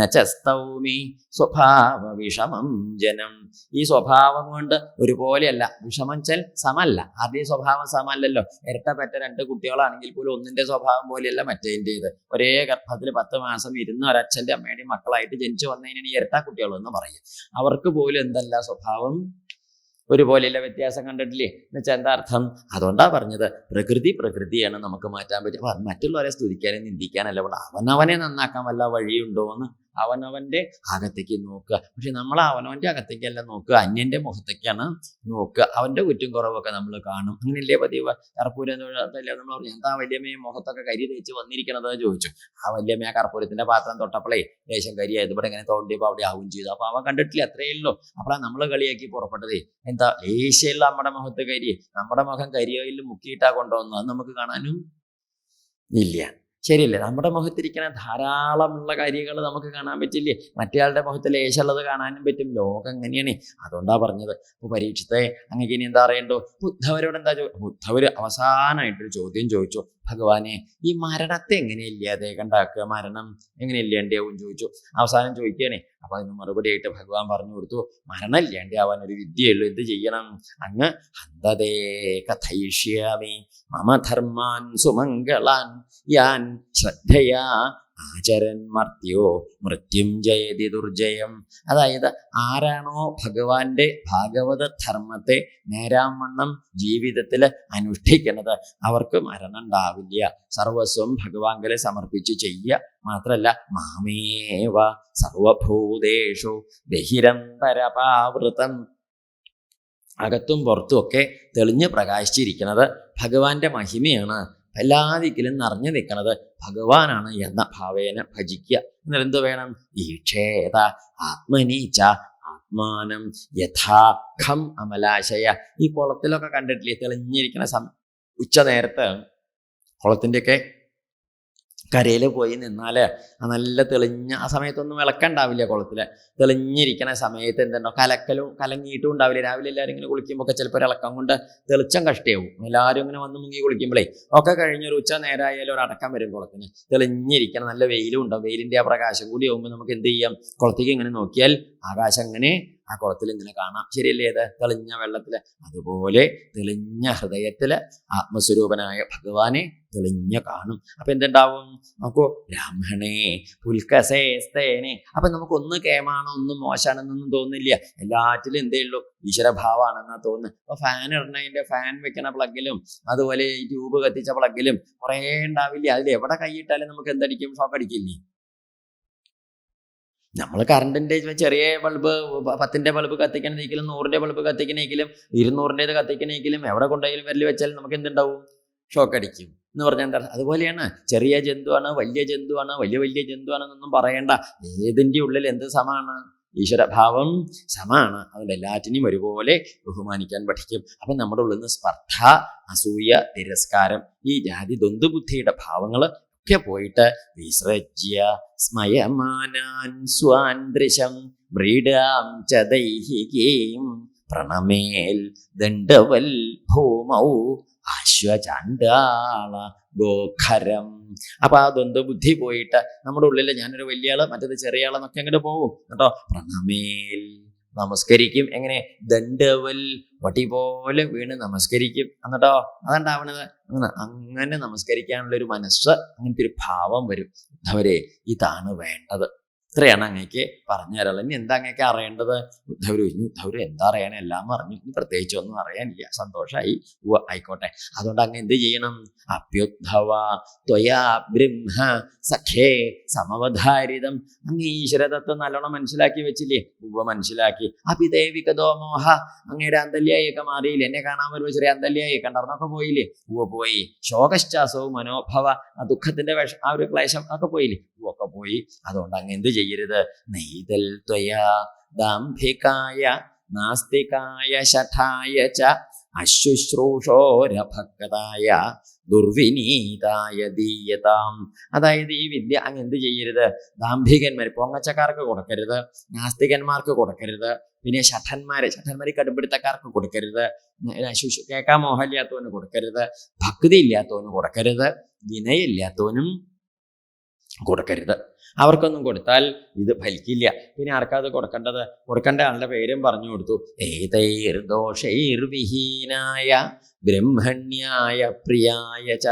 നചസ്തൗമി സ്വഭാവ വിഷമം ജനം. ഈ സ്വഭാവം കൊണ്ട് ഒരുപോലെയല്ല. വിഷമം ചെൽ സമല്ല. ആദ്യ സ്വഭാവം സമല്ലല്ലോ. ഇരട്ടപ്പെട്ട 2 കുട്ടികളാണെങ്കിൽ പോലും ഒന്നിന്റെ സ്വഭാവം പോലെയല്ല മറ്റേതിൻ്റെത്. ഒരേ ഗർഭത്തിൽ 10 മാസം ഇരുന്ന് ഒരച്ഛൻ്റെ അമ്മയുടെയും മക്കളായിട്ട് ജനിച്ചു വന്നതിനാണ് ഈ ഇരട്ട കുട്ടികളെന്ന് പറയും. അവർക്ക് പോലും എന്തല്ല സ്വഭാവം ഒരുപോലെയല്ല, വ്യത്യാസം കണ്ടിട്ടില്ലേ? എന്നുവെച്ചാൽ എന്താ അർത്ഥം? അതുകൊണ്ടാ പറഞ്ഞത് പ്രകൃതിയാണ്, നമുക്ക് മാറ്റാൻ പറ്റും. മറ്റുള്ളവരെ സ്തുതിക്കാനും നിന്ദിക്കാനല്ല. അവനവനെ നന്നാക്കാൻ വല്ല വഴിയുണ്ടോ എന്ന് അവനവന്റെ അകത്തേക്ക് നോക്കുക. പക്ഷെ നമ്മൾ അവനവന്റെ അകത്തേക്കല്ല നോക്കുക, അന്യന്റെ മുഖത്തേക്കാണ് നോക്കുക. അവന്റെ കുറ്റും കുറവൊക്കെ നമ്മൾ കാണും. അങ്ങനെയല്ലേ പതിവ്? കർപ്പൂരം നമ്മൾ പറഞ്ഞു, എന്താ വല്യമ്മയെ മുഖത്തൊക്കെ കരി തേച്ച് വന്നിരിക്കണത് ചോദിച്ചു. ആ വല്യമ്മ കർപ്പൂരത്തിന്റെ പാത്രം തൊട്ടപ്പോഴേ ലേശം കരിയായത് ഇവിടെ ഇങ്ങനെ തോണ്ടിയപ്പോൾ അവിടെ ആവും ചെയ്തു. അപ്പൊ അവൻ കണ്ടിട്ടില്ല, അത്രയേ ഉള്ളൂ. അപ്പോഴാണ് നമ്മൾ കളിയാക്കി പുറപ്പെട്ടതേ. എന്താ ലേശയുള്ള നമ്മുടെ മുഖത്ത് കരി, നമ്മുടെ മുഖം കരിയോയിൽ മുക്കിയിട്ടാ കൊണ്ടുവന്നു, അത് നമുക്ക് കാണാനും ഇല്ല. ശരിയല്ലേ? നമ്മുടെ മുഖത്തിരിക്കുന്ന ധാരാളമുള്ള കാര്യങ്ങൾ നമുക്ക് കാണാൻ പറ്റില്ലേ? മറ്റേയാളുടെ മുഖത്ത് ലേശമുള്ളത് കാണാനും പറ്റും. ലോകം എങ്ങനെയാണ്. അതുകൊണ്ടാ പറഞ്ഞത്. ഇപ്പോൾ പരീക്ഷത്തെ അങ്ങനെ ഇനി എന്താ അറിയണ്ടോ? ബുദ്ധവരോട് എന്താ ബുദ്ധവര് അവസാനമായിട്ടൊരു ചോദ്യം ചോദിച്ചു. ഭഗവാനെ, ഈ മരണത്തെ എങ്ങനെ ഇല്ലാതെ ഉണ്ടാക്കുക, മരണം എങ്ങനെ ഇല്ലാണ്ടാവും ചോദിച്ചു. അവസാനം ചോദിക്കുകയാണേ. അപ്പൊ അതിന് മറുപടി ആയിട്ട് ഭഗവാൻ പറഞ്ഞു കൊടുത്തു, മരണം ഇല്ലാണ്ടാവാൻ ഒരു വിദ്യയുള്ളൂ. എന്ത് ചെയ്യണം? അങ്ങ് ഹന്തതേ കഥയിഷ്യാമി മമ ധർമാൻ സുമംഗളാൻ യാൻ ശ്രദ്ധയാ ആചരൻ മർത്യോ മൃത്യും ജയതി ദുർജയം. അതായത് ആരാണോ ഭഗവാന്റെ ഭാഗവത ധർമ്മത്തെ നേരാവണ്ണം ജീവിതത്തിൽ അനുഷ്ഠിക്കുന്നത് അവർക്ക് മരണം ഉണ്ടാവില്ല. സർവസ്വം ഭഗവാങ്കലെ സമർപ്പിച്ച് ചെയ്യുക മാത്രല്ല, മാമേവ സർവഭൂതേഷു ബഹിരന്തരപാവൃതം, അകത്തും പുറത്തും ഒക്കെ തെളിഞ്ഞ് പ്രകാശിച്ചിരിക്കുന്നത് ഭഗവാന്റെ മഹിമയാണ്. എല്ലാ ദിക്കിലും നിറഞ്ഞു നിൽക്കുന്നത് ഭഗവാനാണ് എന്ന ഭാവേന ഭജിക്കുക. എന്നിട്ട് എന്ത് വേണം? ഈക്ഷേത ആത്മനീച്ച ആത്മാനം യഥാഖം അമലാശയ. ഈ കുളത്തിലൊക്കെ കണ്ടിട്ടില്ലേ തെളിഞ്ഞിരിക്കുന്ന ഉച്ച നേരത്ത് കുളത്തിൻ്റെയൊക്കെ കരയിൽ പോയി നിന്നാൽ ആ നല്ല തെളിഞ്ഞ ആ സമയത്തൊന്നും വിളക്കുണ്ടാവില്ല. കുളത്തിൽ തെളിഞ്ഞിരിക്കുന്ന സമയത്ത് എന്തുണ്ടോ കലങ്ങിയിട്ടും ഉണ്ടാവില്ല. രാവിലെ എല്ലാവരും ഇങ്ങനെ കുളിക്കുമ്പോൾ ഒക്കെ ചിലപ്പോൾ ഇളക്കം കൊണ്ട് തെളിച്ചം കഷ്ടിയാവും. എല്ലാവരും ഇങ്ങനെ വന്ന് മുങ്ങി കുളിക്കുമ്പോഴേ ഒക്കെ കഴിഞ്ഞൊരു ഉച്ച നേരമായാലും ഒരു അടക്കം വരും കുളത്തിന്. തെളിഞ്ഞിരിക്കണം, നല്ല വെയിലും ഉണ്ടാവും. വെയിലിൻ്റെ ആ പ്രകാശം കൂടി ആകുമ്പോൾ നമുക്ക് എന്ത് ചെയ്യാം? കുളത്തേക്ക് ഇങ്ങനെ നോക്കിയാൽ ആകാശം അങ്ങനെ ആ കുളത്തിൽ ഇങ്ങനെ കാണാം. ശരിയല്ലേ? അത് തെളിഞ്ഞ വെള്ളത്തിൽ. അതുപോലെ തെളിഞ്ഞ ഹൃദയത്തിൽ ആത്മസ്വരൂപനായ ഭഗവാനെ തെളിഞ്ഞ കാണും. അപ്പൊ എന്തുണ്ടാവും? നോക്കൂ, ബ്രാഹ്മണേ പുൽക്കസേസ്തേനെ. അപ്പൊ നമുക്കൊന്ന് കേമാണോ ഒന്നും മോശമാണെന്നൊന്നും തോന്നില്ല. എല്ലാറ്റിലും എന്തേ ഉള്ളൂ? ഈശ്വരഭാവമാണെന്നാ തോന്നുന്നു. അപ്പൊ ഫാൻ ഇടണതിന്റെ ഫാൻ വെക്കണ പ്ലഗിലും അതുപോലെ ഈ ട്യൂബ് കത്തിച്ച പ്ലഗിലും കുറേ ഉണ്ടാവില്ല. അതിൽ എവിടെ കൈയിട്ടാലും നമുക്ക് എന്തടിക്കും? ഷോക്ക് അടിക്കില്ലേ? നമ്മൾ കറണ്ടിൻ്റെ ചെറിയ ബൾബ് 10ന്റെ ബൾബ് കത്തിക്കണമെങ്കിലും 100ന്റെ ബൾബ് കത്തിക്കണമെങ്കിലും 200ൻ്റേത് കത്തിക്കണമെങ്കിലും എവിടെ കൊണ്ടുപോയാലും വിരൽ വെച്ചാൽ നമുക്ക് എന്തുണ്ടാവും? ഷോക്ക് അടിക്കും എന്ന് പറഞ്ഞാൽ എന്താ? അതുപോലെയാണ്. ചെറിയ ജന്തുവാണ്, വലിയ ജന്തുവാണ്, വലിയ ജന്തുവാണെന്നൊന്നും പറയണ്ട. ഏതിൻ്റെ ഉള്ളിൽ എന്ത് സമാണ്? ഈശ്വരഭാവം സമാണ്. അതുകൊണ്ട് എല്ലാറ്റിനെയും ഒരുപോലെ ബഹുമാനിക്കാൻ പഠിക്കും. അപ്പം നമ്മുടെ ഉള്ളിൽ നിന്ന് സ്പർദ്ധ, അസൂയ, തിരസ്കാരം, ഈ ജാതി ദ്വന്ദ്ബുദ്ധിയുടെ ഭാവങ്ങൾ ഒക്കെ പോയിട്ട് വിസൃജ്യ സ്മയമാനാൻ സ്വാൻദൃശം വ്രീഡാം ച ദൈഹികീം പ്രണമേൽ ദണ്ഡവൽ ഭൂമൗ അശ്വചാണ്ഡാള ഗോഖരം. അപ്പൊ ആ ദ്വന്ദ്ബുദ്ധി പോയിട്ട് നമ്മുടെ ഉള്ളിൽ ഞാനൊരു വലിയ ആള് മറ്റേത് ചെറിയ ആളെന്നൊക്കെ അങ്ങോട്ട് പോകും കേട്ടോ. പ്രണമേൽ നമസ്കരിക്കും. എങ്ങനെ? ദണ്ഡവൽ വടി പോലെ വീണ് നമസ്കരിക്കും. എന്നിട്ടോ അതുണ്ടാവണത് അങ്ങനെ നമസ്കരിക്കാനുള്ള ഒരു മനസ്സ്, അങ്ങനത്തെ ഒരു ഭാവം വരും. അവരെ ഇതാണ് വേണ്ടത്. ഇത്രയാണ് അങ്ങേക്ക് പറഞ്ഞു തരാനുള്ളത്. ഇനി എന്താ അങ്ങേക്ക് അറിയേണ്ടത്? ഉദ്ധവർ എന്താ അറിയാൻ എല്ലാം പറഞ്ഞു. ഇനി പ്രത്യേകിച്ച് ഒന്നും അറിയാനില്ല. സന്തോഷമായി. ആയിക്കോട്ടെ. അതുകൊണ്ട് അങ്ങ് എന്ത് ചെയ്യണം? അഭ്യുദ്ധവ ത്വയാ ബ്രഹ്മ സഖേ സമവധാരിതം. അങ്ങ് ഈശ്വരതത്വം നല്ലോണം മനസ്സിലാക്കി വെച്ചില്ലേ? മനസ്സിലാക്കി. അഭിദേവികതോ മോഹ, അങ്ങയുടെ അന്തല്യായൊക്കെ മാറിയില്ലേ? എന്നെ കാണാൻ വരുമ്പോൾ ചെറിയ അന്തല്യായി കണ്ടർന്നൊക്കെ പോയില്ലേ? പോയി. ശോകശ്ചാസവും മനോഭവ, ആ ദുഃഖത്തിന്റെ ആ ഒരു ക്ലേശം ഒക്കെ പോയില്ലേ? ഒക്കെ പോയി. അതുകൊണ്ട് അങ്ങ് എന്ത് ചെയ്യരുത്? നെയ്തൽ ത്വയാ ദാംഭികായ നാസ്തികായ ശഠായ ച അശുശ്രൂഷോരഭക്തായ ദുർവിനീതായ ദീയതാം. അതായത് ഈ വിദ്യ അങ്ങ് എന്ത് ചെയ്യരുത്? ദാംഭികന്മാർ, പൊങ്ങച്ചക്കാർക്ക് കൊടുക്കരുത്, നാസ്തികന്മാർക്ക് കൊടുക്കരുത്, പിന്നെ ശഠന്മാര് കടുംപിടുത്തക്കാർക്ക് കൊടുക്കരുത്, കേൾക്കാൻ മോഹമില്ലാത്തവന് കൊടുക്കരുത്, ഭക്തി ഇല്ലാത്തവന് കൊടുക്കരുത്, വിനയില്ലാത്തവനും കൊടുക്കരുത്. അവർക്കൊന്നും കൊടുത്താൽ ഇത് ഫലിക്കില്ല. പിന്നെ ആർക്കത് കൊടുക്കേണ്ടത്? കൊടുക്കേണ്ട ആളുടെ പേരും പറഞ്ഞു കൊടുത്തു. ഏതൈർദോഷൈർവിഹീനായ ബ്രഹ്മണ്യായ പ്രിയായ ച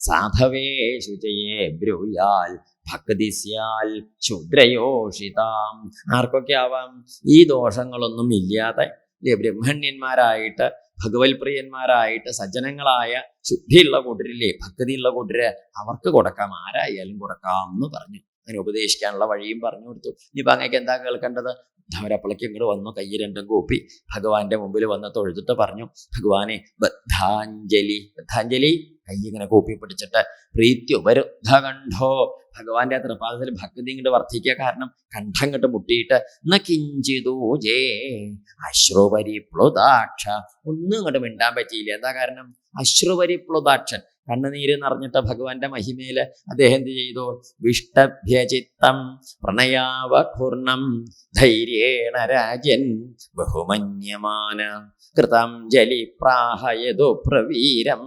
സാധവേ ശുചയേ ബ്രൂയാൽ ഭക്തി സ്യാൽ ശൂദ്രയോഷിതാം. ആർക്കൊക്കെ ആവാം? ഈ ദോഷങ്ങളൊന്നും ഇല്ലാതെ ബ്രഹ്മണ്യന്മാരായിട്ട് ഭഗവത് പ്രിയന്മാരായിട്ട് സജ്ജനങ്ങളായ ശുദ്ധിയുള്ള കൂട്ടരില്ലേ, ഭക്തിയുള്ള കൂട്ടര്, അവർക്ക് കൊടുക്കാം, ആരായാലും കൊടുക്കാം എന്ന് പറഞ്ഞു. അങ്ങനെ ഉപദേശിക്കാനുള്ള വഴിയും പറഞ്ഞു കൊടുത്തു. ഇനിയിപ്പോൾ അങ്ങേക്ക് എന്താ കേൾക്കേണ്ടത്? അവരപ്പളേക്ക് ഇങ്ങോട്ട് വന്നു, കൈ രണ്ടും കൂപ്പി ഭഗവാന്റെ മുമ്പിൽ വന്ന് തൊഴുതിട്ട് പറഞ്ഞു, ഭഗവാനെ ബദ്ധാഞ്ജലി. ബദ്ധാഞ്ജലി കൈ ഇങ്ങനെ കൂപ്പി പിടിച്ചിട്ട് പ്രീത്യുപരുദ്ധ കണ്ഠോ. ഭഗവാന്റെ തൃപാദത്തിൽ ഭക്തി ഇങ്ങോട്ട് വർദ്ധിക്കുക. കാരണം കണ്ഠം ഇങ്ങോട്ട് മുട്ടിയിട്ട് ന കിഞ്ചിതൂജേ അശ്രുപരിപ്ലുതാക്ഷ. ഒന്നും ഇങ്ങോട്ട് മിണ്ടാൻ പറ്റിയില്ല. എന്താ കാരണം? അശ്രുപരിപ്ലുതാക്ഷൻ, കണ്ണുനീര് നിറഞ്ഞിട്ട് ഭഗവാന്റെ മഹിമയില് അദ്ദേഹം എന്ത് ചെയ്തു? വിഷ്ടഭ്യചിത്തം പ്രണയാവഘൂർണം ധൈര്യേണ രാജൻ ബഹുമന്യമാന കൃതാഞ്ജലി പ്രാഹയതു പ്രവീരം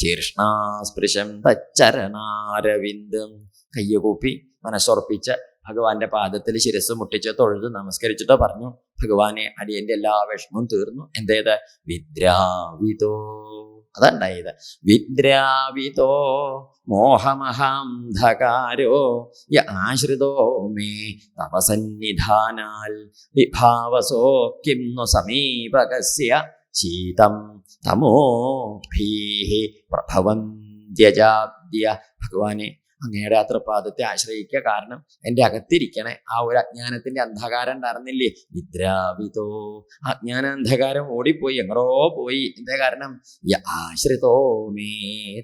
ശീർഷ്ണാസ്പൃശം തച്ചരണാരവിന്ദം. കയ്യുകൂപ്പി മനസ്സുറപ്പിച്ച് ഭഗവാന്റെ പാദത്തിൽ ശിരസ് മുട്ടിച്ച് തൊഴുത് നമസ്കരിച്ചിട്ട് പറഞ്ഞു, ഭഗവാനെ, അടിയന്റെ എല്ലാ വിഷമവും തീർന്നു. എന്തേത്? വിദ്രാവിതോ. അതുണ്ടായത് വിദ്രാവിതോ മോഹമഹാന്ധകാരോ യ ആശ്രിതോ മേ തപസന്നിധാനാൽ വിഭാവസോ കിം नु സമീപകസ്യ ശീതം തമോഭീഃ പ്രഭവന്ത്യജാദ്യ. ഭഗവാനെ, അങ്ങയുടെ ആ തൃപാദത്തെ ആശ്രയിക്കുക. കാരണം എൻ്റെ അകത്തിരിക്കണേ ആ ഒരു അജ്ഞാനത്തിന്റെ അന്ധകാരം ഉണ്ടായിരുന്നില്ലേ? വിദ്രാവിതോ. അജ്ഞാന അന്ധകാരം ഓടിപ്പോയി, എങ്ങടോ പോയി. എന്താ കാരണം? ആശ്രിതോ മേ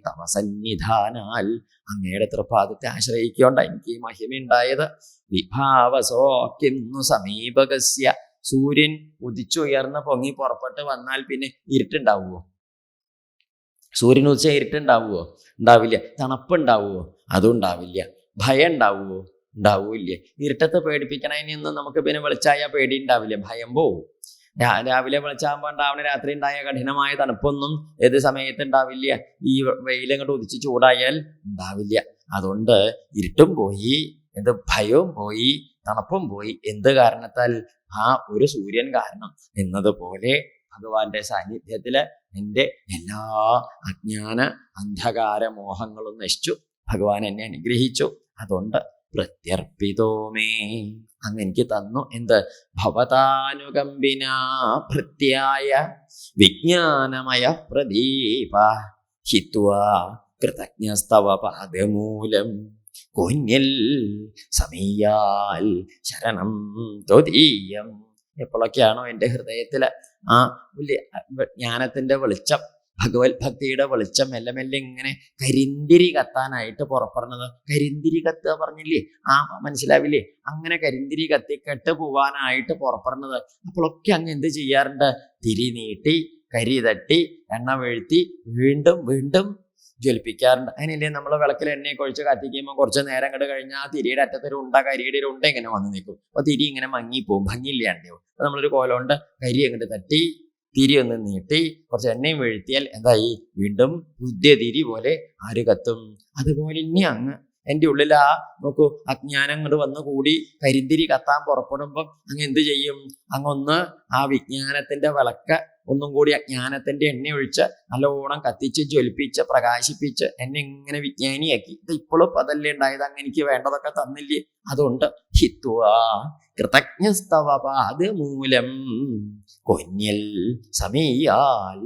തവ സന്നിധാനാൽ. അങ്ങയുടെ തൃപാദത്തെ ആശ്രയിക്കൊണ്ട എനിക്ക് ഈ മഹിമ ഉണ്ടായത്. വിഭാവസോ കിം नु സമീപകസ്യ. സൂര്യൻ ഉദിച്ചുയർന്ന് പൊങ്ങി പുറപ്പെട്ട് വന്നാൽ പിന്നെ ഇരുട്ടുണ്ടാവുമോ? സൂര്യൻ ഉദിച്ച ഇരുട്ടുണ്ടാവുമോ? ഉണ്ടാവില്ല. തണുപ്പുണ്ടാവുമോ? അതും ഉണ്ടാവില്ല. ഭയം ഉണ്ടാവുമോ? ഉണ്ടാവൂല്ലേ. ഇരുട്ടത്ത് പേടിപ്പിക്കണതിനൊന്നും നമുക്ക് പിന്നെ വെളിച്ചായ പേടി ഉണ്ടാവില്ല, ഭയം പോവും. രാവിലെ വെളിച്ചാകുമ്പോൾ ഉണ്ടാവുന്ന രാത്രി ഉണ്ടായ കഠിനമായ തണുപ്പൊന്നും ഏത് സമയത്ത് ഉണ്ടാവില്ല. ഈ വെയിലങ്ങോട്ട് ഉദിച്ച് ചൂടായാൽ ഉണ്ടാവില്ല. അതുകൊണ്ട് ഇരുട്ടും പോയി, എന്ത് ഭയവും പോയി, തണുപ്പും പോയി. എന്ത് കാരണത്താൽ? ആ ഒരു സൂര്യൻ കാരണം. എന്നതുപോലെ ഭഗവാന്റെ സാന്നിധ്യത്തില് എൻ്റെ എല്ലാ അജ്ഞാന അന്ധകാര മോഹങ്ങളും നശിച്ചു. ഭഗവാൻ എന്നെ അനുഗ്രഹിച്ചു. അതുകൊണ്ട് പ്രത്യർപ്പിതോമേ, അങ്ങ് എനിക്ക് തന്നു. എന്ത്? ഭവതാനുകമ്പിന ഭൃത്യായ വിജ്ഞാനമയ പ്രദീപ ഹിത്വാ കൃതജ്ഞസ്തവ പാദമൂലം കോന്യൽ സമീയാൽ ശരണം ത്വദീയം. എപ്പോഴൊക്കെയാണോ എൻ്റെ ഹൃദയത്തില് ആ വലിയ ജ്ഞാനത്തിന്റെ വെളിച്ചം, ഭഗവത് ഭക്തിയുടെ വെളിച്ചം മെല്ലെ മെല്ലെ ഇങ്ങനെ കരിന്തിരി കത്താനായിട്ട് പുറപ്പെടുന്നത്. കരിന്തിരി കത്തുക പറഞ്ഞില്ലേ? ആ മനസ്സിലാവില്ലേ? അങ്ങനെ കരിന്തിരി കത്തി കെട്ട് പോവാനായിട്ട് പുറപ്പെടുന്നത്. അപ്പോഴൊക്കെ അങ്ങ് എന്ത് ചെയ്യാറുണ്ട്? തിരി നീട്ടി, കരി തട്ടി, എണ്ണ വീഴ്ത്തി വീണ്ടും വീണ്ടും ജ്വലിപ്പിക്കാറുണ്ട്. അതിനല്ലേ നമ്മൾ വിളക്കിൽ എണ്ണയൊക്കെ ഒഴിച്ച് കത്തിക്കുമ്പോൾ കുറച്ച് നേരം അങ്ങോട്ട് കഴിഞ്ഞാൽ ആ തിരിയുടെ അറ്റത്തൊരു ഉണ്ട, കരിയുടെ ഒരു ഉണ്ട ഇങ്ങനെ വന്ന് നിൽക്കും. അപ്പോൾ തിരി ഇങ്ങനെ മങ്ങിപ്പോവും, ഭംഗിയില്ലാണ്ടാവും. അപ്പോൾ നമ്മളൊരു കോലുകൊണ്ട് കരി അങ്ങോട്ട് തട്ടി തിരി ഒന്ന് നീട്ടി കുറച്ച് എണ്ണയും വീഴ്ത്തിയാൽ എന്തായി? വീണ്ടും പുതിയ തിരി പോലെ ആര് കത്തും? അതുപോലെ ഇനി അങ്ങ് എൻ്റെ ഉള്ളിൽ ആ നോക്കൂ അജ്ഞാനം അങ്ങോട്ട് വന്ന് കൂടി കരിന്തിരി കത്താൻ പുറപ്പെടുമ്പം അങ്ങ് എന്ത് ചെയ്യും? അങ്ങൊന്ന് ആ വിജ്ഞാനത്തിന്റെ വിളക്ക് ഒന്നും കൂടി അജ്ഞാനത്തിന്റെ എണ്ണ ഒഴിച്ച് നല്ലോണം കത്തിച്ച് ജ്വലിപ്പിച്ച് പ്രകാശിപ്പിച്ച് എന്നെ ഇങ്ങനെ വിജ്ഞാനിയാക്കി. ഇത് ഇപ്പോഴും അതല്ലേ ഉണ്ടായത്? അങ്ങ് എനിക്ക് വേണ്ടതൊക്കെ തന്നില്ലേ? അതുകൊണ്ട് ഹിത്വാ കൃതജ്ഞസ്തവ പാദമൂലം കൊന്യൽ സമീയാൽ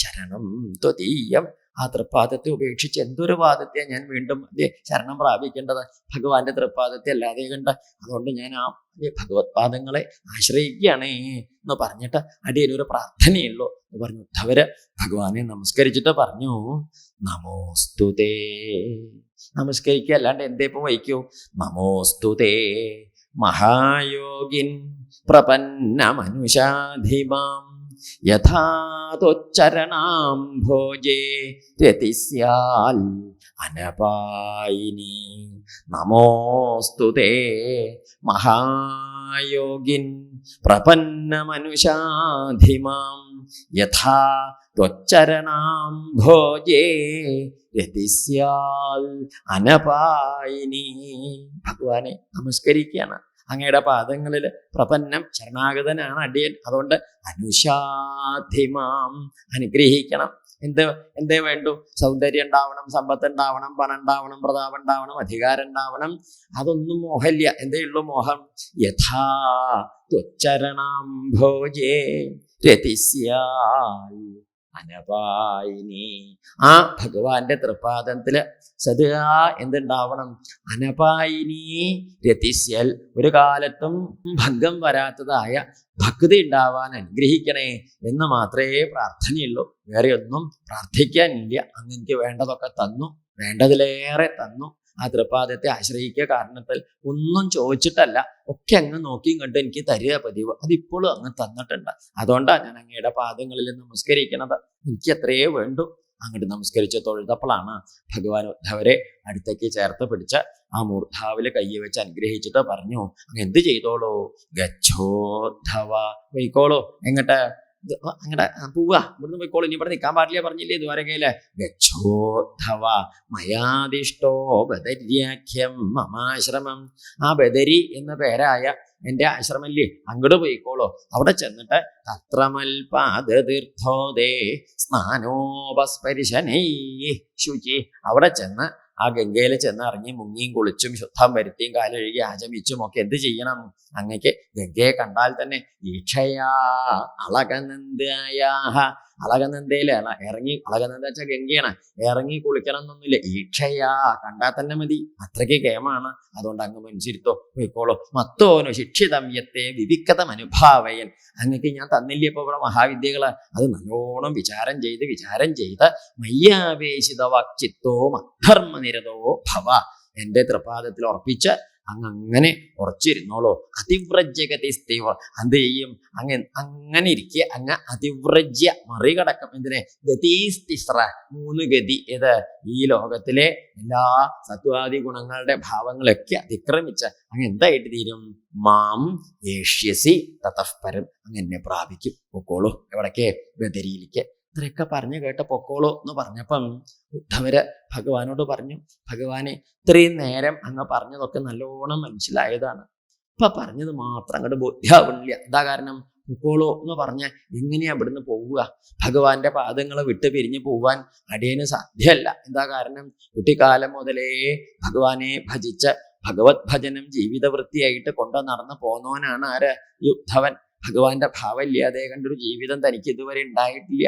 ശരണം ത്വദീയം. ആ തൃപ്പാദത്തെ ഉപേക്ഷിച്ച് എന്തൊരു പാദത്തെ ഞാൻ വീണ്ടും അതേ ശരണം പ്രാപിക്കേണ്ടത്? ഭഗവാന്റെ തൃപ്പാദത്തെ അല്ലാതെ കണ്ട. അതുകൊണ്ട് ഞാൻ ആ ഭഗവത് പാദങ്ങളെ ആശ്രയിക്കുകയാണേ എന്ന് പറഞ്ഞിട്ട് അടിയൊരു പ്രാർത്ഥനയുള്ളൂ എന്ന് പറഞ്ഞു. അവര് ഭഗവാനെ നമസ്കരിച്ചിട്ട് പറഞ്ഞു, നമോസ്തുതേ. നമസ്കരിക്കുക അല്ലാണ്ട് എന്തേപ്പം വയ്ക്കൂ? നമോസ്തുതേ മഹായോഗിൻ പ്രപന്ന മനുഷാധിമാം യഥാതൊച്ചരണാം ഭോജേ രതിസ്യാൽ അനപായിനി. നമോസ്തുതേ മഹായോഗിൻ പ്രപന്ന മനുഷാധിമാം യഥാ ത്വച്ചരണാം ഭോജേ രതിസ്യാൽ അനപായിനി. ഭഗവാനെ നമസ്കരിക്കുകയാണ്. അങ്ങയുടെ പാദങ്ങളിൽ പ്രപന്നം ശരണാഗതനാണ് അടിയൻ. അതുകൊണ്ട് അനുഷാധിമാം അനുഗ്രഹിക്കണം. എന്തേ വേണ്ടു? സൗന്ദര്യം ഉണ്ടാവണം, സമ്പത്ത് ഉണ്ടാവണം, പണം ഉണ്ടാവണം, പ്രതാപം ഉണ്ടാവണം, അധികാരം ഉണ്ടാവണം. അതൊന്നും മോഹമില്ല. എന്തേ ഉള്ളൂ മോഹം? യഥാ ത്വച്ചരണാം ഭോജേ രതിസ്യാൽ അനപായിനി. ആ ഭഗവാന്റെ തൃപ്പാദത്തില് സദാ എന്തുണ്ടാവണം? അനപായിനി രതിസ്യൽ, ഒരു കാലത്തും ഭംഗം വരാത്തതായ ഭക്തി ഉണ്ടാവാൻ അനുഗ്രഹിക്കണേ എന്ന് മാത്രമേ പ്രാർത്ഥനയുള്ളൂ. വേറെ ഒന്നും പ്രാർത്ഥിക്കാനില്ല. അങ്ങ് എനിക്ക് വേണ്ടതൊക്കെ തന്നു, വേണ്ടതിലേറെ തന്നു. ആ തൃപ്പാദത്തെ ആശ്രയിക്കുക കാരണത്തിൽ ഒന്നും ചോദിച്ചിട്ടല്ല, ഒക്കെ അങ്ങ് നോക്കിയും കണ്ട് എനിക്ക് തരിക പതിവ്. അതിപ്പോഴും അങ്ങ് തന്നിട്ടുണ്ട്. അതുകൊണ്ടാണ് ഞാൻ അങ്ങയുടെ പാദങ്ങളിൽ നമസ്കരിക്കണത്. എനിക്ക് എത്രയേ വേണ്ടു. അങ്ങോട്ട് നമസ്കരിച്ച് തൊഴുതപ്പോഴാണ് ഭഗവാൻ ഉദ്ധവരെ അടുത്തേക്ക് ചേർത്ത് പിടിച്ച് ആ മൂർധാവില് കയ്യെ വെച്ച് അനുഗ്രഹിച്ചിട്ട് പറഞ്ഞു, അങ്ങ് എന്ത് ചെയ്തോളൂ? ഗച്ഛോദ്ധവ, പോയിക്കോളൂ. എങ്ങോട്ട്? അങ്ങടെ പോവുക, ഇവിടുന്ന് പോയിക്കോളൂ. ഇനി ഇവിടെ നിൽക്കാൻ പാടില്ല പറഞ്ഞില്ലേ ദ്വാരകയില്? ഗച്ഛോദ്ധവ മയാദിഷ്ടോ ബദര്യാഖ്യം മമാശ്രമം. ആ ബദരി എന്ന പേരായ എൻ്റെ ആശ്രമല്ലേ, അങ്ങോട്ട് പോയിക്കോളൂ. അവിടെ ചെന്നിട്ട് തത്രമൽപാദതീർത്ഥോദേ സ്നാനോപസ്പരിശനൈ ശുചി. അവിടെ ചെന്ന് ആ ഗംഗയിൽ ചെന്ന് ഇറങ്ങി മുങ്ങിയും കുളിച്ചും ശുദ്ധം വരുത്തിയും കാലൊഴുകി ആചമിച്ചും ഒക്കെ എന്ത് ചെയ്യണം? അങ്ങക്ക് ഗംഗയെ കണ്ടാൽ തന്നെ ഈക്ഷയാ അളകനന്ദയാ. അളകനന്ദയില് ഇറങ്ങി, അളകനന്ദ വെച്ചാൽ ഗംഗയാണ്, ഇറങ്ങി കുളിക്കണം എന്നൊന്നുമില്ല. ഈക്ഷയാ കണ്ടാൽ തന്നെ മതി, അത്രയ്ക്ക് കേമാണ്. അതുകൊണ്ട് അങ്ങ് മനുഷ്യരുത്തോ, പോയിക്കോളൂ. മത്തോനു ശിക്ഷിതം യത്തെ വിവിക്തമനുഭാവയൻ. അങ്ങക്ക് ഞാൻ തന്നില്ലേ ഇപ്പോൾ ഇവിടെ മഹാവിദ്യകള്? അത് നല്ലോണം വിചാരം ചെയ്ത് മയ്യാവേശിത വാക്ചിത്തോ മധർമ്മനിരതോ ഭവ. എൻ്റെ തൃപാദത്തിൽ ഉറപ്പിച്ച് അങ്ങനെ ഉറച്ചിരുന്നോളൂ. അതിവ്രജ്യഗതി സ്ഥിവ. എന്ത് ചെയ്യും? അങ്ങനെ ഇരിക്കുക. അങ്ങ് അതിവ്രജ്യ മറികടക്കും. എന്തിനെ? ഗതീസ്തിസ്ര, 3 ഗതി. ഏത്? ഈ ലോകത്തിലെ എല്ലാ സത്വാദി ഗുണങ്ങളുടെ ഭാവങ്ങളൊക്കെ അതിക്രമിച്ച് അങ്ങ് എന്തായിട്ട് തീരും? മാം ഏഷ്യസി തതഃപരം. അങ്ങനെ പ്രാപിക്കും. പൊക്കോളൂ. എവിടേക്ക്? ബദരിയിലേക്ക്. ഇത്രയൊക്കെ പറഞ്ഞു കേട്ട പൊക്കോളൂ എന്ന് പറഞ്ഞപ്പം ഉദ്ധവര് ഭഗവാനോട് പറഞ്ഞു, ഭഗവാനെ ഇത്രയും നേരം അങ്ങ് പറഞ്ഞതൊക്കെ നല്ലോണം മനസ്സിലായതാണ്. ഇപ്പൊ പറഞ്ഞത് മാത്രം അങ്ങോട്ട് ബോധ്യാവണില്ല. എന്താ കാരണം? പൊക്കോളൂ എന്ന് പറഞ്ഞ എങ്ങനെയാ ഇവിടുന്ന് പോവുക? ഭഗവാന്റെ പാദങ്ങളെ വിട്ട് പിരിഞ്ഞു പോവാൻ അടിയന് സാധ്യമല്ല. എന്താ കാരണം? കുട്ടിക്കാലം മുതലേ ഭഗവാനെ ഭജിച്ച് ഭഗവത് ഭജനം ജീവിതവൃത്തിയായിട്ട് കൊണ്ടു നടന്ന് പോന്നവനാണ് ആര്? ഈ ഉദ്ധവൻ. ഭഗവാന്റെ ഭാവമില്ലാതെ കണ്ടൊരു ജീവിതം തനിക്ക് ഇതുവരെ ഉണ്ടാവൂല്ല.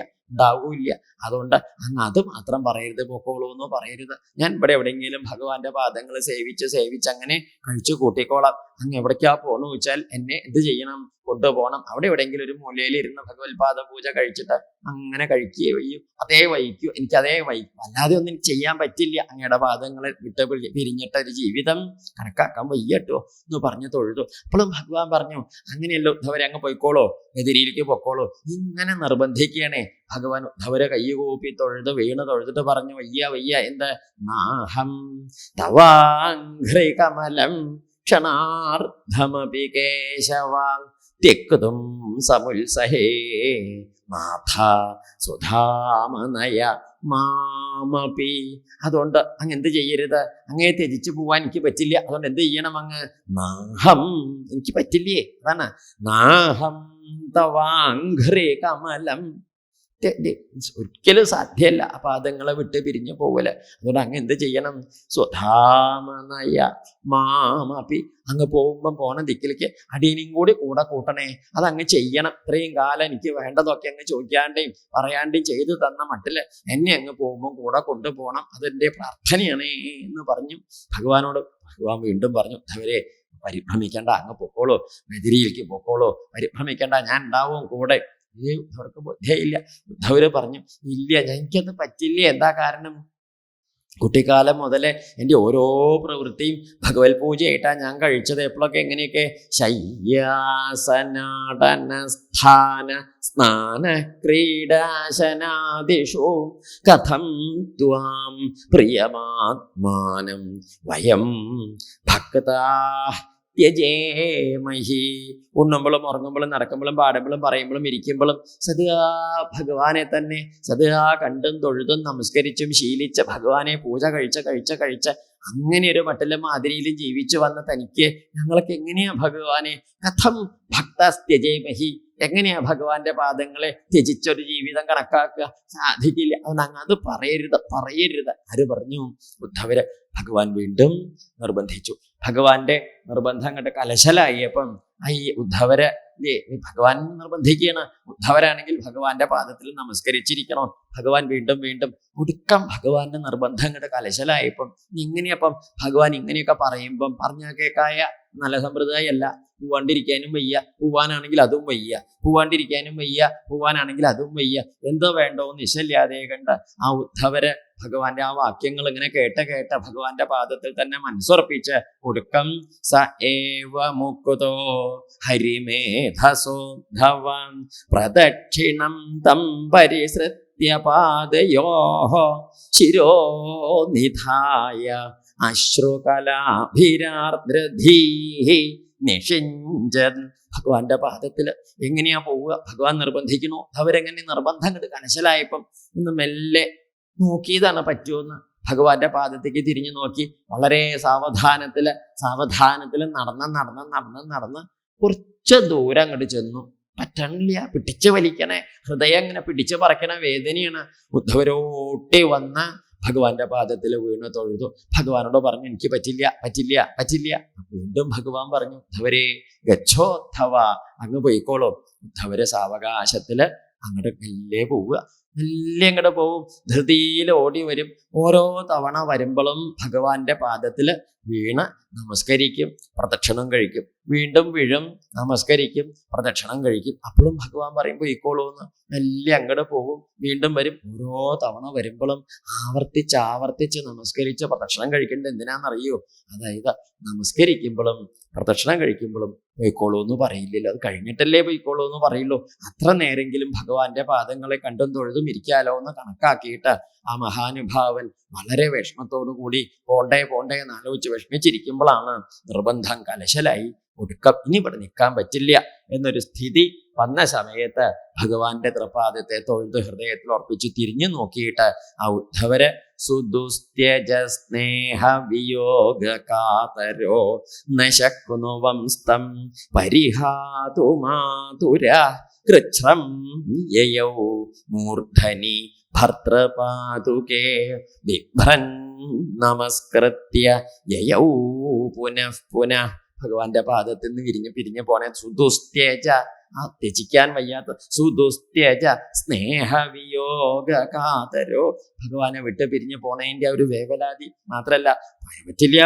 അതുകൊണ്ട് അങ്ങ് അത് മാത്രം പറയരുത്, പൊക്കോളൂ എന്ന് പറയരുത്. ഞാൻ ഇവിടെ എവിടെയെങ്കിലും ഭഗവാന്റെ പാദങ്ങൾ സേവിച്ച് അങ്ങനെ കഴിച്ചു കൂട്ടിക്കോളാം. അങ്ങ് എവിടേക്കാ പോകണമെന്ന് ചോദിച്ചാൽ എന്നെ എന്ത് ചെയ്യണം? കൊണ്ടുപോകണം. അവിടെ എവിടെയെങ്കിലും ഒരു മൂലയിൽ ഇരുന്ന് ഭഗവത് പാദ പൂജ കഴിച്ചിട്ട് അങ്ങനെ കഴിക്കുകയോ വയ്യും, അതേ വഹിക്കൂ. എനിക്ക് അതേ വഹിക്കും. അല്ലാതെ ഒന്നും എനിക്ക് ചെയ്യാൻ പറ്റില്ല. അങ്ങയുടെ പാദങ്ങളെ വിട്ട് പിരിഞ്ഞിട്ട് ഒരു ജീവിതം കണക്കാക്കാൻ വയ്യട്ടോ എന്ന് പറഞ്ഞു തൊഴുതു. അപ്പോഴും ഭഗവാൻ പറഞ്ഞു, അങ്ങനെയല്ലോ ഉദ്ധവരെ, അങ്ങ് പോയിക്കോളൂ, എതിരിയിലേക്ക് പൊക്കോളൂ. ഇങ്ങനെ നിർബന്ധിക്കുകയാണേ ഭഗവാൻ. ഉദ്ധവരെ കയ്യുകൂപ്പി തൊഴുതിട്ട് പറഞ്ഞു, വയ്യ. എന്ത്? നാഹം തവാഘ്രികമലം ക്ഷണാർദ്ധമപി കേശവാൻ ത്യക്തും സമുത്സഹേ നാഥ സുധാമനയ മാമപി. അതുകൊണ്ട് അങ്ങ് എന്ത് ചെയ്യരുത്? അങ്ങേ ത്യജിച്ചു പോവാൻ എനിക്ക് പറ്റില്ല. അതുകൊണ്ട് എന്ത് ചെയ്യണം? അങ്ങ് നാഹം, എനിക്ക് പറ്റില്ലേ. അതാണ് നാഹം തവാഘ്രേ കമലം. ഒരിക്കലും സാധ്യമല്ല ആ പാദങ്ങളെ വിട്ട് പിരിഞ്ഞു പോവല്. അതുകൊണ്ട് അങ്ങ് എന്ത് ചെയ്യണം? സ്വധാമനയ മാമപി. അങ്ങ് പോകുമ്പം പോണ ദിക്കിലേക്ക് അടിയനും കൂടി കൂടെ കൂട്ടണേ. അതങ്ങ് ചെയ്യണം. ഇത്രയും കാലം എനിക്ക് വേണ്ടതൊക്കെ അങ്ങ് ചോദിക്കാണ്ടേയും പറയാണ്ടേയും ചെയ്തു തന്ന മട്ടില് എന്നെ അങ്ങ് പോകുമ്പോൾ കൂടെ കൊണ്ടുപോകണം. അതെന്റെ പ്രാർത്ഥനയാണ് എന്ന് പറഞ്ഞു ഭഗവാനോട്. ഭഗവാൻ വീണ്ടും പറഞ്ഞു, ഉദ്ധവരെ പരിഭ്രമിക്കേണ്ട, അങ്ങ് പൊക്കോളൂ, ബദരിയിലേക്ക് പൊക്കോളൂ, പരിഭ്രമിക്കേണ്ട, ഞാൻ ഉണ്ടാവും കൂടെ. ഉദ്ധവർക്ക് ബുദ്ധിയില്ല. ഉദ്ധവര് പറഞ്ഞു, ഇല്ല, എനിക്കത് പറ്റില്ല. എന്താ കാരണം? കുട്ടിക്കാലം മുതലേ എൻ്റെ ഓരോ പ്രവൃത്തിയും ഭഗവത് പൂജയായിട്ടാണ് ഞാൻ കഴിച്ചത്. എപ്പോഴൊക്കെ എങ്ങനെയൊക്കെ ശയ്യാസനാടന സ്ഥാന സ്നാന ക്രീഡാശനാദിഷു കഥം ത്വാം പ്രിയമാത്മാനം വയം ഭക്താ ത്യജേമഹി. ഉണ്ണുമ്പോഴും ഉറങ്ങുമ്പോഴും നടക്കുമ്പോഴും പാടുമ്പോഴും പറയുമ്പോഴും ഇരിക്കുമ്പോഴും സദാ ഭഗവാനെ തന്നെ സദാ കണ്ടും തൊഴുതും നമസ്കരിച്ചും ശീലിച്ച ഭഗവാനെ പൂജ കഴിച്ച അങ്ങനെ ഒരു മട്ടിലും മാതിരിയിലും ജീവിച്ചു വന്ന തനിക്ക് ഞങ്ങൾക്ക് എങ്ങനെയാ ഭഗവാനെ കഥം ഭക്തസ്ത്യജേമഹി, എങ്ങനെയാ ഭഗവാന്റെ പാദങ്ങളെ ത്യജിച്ചൊരു ജീവിതം കണക്കാക്കുക? സാധിക്കില്ല. അത് പറയരുത്. ആര് പറഞ്ഞു? ഉദ്ധവര്. ഭഗവാൻ വീണ്ടും നിർബന്ധിച്ചു. ഭഗവാന്റെ നിർബന്ധം അങ്ങോട്ട് കലശലായപ്പം ഈ ഉദ്ധവര് ഭഗവാൻ നിർബന്ധിക്കുകയാണ്. ഉദ്ധവരാണെങ്കിൽ ഭഗവാന്റെ പാദത്തിൽ നമസ്കരിച്ചിരിക്കണം. ഭഗവാൻ വീണ്ടും ഒടുക്കം ഭഗവാന്റെ നിർബന്ധം അങ്ങോട്ട് കലശലായപ്പം ഇങ്ങനെയപ്പം ഭഗവാൻ ഇങ്ങനെയൊക്കെ പറയുമ്പം പറഞ്ഞാൽ കേൾക്കായ നല്ല സമ്പ്രദായമല്ല. പൂവാണ്ടിരിക്കാനും വയ്യ, പൂവാനാണെങ്കിൽ അതും വയ്യ, പൂവാണ്ടിരിക്കാനും വയ്യ, പൂവാനാണെങ്കിൽ അതും വയ്യ. എന്തോ വേണ്ടോ നിശല്യാതെ കണ്ട് ആ ഉദ്ധവര് ഭഗവാന്റെ ആ വാക്യങ്ങൾ ഇങ്ങനെ കേട്ട ഭഗവാന്റെ പാദത്തിൽ തന്നെ മനസ്സുറപ്പിച്ച് ഒടുക്കം സ ഏവ മുക്തോ ഹരിമേധസോദ്ധവം പ്രദക്ഷിണം തം പരിസൃത്യ പാദയോഃ ശിരോ നിധായ അശ്രുകലാഭിരാർദ്രധീഃ നിഷിഞ്ചൻ. ഭഗവാന്റെ പാദത്തിൽ എങ്ങനെയാ പോവുക? ഭഗവാൻ നിർബന്ധിക്കണോ? അവരെങ്ങനെ നിർബന്ധം കണ്ട് കനശലായപ്പം ഒന്ന് മെല്ലെ നോക്കിയതാണ് പറ്റുമെന്ന്. ഭഗവാന്റെ പാദത്തേക്ക് തിരിഞ്ഞു നോക്കി വളരെ സാവധാനത്തില് നടന്ന് കുറച്ച് ദൂരം അങ്ങോട്ട് ചെന്നു. പറ്റണില്ല, പിടിച്ച് വലിക്കണേ, ഹൃദയം ഇങ്ങനെ പിടിച്ച് പറക്കണ വേദനയാണ്. ഉദ്ധവരോട്ടി വന്ന ഭഗവാന്റെ പാദത്തിൽ വീണ് തൊഴുതു. ഭഗവാനോട് പറഞ്ഞു, എനിക്ക് പറ്റില്ല. വീണ്ടും ഭഗവാൻ പറഞ്ഞു, ഉദ്ധവരെ ഗച്ഛോദ്ധവ, അങ്ങ് പോയിക്കോളൂ. ഉദ്ധവരെ സാവകാശത്തില് അങ്ങോട്ട് മെല്ലെ പോവുക. മെല്ലെ അങ്ങോട്ട് പോവും. ധൃതിയിൽ ഓടി വരും. ഓരോ തവണ വരുമ്പോഴും ഭഗവാന്റെ പാദത്തില് വീണ് നമസ്കരിക്കും, പ്രദക്ഷിണം കഴിക്കും. വീണ്ടും വീഴും, നമസ്കരിക്കും, പ്രദക്ഷിണം കഴിക്കും. അപ്പോഴും ഭഗവാൻ പറയും പോയിക്കോളൂ എന്ന്. മെല്ലെ അങ്ങോട്ട് പോകും, വീണ്ടും വരും. ഓരോ തവണ വരുമ്പോഴും ആവർത്തിച്ച് നമസ്കരിച്ച് പ്രദക്ഷിണം കഴിക്കേണ്ടത് എന്തിനാണെന്നറിയോ? അതായത് നമസ്കരിക്കുമ്പോഴും പ്രദക്ഷിണം കഴിക്കുമ്പോഴും പോയിക്കോളൂ എന്ന് പറയില്ലല്ലോ. അത് കഴിഞ്ഞിട്ടല്ലേ പോയിക്കോളൂ എന്ന് പറയുള്ളൂ. അത്ര നേരെങ്കിലും ഭഗവാന്റെ പാദങ്ങളെ കണ്ടും തൊഴുതും ഇരിക്കാലോ എന്ന് കണക്കാക്കിയിട്ട് ആ മഹാനുഭാവൻ വളരെ വിഷമത്തോടു കൂടി പോണ്ടേ എന്ന് ആലോചിച്ച് വിഷമിച്ചിരിക്കുമ്പോഴാണ് നിർബന്ധം കലശലായി. ഒടുക്കം ഇനി ഇവിടെ നിൽക്കാൻ പറ്റില്ല എന്നൊരു സ്ഥിതി വന്ന സമയത്ത് ഭഗവാന്റെ തൃപ്പാദത്തെ തൊഴുത് ഹൃദയത്തിൽ ഉറപ്പിച്ച് തിരിഞ്ഞു നോക്കിയിട്ട് ആ ഉദ്ധവര് സുദുസ്ത്യജ സ്നേഹ വിയോഗ കാതരോ നശക്കുനു വംസ്തം പരിഹാതു മാതുര കൃച്ഛ്രം യയൗ മൂർധനി ഭർതൃപാദുകേ ബിഭ്രൻ നമസ്കൃത്യ യയൗ പുനഃ. ഭഗവാന്റെ പാദത്തിൽ നിന്ന് പിരിഞ്ഞു പോണേ സുദുസ്ത്യജ, ആ ത്യജിക്കാൻ വയ്യാത്ത സുദുസ്ത്യജ സ്നേഹവിയോഗ കാതരോ. ഭഗവാനെ വിട്ട് പിരിഞ്ഞു പോണേന്റെ ആ ഒരു വേവലാതി മാത്രല്ല, പറ്റില്ല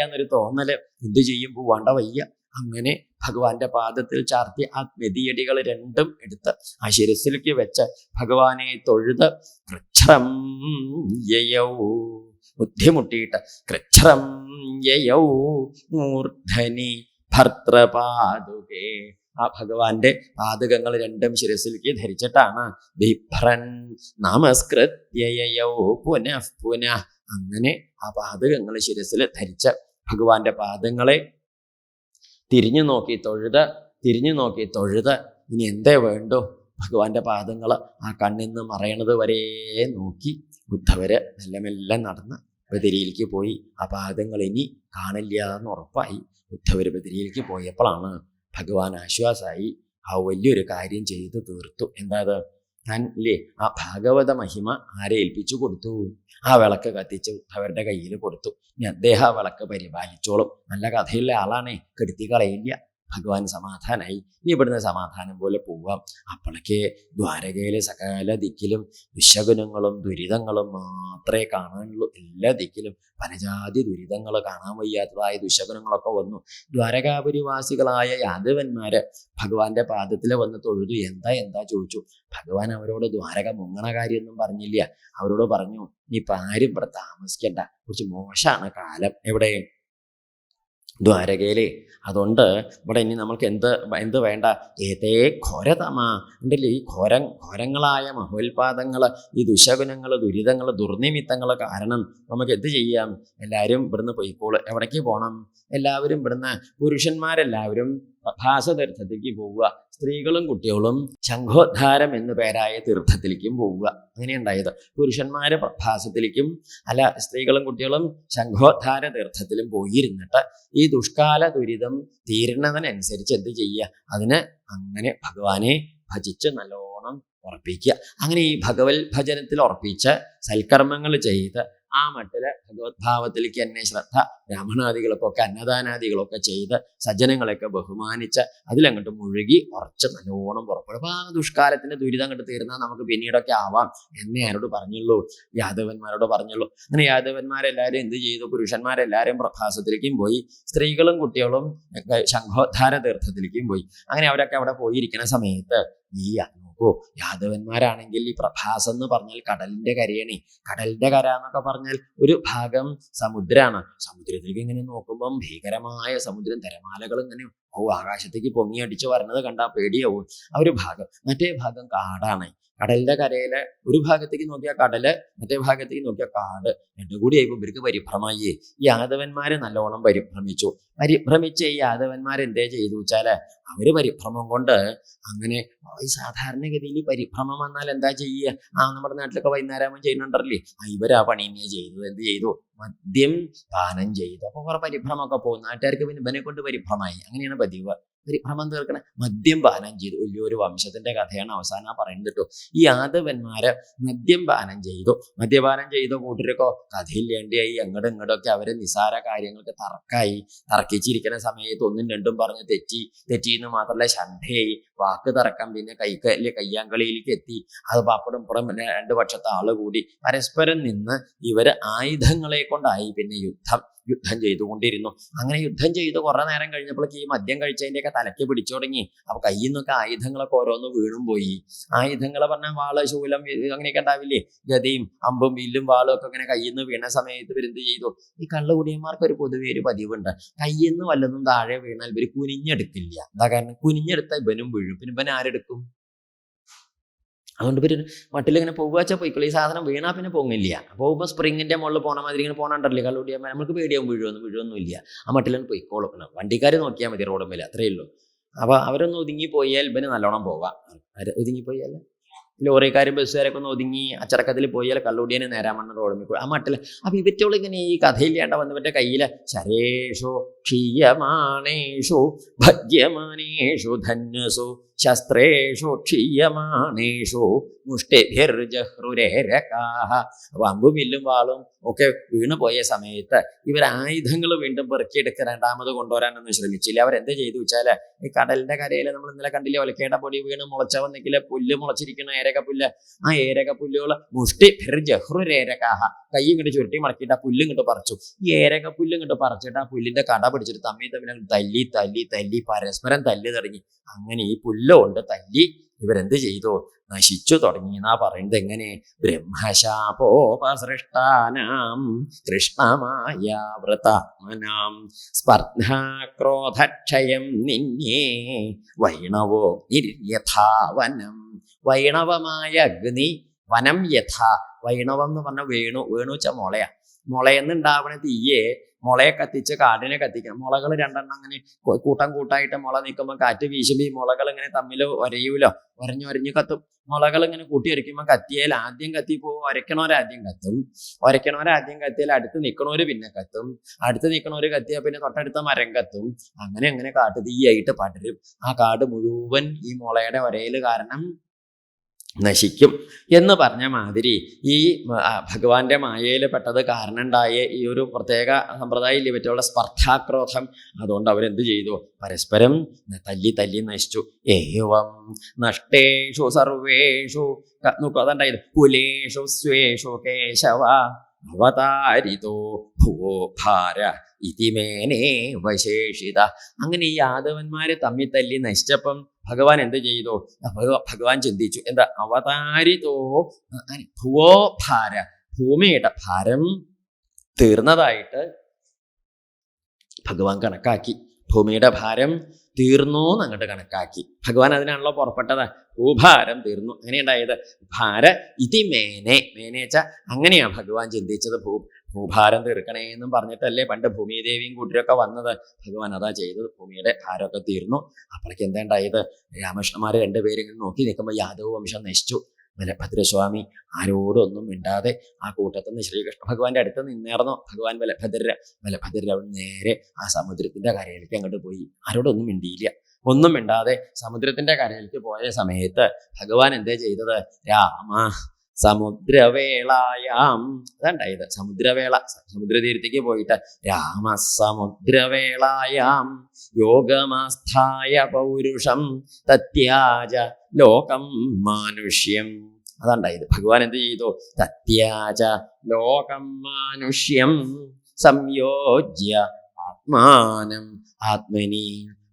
എന്നൊരു തോന്നല്. എന്തു ചെയ്യും? പോവാണ്ട വയ്യ. അങ്ങനെ ഭഗവാന്റെ പാദത്തിൽ ചാർത്തി ആ മെതിയടികൾ രണ്ടും എടുത്ത് ആ ശിരസിലേക്ക് വെച്ച് ഭഗവാനെ തൊഴുത് കൃച്ഛ്രം യയൗ, ബുദ്ധിമുട്ടിയിട്ട് കൃച്ഛ്രം യയൗ മൂർധനി ഭർതൃപാദുകേ. ആ ഭഗവാന്റെ പാദകങ്ങൾ രണ്ടും ശിരസിലേക്ക് ധരിച്ചിട്ടാണ് ബിഭ്രൻ നമസ്കൃത്യ യയൗ പുനഃ. അങ്ങനെ ആ പാദകങ്ങൾ ശിരസിൽ ധരിച്ച ഭഗവാന്റെ പാദങ്ങളെ തിരിഞ്ഞു നോക്കി തൊഴുത് ഇനി എന്തേ വേണ്ടോ? ഭഗവാന്റെ പാദങ്ങൾ ആ കണ്ണിൽ നിന്ന് മറയണത് വരെ നോക്കി ഉദ്ധവര് മെല്ലെ നടന്ന് ബദരിയിലേക്ക് പോയി. ആ പാദങ്ങൾ ഇനി കാണില്ല എന്ന് ഉറപ്പായി. ഉദ്ധവര് ബദരിയിലേക്ക് പോയപ്പോഴാണ് ഭഗവാൻ ആശ്വാസമായി. ആ വലിയൊരു കാര്യം ചെയ്തു തീർത്തു. എന്താ? ഞാൻ ആ ഭാഗവത മഹിമ ആരെ ഏൽപ്പിച്ചു കൊടുത്തു? ആ വിളക്ക് കത്തിച്ച് ഉദ്ധവരുടെ കയ്യിൽ കൊടുത്തു. ഇനി അദ്ദേഹം ആ വിളക്ക് പരിപാലിച്ചോളും. നല്ല കഥയുള്ള ആളാണേ, കെടുത്തി കളയില്ല. ഭഗവാൻ സമാധാനായി. ഇനി ഇവിടുന്ന് സമാധാനം പോലെ പോവാം. അപ്പോഴേക്ക് ദ്വാരകയിലെ സകല ദിക്കിലും ദുശകുനങ്ങളും ദുരിതങ്ങളും മാത്രമേ കാണാനുള്ളൂ. എല്ലാ ദിക്കിലും പലജാതി ദുരിതങ്ങൾ, കാണാൻ വയ്യാത്തതായ ദുശകുനങ്ങളൊക്കെ വന്നു. ദ്വാരകാപുരിവാസികളായ യാദവന്മാര് ഭഗവാന്റെ പാദത്തിൽ വന്ന് തൊഴുതു. എന്താ ചോദിച്ചു. ഭഗവാൻ അവരോട് ദ്വാരക മുങ്ങണ കാര്യമൊന്നും പറഞ്ഞില്ല. അവരോട് പറഞ്ഞു, ഇനിയിപ്പോൾ ആരും ഇവിടെ താമസിക്കണ്ട, കുറച്ച് മോശമാണ് കാലം എവിടെ ദ്വാരകയിലെ. അതുകൊണ്ട് ഇവിടെ ഇനി നമ്മൾക്ക് എന്ത് വേണ്ട, ഏതേ ഘോരതമ ഉണ്ടല്ലേ, ഈ ഘോരങ്ങളായ മഹോൽപാദങ്ങൾ, ഈ ദുശകുനങ്ങൾ, ദുരിതങ്ങൾ, ദുർനിമിത്തങ്ങൾ കാരണം നമുക്ക് എന്ത് ചെയ്യാം? എല്ലാവരും ഇവിടുന്ന് പോയിക്കോളൂ. എവിടേക്ക് പോകണം? എല്ലാവരും ഇവിടുന്ന് പുരുഷന്മാരെല്ലാവരും ഭാസതീർത്ഥത്തിലേക്ക് പോവുക, സ്ത്രീകളും കുട്ടികളും ശംഖോദ്ധാരം എന്നു പേരായ തീർത്ഥത്തിലേക്കും പോവുക. അങ്ങനെയുണ്ടായത്. പുരുഷന്മാര് ഭാസത്തിലേക്കും അല്ല, സ്ത്രീകളും കുട്ടികളും ശംഖോദ്ധാര തീർത്ഥത്തിലും പോയിരുന്നിട്ട് ഈ ദുഷ്കാല ദുരിതം തീരുന്നതിനനുസരിച്ച് എന്ത് ചെയ്യുക? അതിന് അങ്ങനെ ഭഗവാനെ ഭജിച്ച് നല്ലോണം ഉറപ്പിക്കുക. അങ്ങനെ ഈ ഭഗവത് ഭജനത്തിൽ ഉറപ്പിച്ച് സൽക്കർമ്മങ്ങൾ ചെയ്ത് ആ മട്ടില് ഭഗവത്ഭാവത്തിലേക്ക് തന്നെ ശ്രദ്ധ, ബ്രാഹ്മണാദികൾക്കൊക്കെ അന്നദാനാദികളൊക്കെ ചെയ്ത് സജ്ജനങ്ങളെയൊക്കെ ബഹുമാനിച്ച് അതിലങ്ങോട്ട് മുഴുകി ഉറച്ച് നല്ലോണം പുറപ്പെടും. അപ്പൊ ആ ദുഷ്കാലത്തിന്റെ ദുരിതം അങ്ങോട്ട് തീർന്നാൽ നമുക്ക് പിന്നീടൊക്കെ ആവാം എന്നേ ആരോട് പറഞ്ഞുള്ളൂ, യാദവന്മാരോട് പറഞ്ഞുള്ളൂ. അങ്ങനെ യാദവന്മാരെല്ലാവരും എന്ത് ചെയ്തു? പുരുഷന്മാരെല്ലാവരും പ്രഭാസത്തിലേക്കും പോയി, സ്ത്രീകളും കുട്ടികളും ശംഖോദ്ധാര തീർത്ഥത്തിലേക്കും പോയി. അങ്ങനെ അവരൊക്കെ അവിടെ പോയിരിക്കുന്ന സമയത്ത് ഈ യാദവന്മാരാണെങ്കിൽ ഈ പ്രഭാസം എന്ന് പറഞ്ഞാൽ കടലിന്റെ കരയാണ്. കടലിന്റെ കര എന്നൊക്കെ പറഞ്ഞാൽ ഒരു ഭാഗം സമുദ്രമാണ്. സമുദ്രത്തിലേക്ക് ഇങ്ങനെ നോക്കുമ്പം ഭീകരമായ സമുദ്രം, തിരമാലകൾ ഇങ്ങനെ ആകാശത്തേക്ക് പൊങ്ങി അടിച്ച് വരുന്നത് കണ്ടാൽ പേടിയാവും. ആ ഒരു ഭാഗം. മറ്റേ ഭാഗം കാടാണ്. കടലിന്റെ കരയില് ഒരു ഭാഗത്തേക്ക് നോക്കിയാൽ കടല്, മറ്റേ ഭാഗത്തേക്ക് നോക്കിയാൽ കാട്. രണ്ടും കൂടി ആയിപ്പോ ഇവർക്ക് പരിഭ്രമായി. ഈ യാദവന്മാര് നല്ലോണം പരിഭ്രമിച്ച് ഈ യാദവന്മാരെന്തേ ചെയ്തു വെച്ചാല് അവര് പരിഭ്രമം കൊണ്ട് അങ്ങനെ ഈ സാധാരണഗതിയിൽ പരിഭ്രമം വന്നാൽ എന്താ ചെയ്യുക? നമ്മുടെ നാട്ടിലൊക്കെ വൈകുന്നേരം ചെയ്യുന്നുണ്ടല്ലേ, ഇവരാ പണി തന്നെയാ ചെയ്തത്. എന്ത് ചെയ്തു? മദ്യം പാനം ചെയ്തു. അപ്പൊ കുറെ പരിഭ്രമമൊക്കെ പോകും. നാട്ടുകാർക്ക് പിന്നെ ഇവനെ കൊണ്ട് പരിഭ്രമായി. അങ്ങനെയാണ് പതിവ്. പരിഭ്രമം തീർക്കണേ മദ്യം പാനം ചെയ്തു. വലിയൊരു വംശത്തിന്റെ കഥയാണ് അവസാനം പറയുന്നത് കേട്ടോ. ഈ യാദവന്മാര് മദ്യം പാനം ചെയ്തു. മദ്യപാനം ചെയ്ത കൂട്ടരൊക്കെ കഥയില്ലേണ്ടിയായി. അങ്ങോട്ടും ഇങ്ങോട്ടൊക്കെ അവര് നിസാര കാര്യങ്ങൾക്ക് തർക്കിച്ചിരിക്കുന്ന സമയത്ത് ഒന്നും രണ്ടും പറഞ്ഞ് തെറ്റിന്ന് മാത്രമല്ല ശണ്ഠയായി. വാക്ക് തർക്കം, പിന്നെ കയ്യാങ്കളിയിലേക്ക് എത്തി. അത് പാപ്പടും പുറം പിന്നെ രണ്ടു പക്ഷത്തെ ആള് കൂടി പരസ്പരം നിന്ന് ഇവര് ആയുധങ്ങളെ കൊണ്ടായി പിന്നെ യുദ്ധം ചെയ്തുകൊണ്ടിരുന്നു. അങ്ങനെ യുദ്ധം ചെയ്ത് കുറെ നേരം കഴിഞ്ഞപ്പോഴേക്ക് ഈ മദ്യം കഴിച്ചതിൻ്റെയൊക്കെ തലയ്ക്ക് പിടിച്ചു തുടങ്ങി. അപ്പൊ കയ്യിൽ നിന്നൊക്കെ ആയുധങ്ങളൊക്കെ ഓരോന്ന് വീണും പോയി. ആയുധങ്ങൾ പറഞ്ഞാൽ വാള്, ശൂലം, അങ്ങനെയൊക്കെ ഉണ്ടാവില്ലേ, ഗതിയും അമ്പും വില്ലും വാളും ഒക്കെ ഇങ്ങനെ കയ്യിൽ നിന്ന് വീണ സമയത്ത് ഇവരെന്ത് ചെയ്തു? ഈ കള്ളുകുടിയന്മാർക്ക് ഒരു പൊതുവെ ഒരു പതിവുണ്ട്. കയ്യിൽ നിന്ന് വല്ലതും താഴെ വീണാൽ ഇവര് കുനിഞ്ഞെടുക്കില്ല. എന്താ കാരണം? കുനിഞ്ഞെടുത്താൽ ഇവനും വീഴും. പിന്നെ ഇവൻ ആരെടുക്കും? അതുകൊണ്ട് ഇവര് മട്ടിലിങ്ങനെ പോകുക പോയിക്കോളൂ. ഈ സാധനം വീണാൽ പിന്നെ പൊങ്ങില്ല. പോകുമ്പോൾ സ്പ്രിങ്ങിന്റെ മുകളിൽ പോണ മാതിരി ഇങ്ങനെ പോകണുണ്ടല്ലേ കള്ളുകുടിയന്മാർ. നമുക്ക് പേടിയാവും, വീഴുമൊന്നും ഇല്ല. ആ മട്ടിലൊന്നും പോയിക്കോളും. വണ്ടിക്കാർ നോക്കിയാൽ മതി റോഡും മേലെ, അത്രയേ ഉള്ളൂ. അപ്പൊ അവരൊന്ന് ഒതുങ്ങിപ്പോയാൽ ഇവന് നല്ലോണം പോവാം. ഒതുങ്ങിപ്പോയാൽ ലോറിക്കാരും ബസ്സുകാരൊക്കെ ഒന്ന് ഒതുങ്ങി അച്ചടക്കത്തിൽ പോയാൽ കള്ളുടിയനെ നേരാമണ്ണം റോഡുമ്പോൾ ആ മട്ടില്. അപ്പൊ ഇവറ്റോളം ഇങ്ങനെ ഈ കഥയില്ലാണ്ട വന്നവരുടെ കയ്യില് ശരേഷു ക്ഷീയമാണേഷു ഭജ്യമാനേഷു ധന്യസു ശസ്ത്രേഷു ക്ഷീയമാണേഷു മുഷ്ടിഭിർജഹ്രുരേരകാഹ. അപ്പൊ അമ്പും വില്ലും വാളും ഒക്കെ വീണു പോയ സമയത്ത് ഇവർ ആയുധങ്ങൾ വീണ്ടും പെറുക്കിയെടുക്കുക രണ്ടാമത് കൊണ്ടുവരാനൊന്നും ശ്രമിച്ചില്ല. അവരെന്താ ചെയ്തു വെച്ചാല് ഈ കടലിന്റെ കരയിൽ നമ്മൾ ഇന്നലെ കണ്ടില്ലേ, ഒലക്കേണ്ട പൊടി വീണ് മുളച്ച വന്നെങ്കില് പുല്ല് മുളച്ചിരിക്കുന്ന ഏരകപ്പുല്ല്. ആ ഏരകപ്പുല്ലുകൾ മുഷ്ടിഭിർജഹ്രുരേരകാഹ. കൈ ഇങ്ങോട്ട് ചുരുട്ടി മടക്കിയിട്ട് ആ പുല്ല് ഇങ്ങോട്ട് പറിച്ചു. ഈ ഏരകപ്പുല്ല് ഇങ്ങോട്ട് പറിച്ചിട്ട് ആ പുല്ലിന്റെ കട പിടിച്ചിട്ട് തമ്മിൽ തല്ലി പരസ്പരം തല്ലി തുടങ്ങി. അങ്ങനെ ഈ പുല്ല് കൊണ്ട് തല്ലി ഇവരെന്ത് ചെയ്തു? നശിച്ചു തുടങ്ങി എന്നാ പറയുന്നത്. എങ്ങനെ? ബ്രഹ്മശാപോപസൃഷ്ടാനാം കൃഷ്ണമായ വ്രതാത്മനാം സ്പർദ്ധാക്രോധക്ഷയം നിന്യേ വൈണവോ യഥാവനം. വൈണവമായ അഗ്നി, വനം യഥാ. വൈണവം എന്ന് പറഞ്ഞ വേണു വെച്ചാൽ മുളയാ. മുളയെന്നുണ്ടാവണ തീയെ മുളയെ കത്തിച്ച് കാടിനെ കത്തിക്കണം. മുളകൾ രണ്ടെണ്ണം അങ്ങനെ കൂട്ടായിട്ട് മുള നിൽക്കുമ്പോൾ കാറ്റ് വീശുമ്പോൾ ഈ മുളകൾ ഇങ്ങനെ തമ്മിൽ ഒരയൂലോ, ഒരഞ്ഞു കത്തും. മുളകൾ ഇങ്ങനെ കൂട്ടിയൊരിക്കുമ്പോൾ കത്തിയാൽ ആദ്യം കത്തിപ്പോവും. ഒരയ്ക്കണവരാദ്യം കത്തിയാൽ അടുത്ത് നിൽക്കണവര് പിന്നെ കത്തും. അടുത്ത് നിൽക്കണവര് കത്തിയാൽ പിന്നെ തൊട്ടടുത്ത മരം കത്തും. അങ്ങനെ കാട്ടു തീയായിട്ട് പടരും. ആ കാട് മുഴുവൻ ഈ മുളയുടെ ഒരയില് കാരണം നശിക്കും എന്ന് പറഞ്ഞ മാതിരി ഈ ഭഗവാന്റെ മായയിൽ പെട്ടത് കാരണമുണ്ടായ ഈ ഒരു പ്രത്യേക സമ്പ്രദായം പറ്റിയുള്ള സ്പർദ്ധാക്രോധം, അതുകൊണ്ട് അവരെന്ത് ചെയ്തു? പരസ്പരം തല്ലി നശിച്ചു. ഏവം നഷ്ടേഷു സർവേഷു അതുണ്ടായത് കുലേഷു സ്വേഷു കേശവ അവതാരിതോ ഭുവോ ഭാര ഇതിമേനേ വശേഷിത. അങ്ങനെ ഈ യാദവന്മാര് തമ്മിൽ തല്ലി നശിച്ചപ്പം ഭഗവാൻ എന്ത് ചെയ്തു? ഭഗവാൻ ചിന്തിച്ചു, എന്താ? അവതാരിതോ ഭുവോ ഭാര, ഭൂമിയുടെ ഭാരം തീർന്നതായിട്ട് ഭഗവാൻ കണക്കാക്കി. ഭൂമിയുടെ ഭാരം തീർന്നു എന്നങ്ങോട്ട് കണക്കാക്കി. ഭഗവാൻ അതിനാണല്ലോ പുറപ്പെട്ടത്. ഭൂഭാരം തീർന്നു. അങ്ങനെയുണ്ടായത് ഭാര ഇതി മേനെ. മേനേച്ച അങ്ങനെയാ ഭഗവാൻ ചിന്തിച്ചത്. ഭൂഭാരം തീർക്കണേ എന്നും പറഞ്ഞിട്ടല്ലേ പണ്ട് ഭൂമിദേവിയും കൂട്ടരൊക്കെ വന്നത്. ഭഗവാൻ അതാ ചെയ്തത്. ഭൂമിയുടെ ഭാരമൊക്കെ തീർന്നു. അപ്പോഴേക്ക് എന്താ ഉണ്ടായത്? രാമകൃഷ്ണന്മാർ രണ്ടുപേരും നോക്കി നിൽക്കുമ്പോൾ യാദവ വംശം നശിച്ചു. ബലഭദ്രസ്വാമി ആരോടൊന്നും മിണ്ടാതെ ആ കൂട്ടത്തിൽ നിന്ന് ശ്രീകൃഷ്ണ ഭഗവാന്റെ അടുത്ത് നിന്നേർന്നു. ഭഗവാൻ ബലഭദ്ര അവിടെ നേരെ ആ സമുദ്രത്തിന്റെ കരയിലേക്ക് അങ്ങോട്ട് പോയി. ആരോടൊന്നും മിണ്ടിയില്ല. ഒന്നും മിണ്ടാതെ സമുദ്രത്തിന്റെ കരയിലേക്ക് പോയ സമയത്ത് ഭഗവാൻ എന്താ ചെയ്തത്? രാമ സമുദ്രവേളായാം. അതുണ്ടായത് സമുദ്രവേള. സമുദ്രതീരത്തേക്ക് പോയിട്ട് രാമ സമുദ്രവേളായാം യോഗമാസ്ഥായ പൗരുഷം തത്യാജ ലോകം മാനുഷ്യം. അതുണ്ടായത്. ഭഗവാൻ എന്ത് ചെയ്തു? തത്യാജ ലോകം മാനുഷ്യം സംയോജ്യ ആത്മാനം ആത്മനി.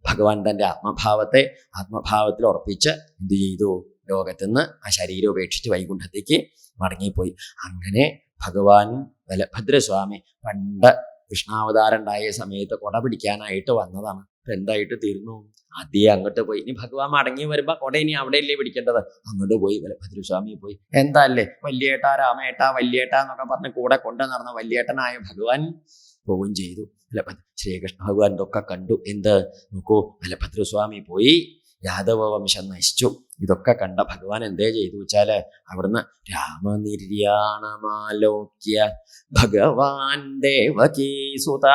ഭഗവാൻ തൻ്റെ ആത്മഭാവത്തിൽ ഉറപ്പിച്ച് എന്ത് ചെയ്തു? ലോകത്തുനിന്ന് ആ ശരീരം ഉപേക്ഷിച്ച് വൈകുണ്ഠത്തേക്ക് മടങ്ങിപ്പോയി. അങ്ങനെ ഭഗവാൻ ബലഭദ്രസ്വാമി പണ്ട് കൃഷ്ണാവതാരം ഉണ്ടായ സമയത്ത് കൊട പിടിക്കാനായിട്ട് വന്നതാണ്. അപ്പൊ എന്തായിട്ട് തീർന്നു? ആദ്യം അങ്ങോട്ട് പോയി. ഇനി ഭഗവാൻ മടങ്ങി വരുമ്പോ കൊട ഇനി അവിടെയല്ലേ പിടിക്കേണ്ടത്? അങ്ങോട്ട് പോയി. ബലഭദ്രസ്വാമി പോയി. എന്താ അല്ലേ വല്യേട്ടാ രാമേട്ടാ വല്യേട്ടാ എന്നൊക്കെ പറഞ്ഞ് കൂടെ കൊണ്ടു നടന്ന വല്യേട്ടനായ ഭഗവാൻ പോവുകയും ചെയ്തു. ശ്രീകൃഷ്ണ ഭഗവാൻ ഇതൊക്കെ കണ്ടു. എന്ത് നോക്കൂ, ബലഭദ്രസ്വാമി പോയി, യാദവ വംശം നശിച്ചു. ഇതൊക്കെ കണ്ട ഭഗവാൻ എന്തേ ചെയ്തു വെച്ചാല് അവിടുന്ന് രാമനിര്യാണമാലോക്യ ഭഗവാൻ ദേവകീസുത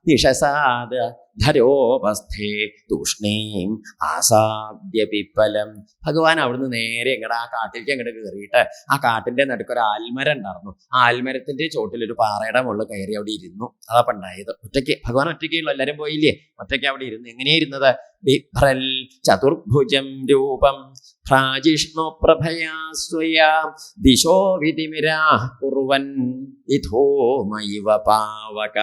നിഷസാദ ധരോപസ്ഥേ തൂഷ്ണീം ആസാദ്യ പിപ്പലം. ഭഗവാൻ അവിടുന്ന് നേരെ ഇങ്ങടെ ആ കാട്ടിലേക്ക് അങ്ങോട്ട് കയറിയിട്ട് ആ കാട്ടിന്റെ നടുക്കൊരു ആൽമരം ഉണ്ടായിരുന്നു. ആ ആൽമരത്തിന്റെ ചോട്ടിലൊരു പാറയുടെ മുകളിൽ കയറി അവിടെ ഇരുന്നു. അതാ പണ്ടായത്. ഒറ്റയ്ക്ക് ഭഗവാൻ ഒറ്റയ്ക്കുള്ളൂ, എല്ലാവരും പോയില്ലേ. ഒറ്റയ്ക്ക് അവിടെ ഇരുന്നു. എങ്ങനെയാ ഇരുന്നത്? ബിഭ്രൽ ചതുർഭുജം രൂപം ഭ്രാജിഷ്ണു പ്രഭയാ സ്വയാ ദിശോ വിധിമിരാ കുർവൻ ഇഥോമൈവ പാവക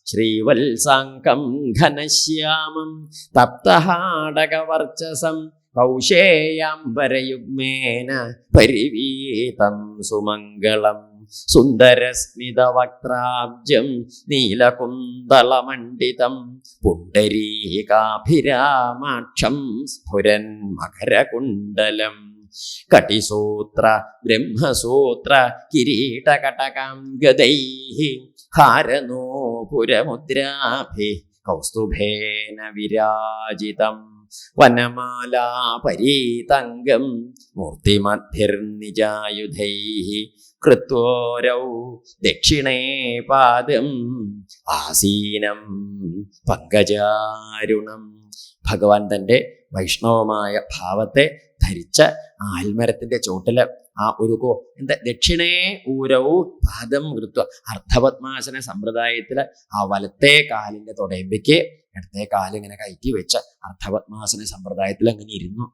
ശ്രീവത്സാംകം ഘനശ്യാമം തപ്തഹാടകവർച്ചസം കൗശേയാംബരയുഗ്മേന പരിവീതം സുമംഗളം സുന്ദരസ്മിതവക്ത്രാബ്ജം നീലകുന്തളമണ്ഡിതം പുണ്ടരീകാഭിരാമാക്ഷം സ്ഫുരൻ മകരകുണ്ടലം കടിസൂത്ര ബ്രഹ്മസൂത്ര കിരീടകടകം ഗദൈഃ ഹാരനൂപുരമുദ്രാഭി കൗസ്തുഭേന വിരാജിതം വനമാലാ പരീതംഗം മൂർത്തിമദ്ഭിർനിജായുധൈഃ കൃത്വോരൗ ദക്ഷിണേ പാദം ആസീനം പങ്കജാരുണം. ഭഗവാൻ തൻ്റെ വൈഷ്ണവമായ ഭാവത്തെ ധരിച്ച ആൽമരത്തിന്റെ ചോട്ടില് ആ ഒരു ദക്ഷിണേ ഊരവു പാദം കൃത്വ അർദ്ധപത്മാസന സമ്പ്രദായത്തില് ആ വലത്തെ കാലിന്റെ തൊടയമ്പയ്ക്ക് ഇടത്തെ കാലിങ്ങനെ കയറ്റി വെച്ച അർദ്ധപത്മാസന സമ്പ്രദായത്തിൽ അങ്ങനെ ഇരുന്നു.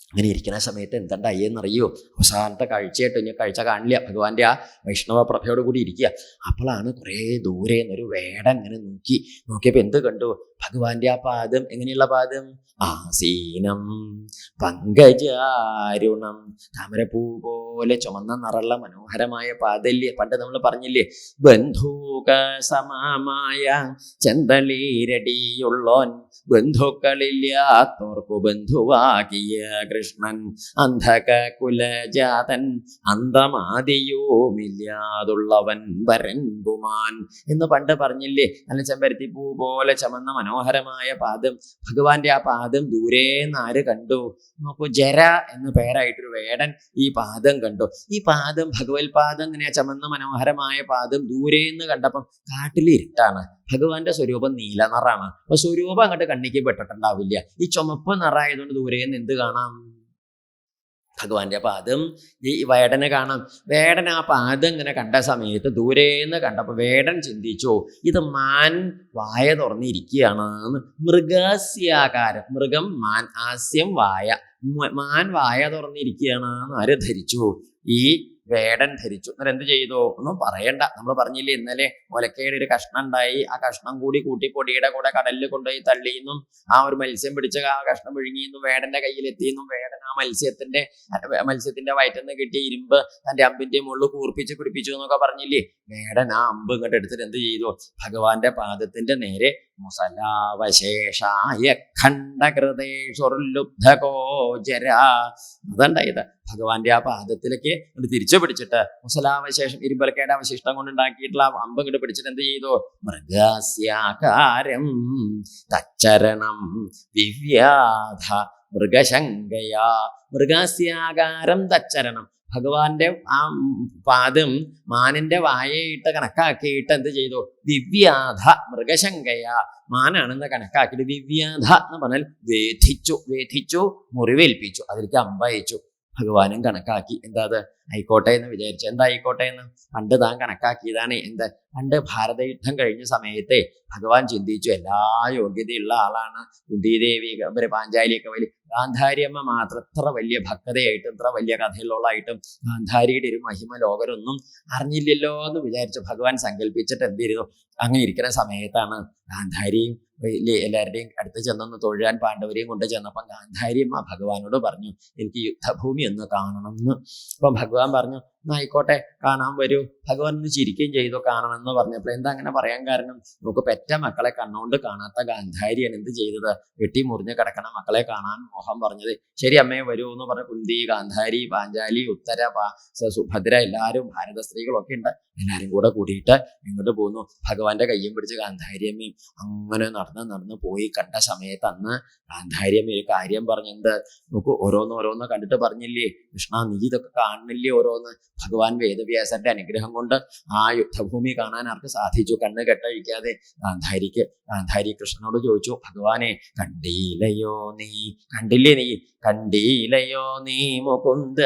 അങ്ങനെ ഇരിക്കുന്ന സമയത്ത് എന്തുണ്ടായെന്നറിയോ? അവസാനത്തെ കാഴ്ചയായിട്ട് ഇനി കാഴ്ച കാണില്ല. ഭഗവാന്റെ ആ വൈഷ്ണവ പ്രഭയോട് കൂടി ഇരിക്കുക. അപ്പോഴാണ് കുറേ ദൂരെ നിന്നൊരു വേടൻ ഇങ്ങനെ നോക്കിയപ്പോൾ എന്ത് കണ്ടു? ഭഗവാന്റെ ആ പാദം. എങ്ങനെയുള്ള പാദം? ആസീനം പങ്കജാരുണം. താമരപ്പൂ പോലെ ചുമന്ന നിറള്ള മനോഹരമായ പാദല്ലേ. പണ്ട് നമ്മൾ പറഞ്ഞില്ലേ, ബന്ധൂക സമാമായ ചെന്തളീരടിയുള്ളോൻ ബന്ധുക്കളില്ലാത്തോർക്കു ബന്ധുവാകിയ കൃഷ്ണൻ അന്ധക കുലജാതൻ അന്തമാദിയുമില്ലാതുള്ളവൻ വരൻ പുമാൻ എന്ന് പണ്ട് പറഞ്ഞില്ലേ. നല്ല ചെമ്പരത്തി പൂ പോലെ ചമന്ന മനോഹരമായ പാദം. ഭഗവാന്റെ ആ പാദം ദൂരേന്ന് ആര് കണ്ടു? നോക്കൂ, ജര എന്ന പേരായിട്ടൊരു വേടൻ ഈ പാദം കണ്ടു. ഈ പാദം ഭഗവത് പാദം ഇങ്ങനെ ചമന്ന മനോഹരമായ പാദം ദൂരേന്ന് കണ്ടപ്പം കാട്ടിലിരുട്ടാണ്. ഭഗവാന്റെ സ്വരൂപം നീല നിറാണ്. അപ്പൊ സ്വരൂപം അങ്ങോട്ട് കണ്ണിക്ക് പെട്ടിട്ടുണ്ടാവില്ല. ഈ ചുമപ്പ് നിറായതുകൊണ്ട് ദൂരേന്ന് എന്ത് കാണാം? ഭഗവാന്റെ പാദം ഈ വേടനെ കാണാം. വേടൻ ആ പാദം ഇങ്ങനെ കണ്ട സമയത്ത് ദൂരേന്ന് കണ്ടപ്പോൾ വേടൻ ചിന്തിച്ചു, ഇത് മാൻ വായ തുറന്നിരിക്കുകയാണ്. മൃഗസ്യാകാരം, മൃഗം മാൻ, ആസ്യം വായ, മാൻ വായ തുറന്നിരിക്കുകയാണ് ആര് ധരിച്ചു? ഈ വേടൻ ധരിച്ചു. എന്നിട്ട് എന്ത് ചെയ്തു? ഒന്നും പറയണ്ട. നമ്മൾ പറഞ്ഞില്ലേ ഇന്നലെ ഒലക്കയുടെ ഒരു കഷ്ണം ഉണ്ടായി, ആ കഷ്ണം കൂടി കൂട്ടി പൊടിയുടെ കൂടെ കടലിൽ കൊണ്ടുപോയി തള്ളിയെന്നും ആ ഒരു മത്സ്യം പിടിച്ച ആ കഷ്ണം വിഴുങ്ങിയെന്നും വേടന്റെ കയ്യിലെത്തിയെന്നും വേടൻ ആ മത്സ്യത്തിന്റെ വയറ്റിന്ന് കിട്ടിയ ഇരുമ്പ് തന്റെ അമ്പിന്റെ മുകളിൽ കൂർപ്പിച്ച് പിടിപ്പിച്ചു എന്നൊക്കെ പറഞ്ഞില്ലേ. വേടൻ ആ അമ്പ് ഇങ്ങോട്ട് എടുത്തിട്ട് എന്ത് ചെയ്തു? ഭഗവാന്റെ പാദത്തിന്റെ നേരെ മുസലാവശേഷായ ഖണ്ഡകൃതേഷുർലുബ്ധകോചര, അതുണ്ടായത് ഭഗവാന്റെ ആ പാദത്തിലേക്ക് തിരിച്ചു പിടിച്ചിട്ട് മുസലാവശേഷം ഇരുമ്പലക്കയുടെ അവശിഷ്ടം കൊണ്ട് ഉണ്ടാക്കിയിട്ടുള്ള അമ്പ് ഇങ്ങോട്ട് പിടിച്ചിട്ട് എന്ത് ചെയ്തു? മൃഗസ്യാകാരം തച്ചരണം ദിവ്യാധ മൃഗശങ്കയാ, മൃഗസ്യാകാരം തച്ചരണം, ഭഗവാന്റെ ആ പാദം മാനിന്റെ വായയിട്ട് കണക്കാക്കിയിട്ട് എന്ത് ചെയ്തു? ദിവ്യാധ മൃഗശങ്കയ, മാനാണെന്ന് കണക്കാക്കിയിട്ട് ദിവ്യാധ എന്ന് പറഞ്ഞാൽ വേധിച്ചു മുറിവേൽപ്പിച്ചു, അതിലേക്ക് അമ്പയച്ചു. ഭഗവാനും കണക്കാക്കി. എന്താ അത്? ആയിക്കോട്ടെ എന്ന് വിചാരിച്ചു. എന്താ ആയിക്കോട്ടെ എന്ന്? പണ്ട് താൻ കണക്കാക്കിയതാണ്. എന്ത്? പണ്ട് ഭാരതയുദ്ധം കഴിഞ്ഞ സമയത്തെ ഭഗവാൻ ചിന്തിച്ചു, എല്ലാ യോഗ്യതയുള്ള ആളാണ് കുന്തിദേവി, പാഞ്ചാലിയൊക്കെ വലിയ, ഗാന്ധാരിയമ്മ മാത്രം ഇത്ര വലിയ ഭക്തയായിട്ടും ഇത്ര വലിയ കഥയിലുള്ളതായിട്ടും ഗാന്ധാരിയുടെ ഒരു മഹിമ ലോകരൊന്നും അറിഞ്ഞില്ലല്ലോ എന്ന് വിചാരിച്ചു ഭഗവാൻ സങ്കല്പിച്ചിട്ട് എന്തിരുന്നു. അങ്ങനെ ഇരിക്കുന്ന സമയത്താണ് ഗാന്ധാരിയും എല്ലാവരുടെയും അടുത്ത് ചെന്നൊന്ന് തൊഴുവാൻ പാണ്ഡവരെയും കൊണ്ട് ചെന്നപ്പം ഗാന്ധാരിയമ്മ ഭഗവാനോട് പറഞ്ഞു, എനിക്ക് യുദ്ധഭൂമി ഒന്ന് കാണണം എന്ന്. അപ്പം ഭഗവാൻ പറഞ്ഞു, ആയിക്കോട്ടെ കാണാൻ വരൂ. ഭഗവാൻ ഒന്ന് ചിരിക്കുകയും ചെയ്തു കാണണമെന്ന് പറഞ്ഞപ്പോൾ. എന്താ അങ്ങനെ പറയാൻ കാരണം? നമുക്ക് പെറ്റ മക്കളെ കണ്ണുകൊണ്ട് കാണാത്ത ഗാന്ധാരിയാണ് എന്ത് ചെയ്തത്? വെട്ടി മുറിഞ്ഞ് കിടക്കണ മക്കളെ കാണാൻ മോഹം പറഞ്ഞത്. ശരി അമ്മയെ വരൂ എന്ന് പറഞ്ഞ കുന്തി, ഗാന്ധാരി, പാഞ്ചാലി, ഉത്തര, സുഭദ്ര, എല്ലാവരും ഭാരത സ്ത്രീകളൊക്കെ ഉണ്ട്. എല്ലാവരും കൂടെ കൂടിയിട്ട് ഇങ്ങോട്ട് പോന്നു. ഭഗവാന്റെ കയ്യും പിടിച്ച് ഗാന്ധാരിയമ്മയും അങ്ങനെ നടന്ന് പോയി. കണ്ട സമയത്ത് അന്ന് ഗാന്ധാരിയമ്മ ഒരു കാര്യം പറഞ്ഞത് നമുക്ക് ഓരോന്ന് കണ്ടിട്ട് പറഞ്ഞില്ലേ, കൃഷ്ണ നീ ഇതൊക്കെ കാണുന്നില്ലേ ഓരോന്ന്? ഭഗവാൻ വേദവ്യാസന്റെ അനുഗ്രഹം കൊണ്ട് ആ യുദ്ധഭൂമി കാണാൻ ആർക്ക് സാധിച്ചു? കണ്ണ് കെട്ടഴിക്കാതെ ഗാന്ധാരി കൃഷ്ണനോട് ചോദിച്ചു, ഭഗവാനെ കണ്ടില്ലയോ നീ? കണ്ടില്ലയോ നീ മുകുന്ദ,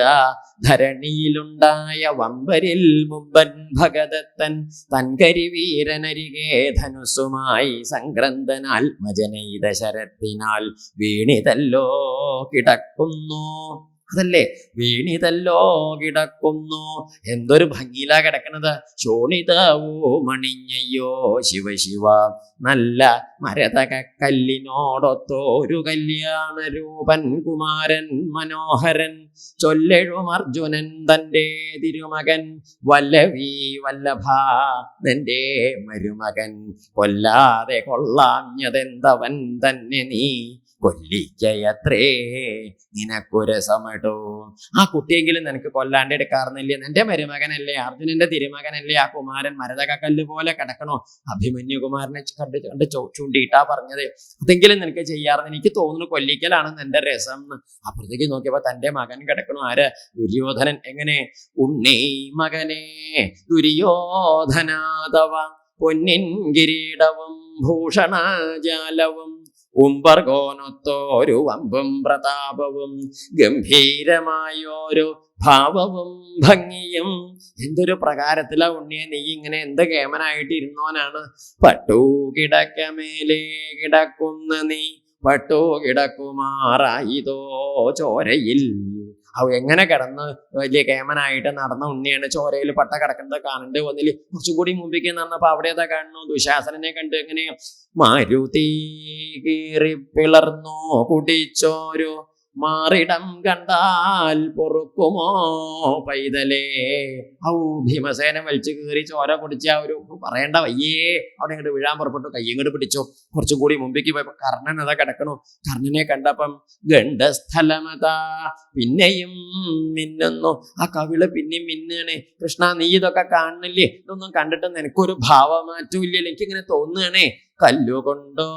ധരണിയിലുണ്ടായ വമ്പരിൽ മുമ്പൻ ഭഗദത്തൻ തൻകരിവീരനരികെ ധനുസുമായി സംക്രന്ദനാത്മജനൈത ശരത്തിനാൽ വീണിതല്ലോ കിടക്കുന്നു. അതല്ലേ, വീണിതല്ലോ കിടക്കുന്നു. എന്തൊരു ഭംഗിയിലാ കിടക്കണത്! ശോണിതവോ മണിഞ്ഞയ്യോ ശിവ, നല്ല മരതക കല്ലിനോടൊത്തോരു കല്യാണ രൂപൻ കുമാരൻ മനോഹരൻ, ചൊല്ലെഴും അർജുനൻ തൻ്റെ തിരുമകൻ, വല്ലഭീ വല്ലഭ നിന്റെ മരുമകൻ, കൊല്ലാതെ കൊള്ളാഞ്ഞതെന്തവൻ തന്നെ നീ കൊല്ലിക്കയത്രേ നിനക്കുരസമടോ. ആ കുട്ടിയെങ്കിലും നിനക്ക് കൊല്ലാണ്ട് എടുക്കാറുന്നില്ലേ? നിന്റെ മരുമകനല്ലേ, അർജുനന്റെ തിരുമകനല്ലേ ആ കുമാരൻ? മരതകക്കല്ല് പോലെ കിടക്കണോ? അഭിമന്യു കുമാരനെ കണ്ട് ചൂണ്ടിയിട്ടാ പറഞ്ഞത്. അതെങ്കിലും നിനക്ക് ചെയ്യാറുണ്ട്. എനിക്ക് തോന്നുന്നു കൊല്ലിക്കലാണ് നിന്റെ രസം എന്ന്. അപ്പുറത്തേക്ക് നോക്കിയപ്പോ തന്റെ മകൻ കിടക്കണു. ആര്? ദുര്യോധനൻ. എങ്ങനെ? ഉണ്ണീ മകനെ ദുര്യോധനാതവ പൊന്നിൻ കിരീടവും ഭൂഷണജാലവും ഉംബർഗോനൊത്തോരു വമ്പും പ്രതാപവും ഗംഭീരമായോരു ഭാവവും ഭംഗിയും. എന്തൊരു പ്രകാരത്തിലാ ഉണ്ണിയെ നീ ഇങ്ങനെ എന്ത് കേമനായിട്ട് ഇരുന്നോനാണ്? പട്ടു കിടക്കമേലേ കിടക്കുന്ന നീ പട്ടു കിടക്കുമാറായിതോ ചോരയിൽ. എങ്ങനെ കിടന്ന് വലിയ കേമനായിട്ട് നടന്ന ഉണ്ണിയാണ് ചോരയിൽ പട്ട കിടക്കുന്നത് കാണണ്ട് വന്നില്ല. കുറച്ചും കൂടി മുമ്പിലേക്ക് നടന്നപ്പോ അവിടെ ഏതാ കാണുന്നു? ദുശാസനെ കണ്ട് എങ്ങനെ മാരുതി കീറി പിളർന്നു കുടിച്ചോരു മാറിടം കണ്ടാൽ പൊറുക്കുമോ പൈതലേ. ഭീമസേന വലിച്ചു കീറി ചോര കുടിച്ച ആ ഒരു പറയേണ്ട വയ്യേ. അവിടെ ഇങ്ങോട്ട് വീഴാൻ പുറപ്പെട്ടു. കയ്യും ഇങ്ങോട്ട് പിടിച്ചു. കുറച്ചും കൂടി മുമ്പിലേക്ക് പോയപ്പോ കർണൻ അതാ കിടക്കണു. കർണനെ കണ്ടപ്പം ഗണ്ഡസ്ഥലമതാ പിന്നെയും മിന്നുന്നു. ആ കവിള് പിന്നെയും മിന്നാണ്. കൃഷ്ണ നീ ഇതൊക്കെ കാണുന്നില്ലേ? ഇതൊന്നും കണ്ടിട്ട് നിനക്കൊരു ഭാവമാറ്റവും ഇല്ലല്ലോ. എനിക്കിങ്ങനെ തോന്നുകയാണേ, കല്ലുകൊണ്ടോ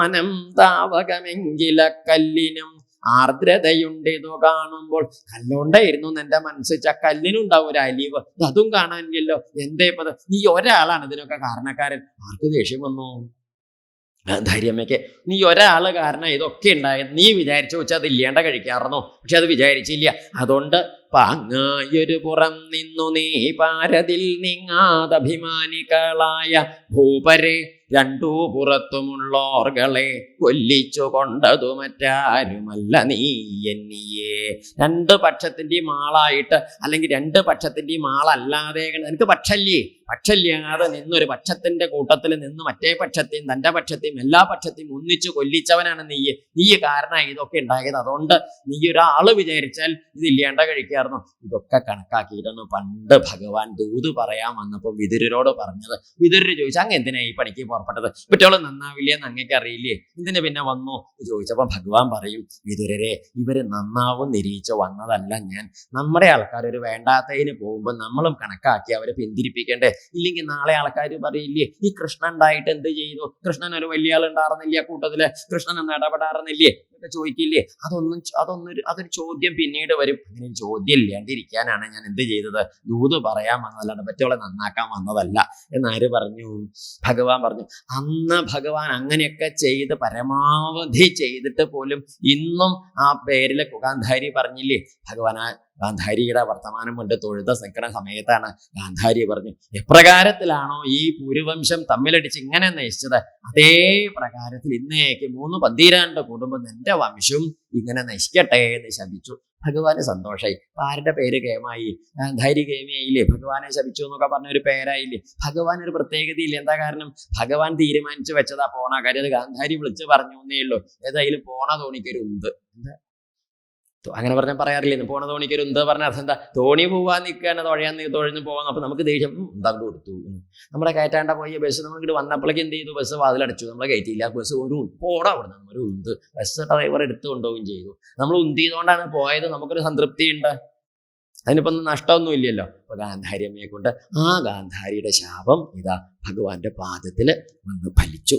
മനം താവകമെങ്കില കല്ലിനും ആർദ്രതയുണ്ടേതോ കാണുമ്പോൾ. കല്ലുകൊണ്ടായിരുന്നു നിന്റെ മനസ്സിച്ച കല്ലിനുണ്ടാവും ഒരു അലിവ്. അതും കാണാനില്ലല്ലോ. എന്തേ പദം? നീ ഒരാളാണ് ഇതിനൊക്കെ കാരണക്കാരൻ. ആർക്ക് ദേഷ്യം വന്നു? ഗാന്ധാരിയമ്മയ്ക്ക് നീ ഒരാള് കാരണം ഇതൊക്കെ ഉണ്ടായത്, നീ വിചാരിച്ചു വെച്ചാൽ അത് ഇല്ലാണ്ട കഴിക്കാറുന്നോ, പക്ഷെ അത് വിചാരിച്ചില്ല. അതുകൊണ്ട് പാങ്ങായൊരു പുറം നിന്നു നീ പാരതിൽ നിങ്ങാതഭിമാനികളായ ഭൂപരെ രണ്ടു പുറത്തുമുള്ളോർകളെ കൊല്ലിച്ചു കൊണ്ടതു മറ്റാരുമല്ല നീ എന്നിയെ. രണ്ട് പക്ഷത്തിൻ്റെയും ആളായിട്ട്, അല്ലെങ്കിൽ രണ്ട് പക്ഷത്തിൻ്റെയും ആളല്ലാതെ, എനിക്ക് പക്ഷല്യാതെ നിന്നൊരു പക്ഷത്തിന്റെ കൂട്ടത്തിൽ നിന്ന് മറ്റേ പക്ഷത്തെയും തൻ്റെ പക്ഷത്തെയും എല്ലാ പക്ഷത്തെയും ഒന്നിച്ചു കൊല്ലിച്ചവനാണ് നീ കാരണം ഇതൊക്കെ ഉണ്ടായത്. അതുകൊണ്ട് നീ ഒരാള് വിചാരിച്ചാൽ ഇതില്ലാണ്ട കഴിക്കാറുന്നു. ഇതൊക്കെ കണക്കാക്കിയിട്ടൊന്ന് പണ്ട് ഭഗവാൻ ദൂത് പറയാൻ വന്നപ്പോൾ വിതുരരോട് പറഞ്ഞത്. വിതുരര് ചോദിച്ചു, അങ്ങ് എന്തിനാ ഈ പണിക്ക് പുറപ്പെട്ടത്? കുട്ടികൾ നന്നാവില്ലേന്ന് അങ്ങേക്ക് അറിയില്ലേ, ഇതിന് പിന്നെ വന്നു ചോദിച്ചപ്പോൾ ഭഗവാൻ പറയും, വിതുരരെ ഇവര് നന്നാവും നിരീക്ഷിച്ച് വന്നതല്ല ഞാൻ. നമ്മുടെ ആൾക്കാർ ഒരു വേണ്ടാത്തതിന് പോകുമ്പോൾ നമ്മളും കണക്കാക്കി അവരെ പിന്തിരിപ്പിക്കണ്ടേ? ഇല്ലെങ്കിൽ നാളെ ആൾക്കാർ പറയില്ലേ, ഈ കൃഷ്ണൻ ഉണ്ടായിട്ട് എന്ത് ചെയ്തു, കൃഷ്ണൻ ഒരു വലിയ ആൾ ഉണ്ടായിരുന്നില്ല കൂട്ടത്തില്, കൃഷ്ണൻ ഒന്നും ഇടപെടാറുന്നില്ലേ എന്നൊക്കെ ചോദിക്കില്ലേ? അതൊരു ചോദ്യം പിന്നീട് വരും. അങ്ങനെ ഒരു ചോദ്യം ഇല്ലാണ്ടിരിക്കാനാണ് ഞാൻ എന്ത് ചെയ്തത്, ദൂത് പറയാൻ വന്നതല്ലാണ്ട് മറ്റുള്ള നന്നാക്കാൻ വന്നതല്ല എന്നാര് പറഞ്ഞു? ഭഗവാൻ പറഞ്ഞു. അന്ന് ഭഗവാൻ അങ്ങനെയൊക്കെ ചെയ്ത് പരമാവധി ചെയ്തിട്ട് പോലും ഇന്നും ആ പേരിലെ ഗാന്ധാരി പറഞ്ഞില്ലേ, ഭഗവാൻ ആ ഗാന്ധാരിയുടെ വർത്തമാനം കൊണ്ട് തൊഴുത നിൽക്കുന്ന സമയത്താണ് ഗാന്ധാരി പറഞ്ഞു, എപ്രകാരത്തിലാണോ ഈ പൂരുവംശം തമ്മിലടിച്ച് ഇങ്ങനെ നയിച്ചത്, അതേ പ്രകാരത്തിൽ ഇന്നേക്ക് 3 പന്തിരാണ്ട് കുടുംബം നിന്റെ വംശവും ഇങ്ങനെ നശിക്കട്ടെ എന്ന് ശപിച്ചു. ഭഗവാന് സന്തോഷമായി. ആരുടെ പേര് കേമായി? ഗാന്ധാരി കേമിയായില്ലേ? ഭഗവാനെ ശപിച്ചു എന്നൊക്കെ പറഞ്ഞൊരു പേരായില്ലേ? ഭഗവാൻ ഒരു പ്രത്യേകതയില്ല. എന്താ കാരണം? ഭഗവാൻ തീരുമാനിച്ചു വെച്ചതാ പോണ കാര്യം. അത് ഗാന്ധാരി വിളിച്ച് പറഞ്ഞു എന്നേ ഉള്ളൂ. ഏതായാലും പോണ തോണിക്കൊരു ഉണ്ട്. എന്താ അങ്ങനെ പറഞ്ഞാൽ പറയാറില്ലേ, പോണ തോണിക്കൊരു ഉണ്ട് പറഞ്ഞ അർത്ഥം എന്താ? തോണി പോവാൻ നിൽക്കുകയാണ്, തൊഴിഞ്ഞ് പോകാൻ. അപ്പൊ നമുക്ക് ദേഷ്യം എന്താ കൊടുത്തു. നമ്മളെ കയറ്റാണ്ട പോയ ബസ് നമ്മൾ ഇങ്ങോട്ട് വന്നപ്പോഴേക്ക് എന്ത് ചെയ്തു? ബസ് വാതിലടച്ചു, നമ്മളെ കയറ്റിയില്ല. ബസ് ഒരു പോടാ അവിടെ നിന്ന് ഒരു ഉന്ത് ബസ് ഡ്രൈവർ എടുത്തു കൊണ്ടുപോവുകയും ചെയ്തു. നമ്മൾ ഉന്തിയതുകൊണ്ടാണ് പോയത്, നമുക്കൊരു സംതൃപ്തി ഉണ്ട്, അതിനിപ്പം നഷ്ടമൊന്നും ഇല്ലല്ലോ. അപ്പൊ ഗാന്ധാരി അമ്മയെ കൊണ്ട് ആ ഗാന്ധാരിയുടെ ശാപം ഇതാ ഭഗവാന്റെ പാദത്തിൽ വന്ന് ഫലിച്ചു.